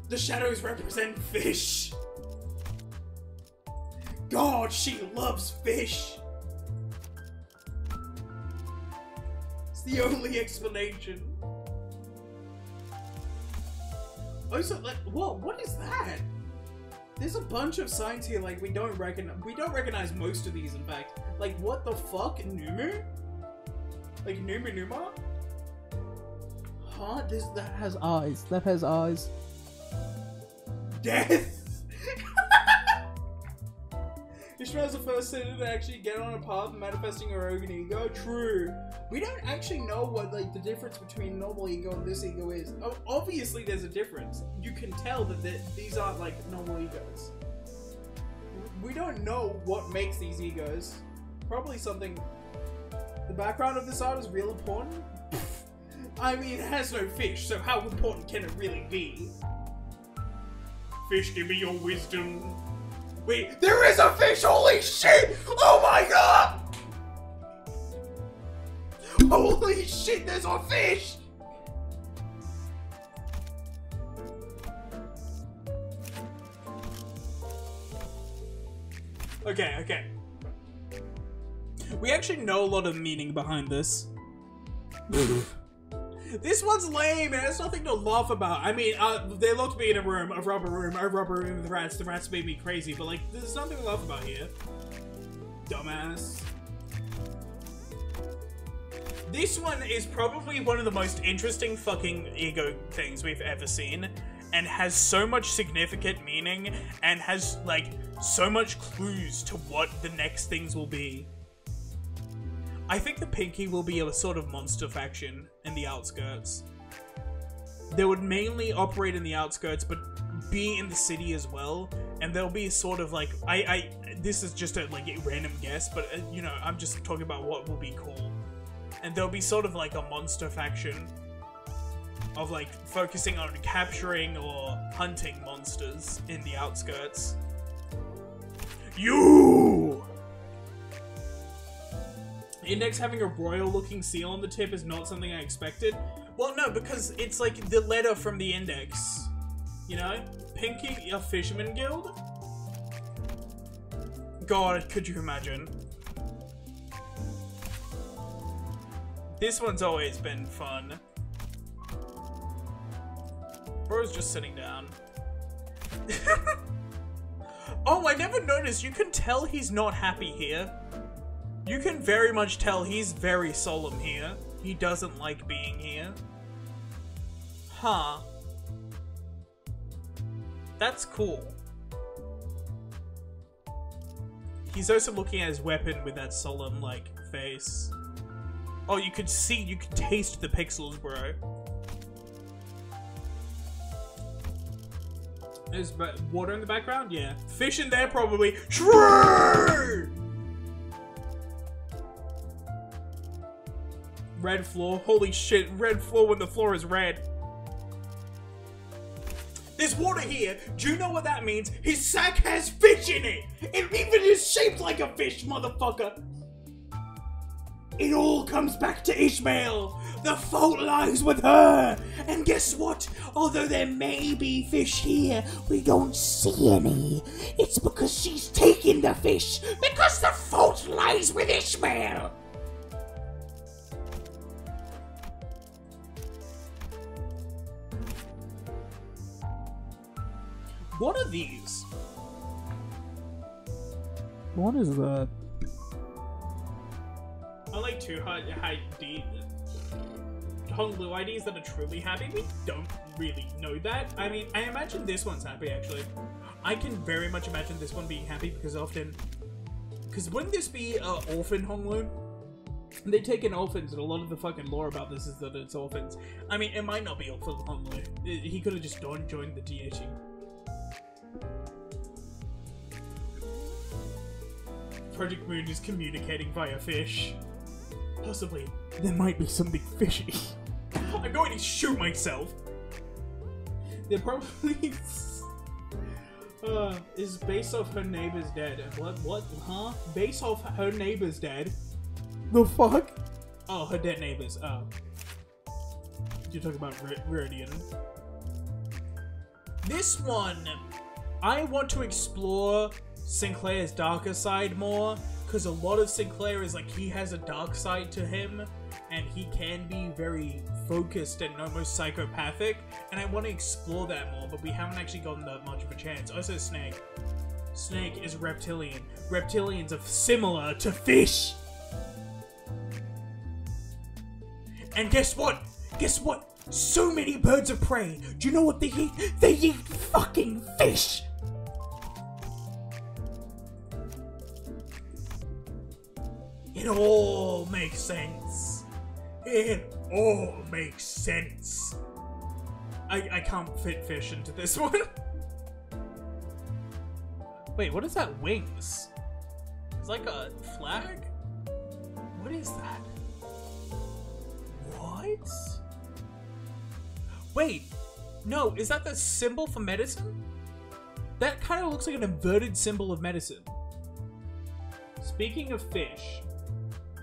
The shadows represent fish. God, she loves fish. It's the only explanation. Oh, so like, whoa, what is that? There's a bunch of signs here, like, we don't recognize most of these, in fact. Like, what the fuck? Numu? Like, Numa? Huh? That has eyes. That has eyes. Death! Ishmael's the first sinner to actually get on a path of manifesting her own ego. True. We don't actually know what, like, the difference between normal ego and this ego is. Oh, obviously there's a difference. You can tell that these aren't, like, normal egos. We don't know what makes these egos. Probably something... The background of this art is real important? I mean, it has no fish, so how important can it really be? Fish, give me your wisdom. Wait, there is a fish! Holy shit! Oh my god! Holy shit, there's a fish! Okay. We actually know a lot of meaning behind this. This one's lame, and there's nothing to laugh about. I mean, they looked me in a rubber room with rats. The rats made me crazy, but like, there's nothing to laugh about here. Dumbass. This one is probably one of the most interesting fucking ego things we've ever seen, and has so much significant meaning, and has, like, so much clues to what the next things will be. I think the Pinky will be a sort of monster faction in the outskirts. They would mainly operate in the outskirts, but be in the city as well. And they'll be sort of like, this is just a like a random guess, but you know, I'm just talking about what will be cool. And there'll be sort of like a monster faction of like focusing on capturing or hunting monsters in the outskirts. You! Index having a royal-looking seal on the tip is not something I expected. Well, no, because it's like the letter from the Index. You know? Pinky, a fisherman guild? God, could you imagine? This one's always been fun. Bro's just sitting down. Oh, I never noticed. You can tell he's not happy here. You can very much tell he's very solemn here. He doesn't like being here. Huh. That's cool. He's also looking at his weapon with that solemn, like, face. Oh, you could see, you could taste the pixels, bro. There's water in the background? Yeah. Fish in there, probably. True! Red floor. Holy shit, red floor when the floor is red. There's water here. Do you know what that means? His sack has fish in it. It even is shaped like a fish, motherfucker. It all comes back to Ishmael. The fault lies with her. And guess what? Although there may be fish here, we don't see any. It's because she's taken the fish. Because the fault lies with Ishmael. What are these? What is that? I like two high Honglu IDs that are truly happy. We don't really know that. I mean, I imagine this one's happy, actually. I can very much imagine this one being happy because often... Because wouldn't this be orphan Honglu? They take in orphans, and a lot of the fucking lore about this is that it's orphans. I mean, it might not be orphan Honglu. He could have just joined the DHE. Project Moon is communicating via fish. Possibly, there might be something fishy. I'm going to shoot myself. They're probably... is based off her neighbor's dead. What? Huh? Based off her neighbor's dead? The fuck? Oh, her dead neighbors. Oh. You're talking about Viridian. This one, I want to explore Sinclair's darker side more, because a lot of Sinclair is like, he has a dark side to him, and he can be very focused and almost psychopathic, and I want to explore that more, but we haven't actually gotten that much of a chance. Also, Snake. Snake is reptilian. Reptilians are similar to fish! And guess what? Guess what? So many birds of prey. Do you know what they eat? They eat fucking fish! It all makes sense. It all makes sense. I can't fit fish into this one. Wait, what is that? Wings? It's like a flag? What is that? What? Wait, no, is that the symbol for medicine? That kind of looks like an inverted symbol of medicine. Speaking of fish,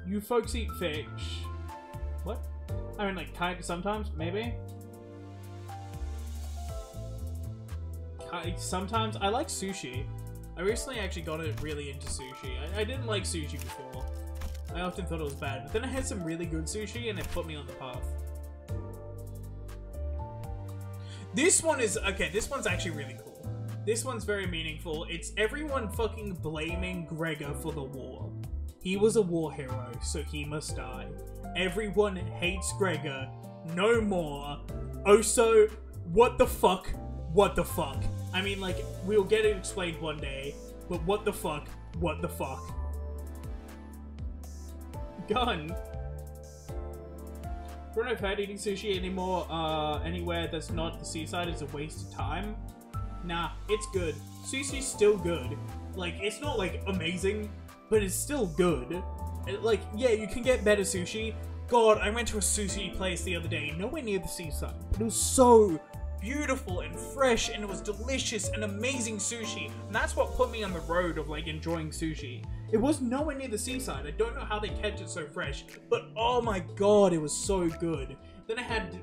you folks eat fish. What? I mean, like, kind of sometimes, maybe? Sometimes. I like sushi. I recently actually got really into sushi. I didn't like sushi before. I often thought it was bad, but then I had some really good sushi and it put me on the path. This one is, okay, this one's actually really cool. This one's very meaningful. It's everyone fucking blaming Gregor for the war. He was a war hero, so he must die. Everyone hates Gregor. No more. Also, what the fuck? What the fuck? I mean, like, we'll get it explained one day, but what the fuck? What the fuck? Gun. Bruno, if I'd eating sushi anymore, anywhere that's not the seaside is a waste of time. Nah, it's good. Sushi's still good. Like, it's not, like, amazing, but it's still good. Like, yeah, you can get better sushi. God, I went to a sushi place the other day, nowhere near the seaside. But it was so beautiful and fresh, and it was delicious and amazing sushi. And that's what put me on the road of, like, enjoying sushi. It was nowhere near the seaside. I don't know how they kept it so fresh, but oh my god, it was so good. Then I had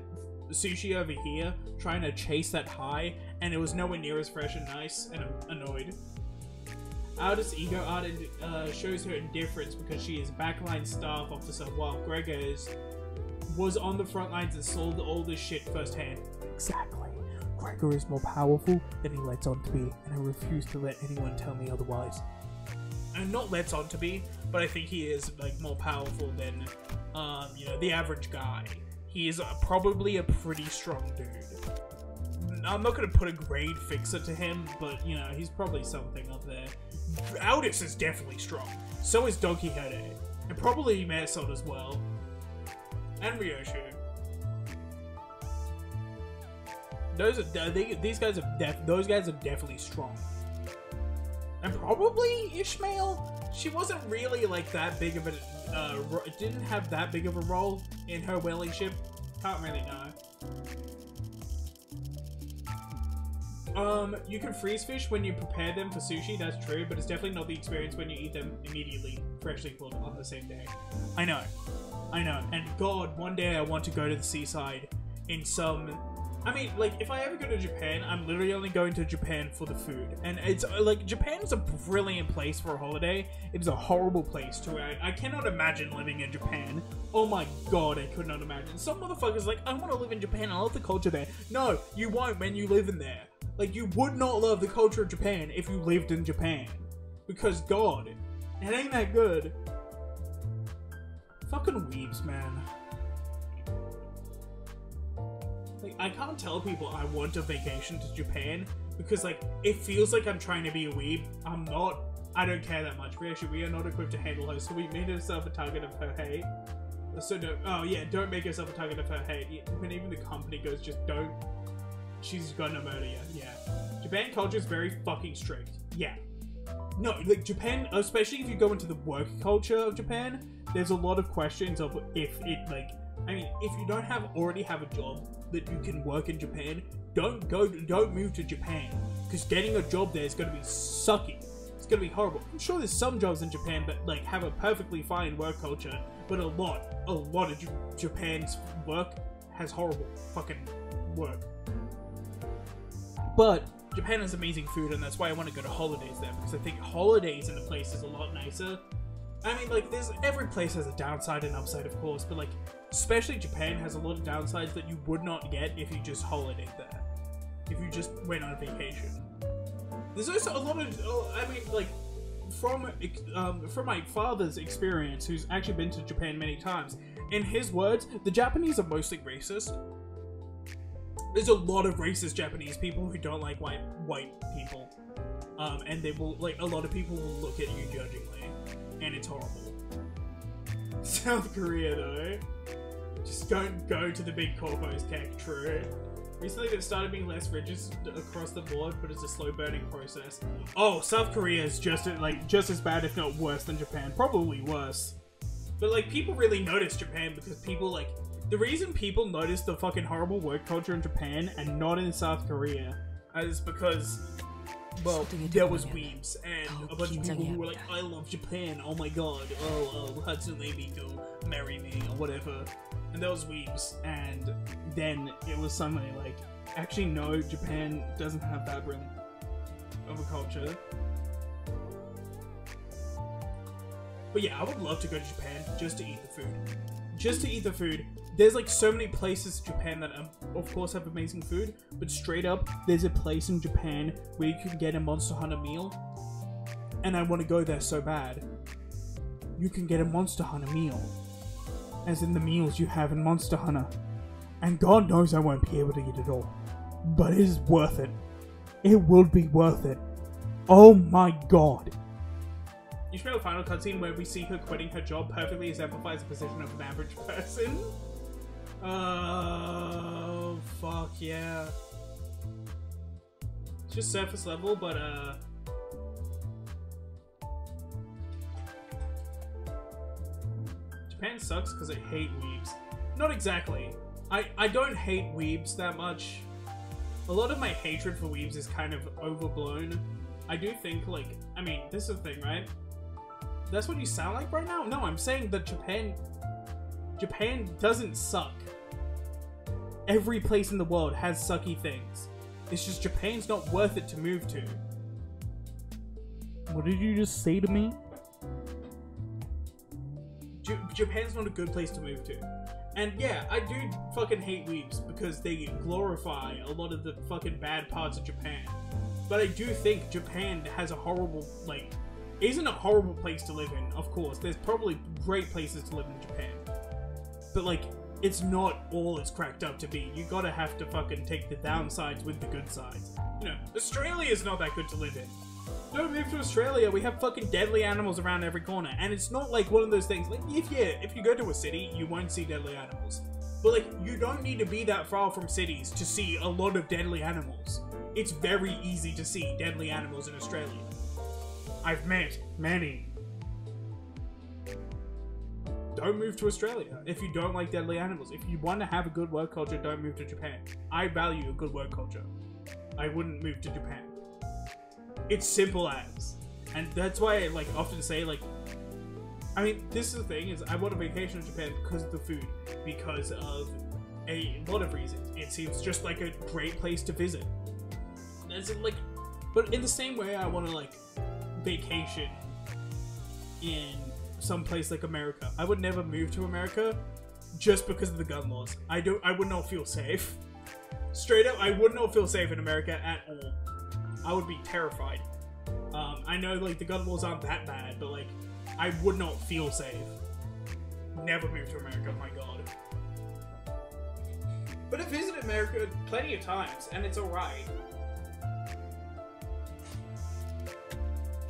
sushi over here, trying to chase that high, and it was nowhere near as fresh and nice, and I'm annoyed. Artist's ego art shows her indifference because she is backline staff officer while Gregor was on the front lines and saw all this shit firsthand. Exactly. Gregor is more powerful than he lets on to be, and I refuse to let anyone tell me otherwise. And not lets on to be, but I think he is, like, more powerful than, you know, the average guy. He is probably a pretty strong dude. I'm not gonna put a grade fixer to him, but, you know, he's probably something up there. Aldous is definitely strong. So is Donkey Hede. And probably Marisol as well. And Ryoshu. Those guys are definitely strong. and probably Ishmael. She wasn't really like that big of a, didn't have that big of a role in her whaling ship. Can't really know. You can freeze fish when you prepare them for sushi, that's true, but it's definitely not the experience when you eat them immediately, freshly pulled on the same day. I know, and God, one day I want to go to the seaside in some... I mean, like, if I ever go to Japan, I'm literally only going to Japan for the food. And it's, like, Japan is a brilliant place for a holiday. It is a horrible place to... I cannot imagine living in Japan. Oh my God, I could not imagine. Some motherfuckers like, I want to live in Japan, I love the culture there. No, you won't when you live in there. Like, you would not love the culture of Japan if you lived in Japan. Because, God, it ain't that good. Fucking weebs, man. Like, I can't tell people I want a vacation to Japan because, like, it feels like I'm trying to be a weeb. I'm not. I don't care that much. We are not equipped to handle her, so we made herself a target of her hate. So don't. Oh yeah, don't make yourself a target of her hate. When even the company goes, just don't. She's gonna murder you. Yeah. Japan culture is very fucking strict. Yeah. No, like Japan, especially if you go into the work culture of Japan, there's a lot of questions of if it like. I mean, if you don't already have a job that you can work in Japan, don't move to Japan, because getting a job there is going to be sucky. It's going to be horrible. I'm sure there's some jobs in Japan that like have a perfectly fine work culture, but a lot of Japan's work has horrible fucking work. But Japan has amazing food, and that's why I want to go to holidays there, because I think holidays in the place is a lot nicer. I mean, like, every place has a downside and upside, of course, but like, especially Japan has a lot of downsides that you would not get if you just holidayed there. If you just went on a vacation. There's also a lot of, I mean, like, from my father's experience, who's actually been to Japan many times, in his words, the Japanese are mostly racist. There's a lot of racist Japanese people who don't like white people. And they will, like, a lot of people will look at you judgingly. And it's horrible. South Korea, though. Just don't go to the big corpos, tech, true. Recently, they've started being less rigid across the board, but it's a slow burning process. Oh, South Korea is just as bad, if not worse, than Japan. Probably worse. But, like, people really notice Japan because people, like... The reason people notice the fucking horrible work culture in Japan and not in South Korea is because... Well, there was weebs and a bunch of people who were like, I love Japan, oh my god, oh, Hudson Levy, go marry me, or whatever. And there was weebs, and then it was suddenly like, actually no, Japan doesn't have that really of a culture. But yeah, I would love to go to Japan just to eat the food. Just to eat the food. There's like so many places in Japan that of course have amazing food, but straight up, there's a place in Japan where you can get a Monster Hunter meal, and I want to go there so bad. You can get a Monster Hunter meal, as in the meals you have in Monster Hunter, and God knows I won't be able to eat it all, but it is worth it. It will be worth it. Oh my god. You should know a final cutscene where we see her quitting her job perfectly exemplifies the position of an average person. Oh, fuck yeah. It's just surface level, but Japan sucks because I hate weebs. Not exactly. I don't hate weebs that much. A lot of my hatred for weebs is kind of overblown. I do think, like, I mean, this is the thing, right? That's what you sound like right now? No, I'm saying that Japan doesn't suck. Every place in the world has sucky things. It's just Japan's not worth it to move to. What did you just say to me? Japan's not a good place to move to. And yeah, I do fucking hate weebs because they glorify a lot of the fucking bad parts of Japan. But I do think Japan has a horrible, like, isn't a horrible place to live in, of course. There's probably great places to live in Japan. But, like, it's not all it's cracked up to be. You gotta have to fucking take the downsides with the good sides. You know, Australia's not that good to live in. Don't move to Australia, we have fucking deadly animals around every corner. And it's not like one of those things, like, if you go to a city, you won't see deadly animals. But, like, you don't need to be that far from cities to see a lot of deadly animals. It's very easy to see deadly animals in Australia. I've met many. Don't move to Australia if you don't like deadly animals. If you want to have a good work culture, don't move to Japan. I value a good work culture. I wouldn't move to Japan. It's simple as. And that's why I like often say like, I mean, this is the thing, is I want a vacation in Japan because of the food, because of a lot of reasons. It seems just like a great place to visit. As in, like, but in the same way, I want to like vacation in some place like America. I would never move to America just because of the gun laws. I would not feel safe. Straight up, I would not feel safe in America at all. I would be terrified. I know like the gun laws aren't that bad, but like I would not feel safe. Never move to America, my god. But I've visited America plenty of times, and it's alright.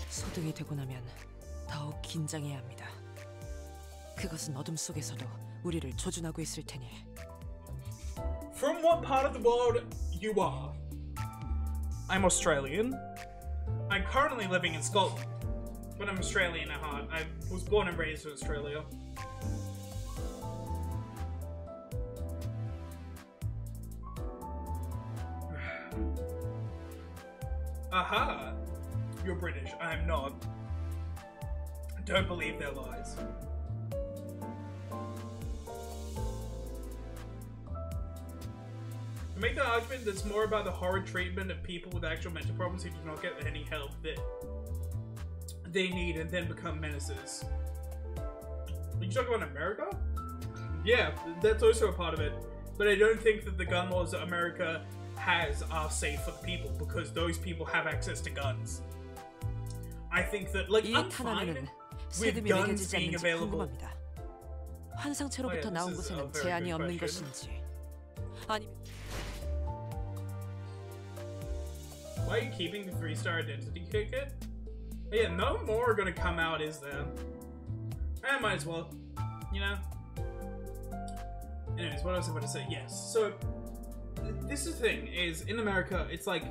소등이 되고 나면 더욱 긴장해야 합니다. 그것은 어둠 속에서도 우리를 조준하고 있을 테니. From what part of the world you are? I'm Australian. I'm currently living in Scotland, but I'm Australian at heart. I was born and raised in Australia. Aha! You're British. I'm not. Don't believe their lies. To make the argument that's more about the horrid treatment of people with actual mental problems who do not get any help that they need and then become menaces. Are you talking about America? Yeah, that's also a part of it. But I don't think that the gun laws that America has are safe for the people because those people have access to guns. I think that, like, I'm fine with guns being available. 환상체로부터 나온 곳에는 제한이 없는 것인지 아니면 Why are you keeping the 3-star identity ticket? Yeah, no more are gonna come out, is there? I might as well, you know? Anyways, what else I want to say? Yes, so, this is the thing, is in America, it's like,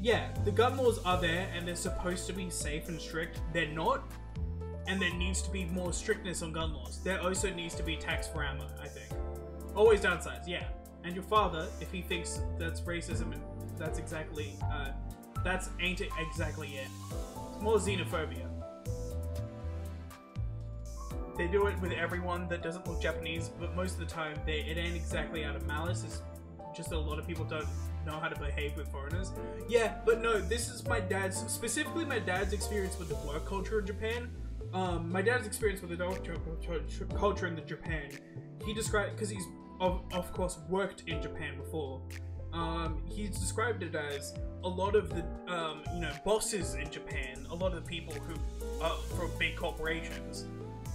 yeah, the gun laws are there and they're supposed to be safe and strict. They're not, and there needs to be more strictness on gun laws. There also needs to be tax for ammo, I think. Always downsides, yeah. And your father, if he thinks that's racism, that's exactly, ain't exactly it. It's more xenophobia. They do it with everyone that doesn't look Japanese, but most of the time, it ain't exactly out of malice. It's just that a lot of people don't know how to behave with foreigners. Yeah, but no, this is specifically my dad's experience with the work culture in Japan. My dad's experience with the adult culture in Japan. He described, because he's of course worked in Japan before. He's described it as a lot of the bosses in Japan, a lot of the people who from big corporations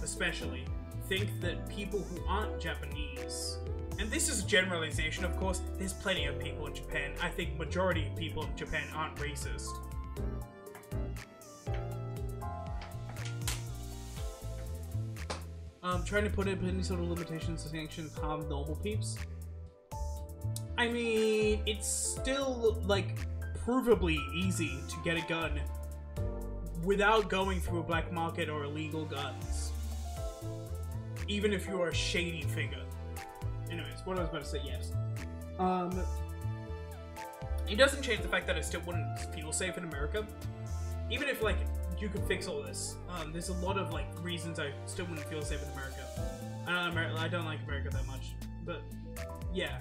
especially, think that people who aren't Japanese, and this is a generalization of course, there's plenty of people in Japan, I think majority of people in Japan aren't racist. Trying to put any sort of limitations to sanctions harm normal peeps. I mean, it's still, like, provably easy to get a gun without going through a black market or illegal guns. Even if you're a shady figure. Anyways, what I was about to say, yes. It doesn't change the fact that I still wouldn't feel safe in America. Even if, like, you could fix all this. There's a lot of, like, reasons I still wouldn't feel safe in America. I don't like America that much. But, yeah.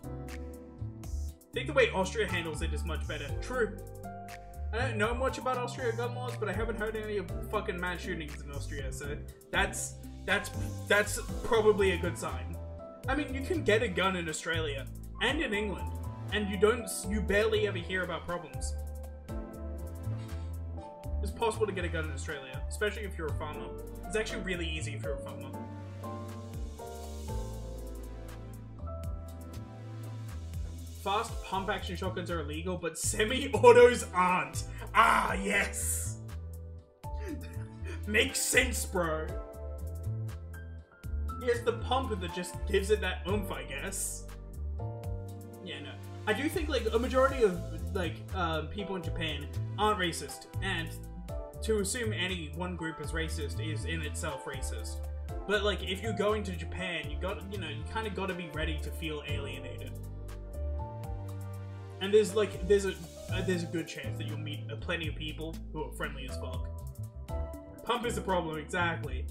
I think the way Austria handles it is much better. True. I don't know much about Austria gun laws, but I haven't heard any fucking mass shootings in Austria, so that's probably a good sign. I mean, you can get a gun in Australia and in England, and you barely ever hear about problems. It's possible to get a gun in Australia, especially if you're a farmer. It's actually really easy if you're a farmer. Fast pump-action shotguns are illegal, but semi-autos aren't. Ah, yes! Makes sense, bro. Yeah, it's the pump that just gives it that oomph, I guess. Yeah, no. I do think, like, a majority of, like, people in Japan aren't racist, and to assume any one group is racist is in itself racist. But like, if you're going to Japan, you kind of got to be ready to feel alienated. And there's a good chance that you'll meet plenty of people who are friendly as fuck. Pump is the problem, exactly.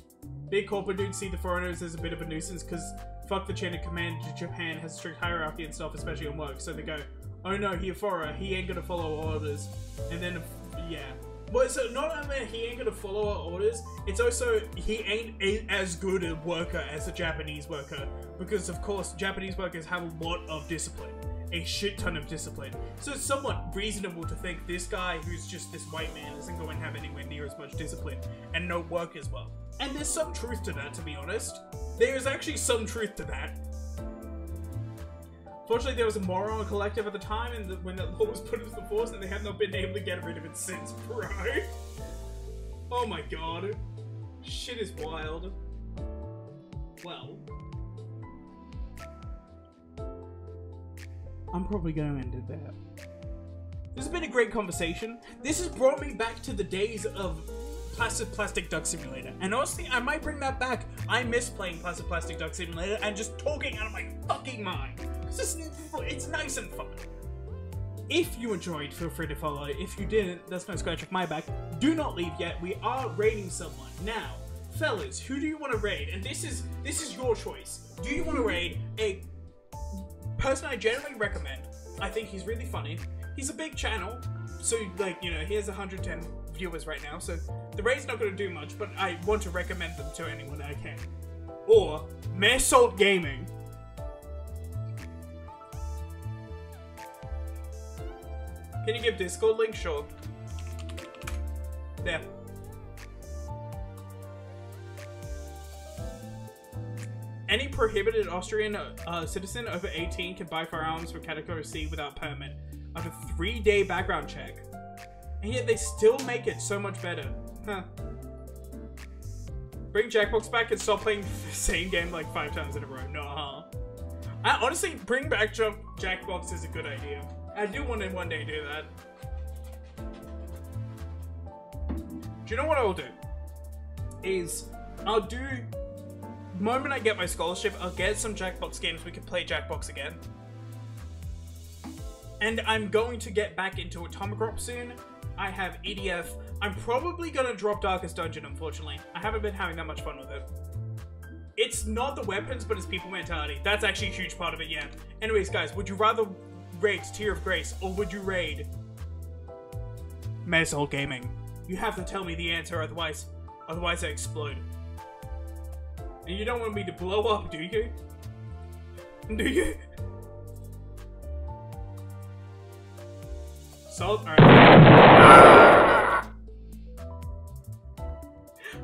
Big corporate dudes see the foreigners as a bit of a nuisance because fuck the chain of command. Japan has strict hierarchy and stuff, especially on work. So they go, oh no, he a foreigner, he ain't gonna follow orders. And then, yeah. Well, so not only he ain't gonna follow our orders, it's also he ain't as good a worker as a Japanese worker. Because of course, Japanese workers have a lot of discipline. A shit ton of discipline. So it's somewhat reasonable to think this guy who's just this white man isn't going to have anywhere near as much discipline and no work as well. And there's some truth to that, to be honest. There's actually some truth to that. Fortunately, there was a moron collective at the time and when that law was put into force and they have not been able to get rid of it since, bro. Oh my god. Shit is wild. Well, I'm probably going to end it there. This has been a great conversation. This has brought me back to the days of Plastic Duck Simulator. And honestly, I might bring that back. I miss playing Plastic Duck Simulator and just talking out of my fucking mind. It's nice and fun. If you enjoyed, feel free to follow. If you didn't, that's no scratch off my back. Do not leave yet. We are raiding someone. Now, fellas, who do you want to raid? And this is your choice. Do you want to raid a person I generally recommend? I think he's really funny. He's a big channel, so like, you know, he has 110 viewers right now, so the raid's not going to do much, but I want to recommend them to anyone I can. Or Salt Gaming. Can you give Discord link? Sure. There. Any prohibited Austrian citizen over 18 can buy firearms from Category C without permit after a 3-day background check. And yet they still make it so much better. Huh. Bring Jackbox back and stop playing the same game like 5 times in a row. Nah. Honestly, bring back Jackbox is a good idea. I do want to one day do that. Do you know what I'll do? I'll do... The moment I get my scholarship, I'll get some Jackbox games we can play Jackbox again. And I'm going to get back into Atomic Drop soon. I have EDF. I'm probably going to drop Darkest Dungeon, unfortunately. I haven't been having that much fun with it. It's not the weapons, but it's people mentality. That's actually a huge part of it, yeah. Anyways, guys, would you rather raid Tier of Grace, or would you raid Salt Gaming? You have to tell me the answer, otherwise I explode. And you don't want me to blow up, do you? Do you? Salt? Alright.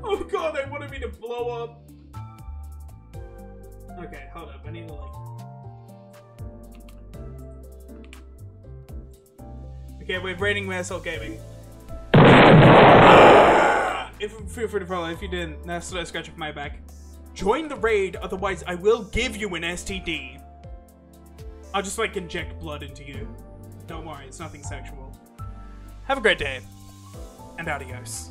Oh god, they wanted me to blow up. Okay, hold up. I need to like... Okay, we're raiding Salt Gaming. Feel free to follow. If you didn't, that's no scratch off my back. Join the raid, otherwise I will give you an STD. I'll just like inject blood into you. Don't worry, it's nothing sexual. Have a great day, and adios.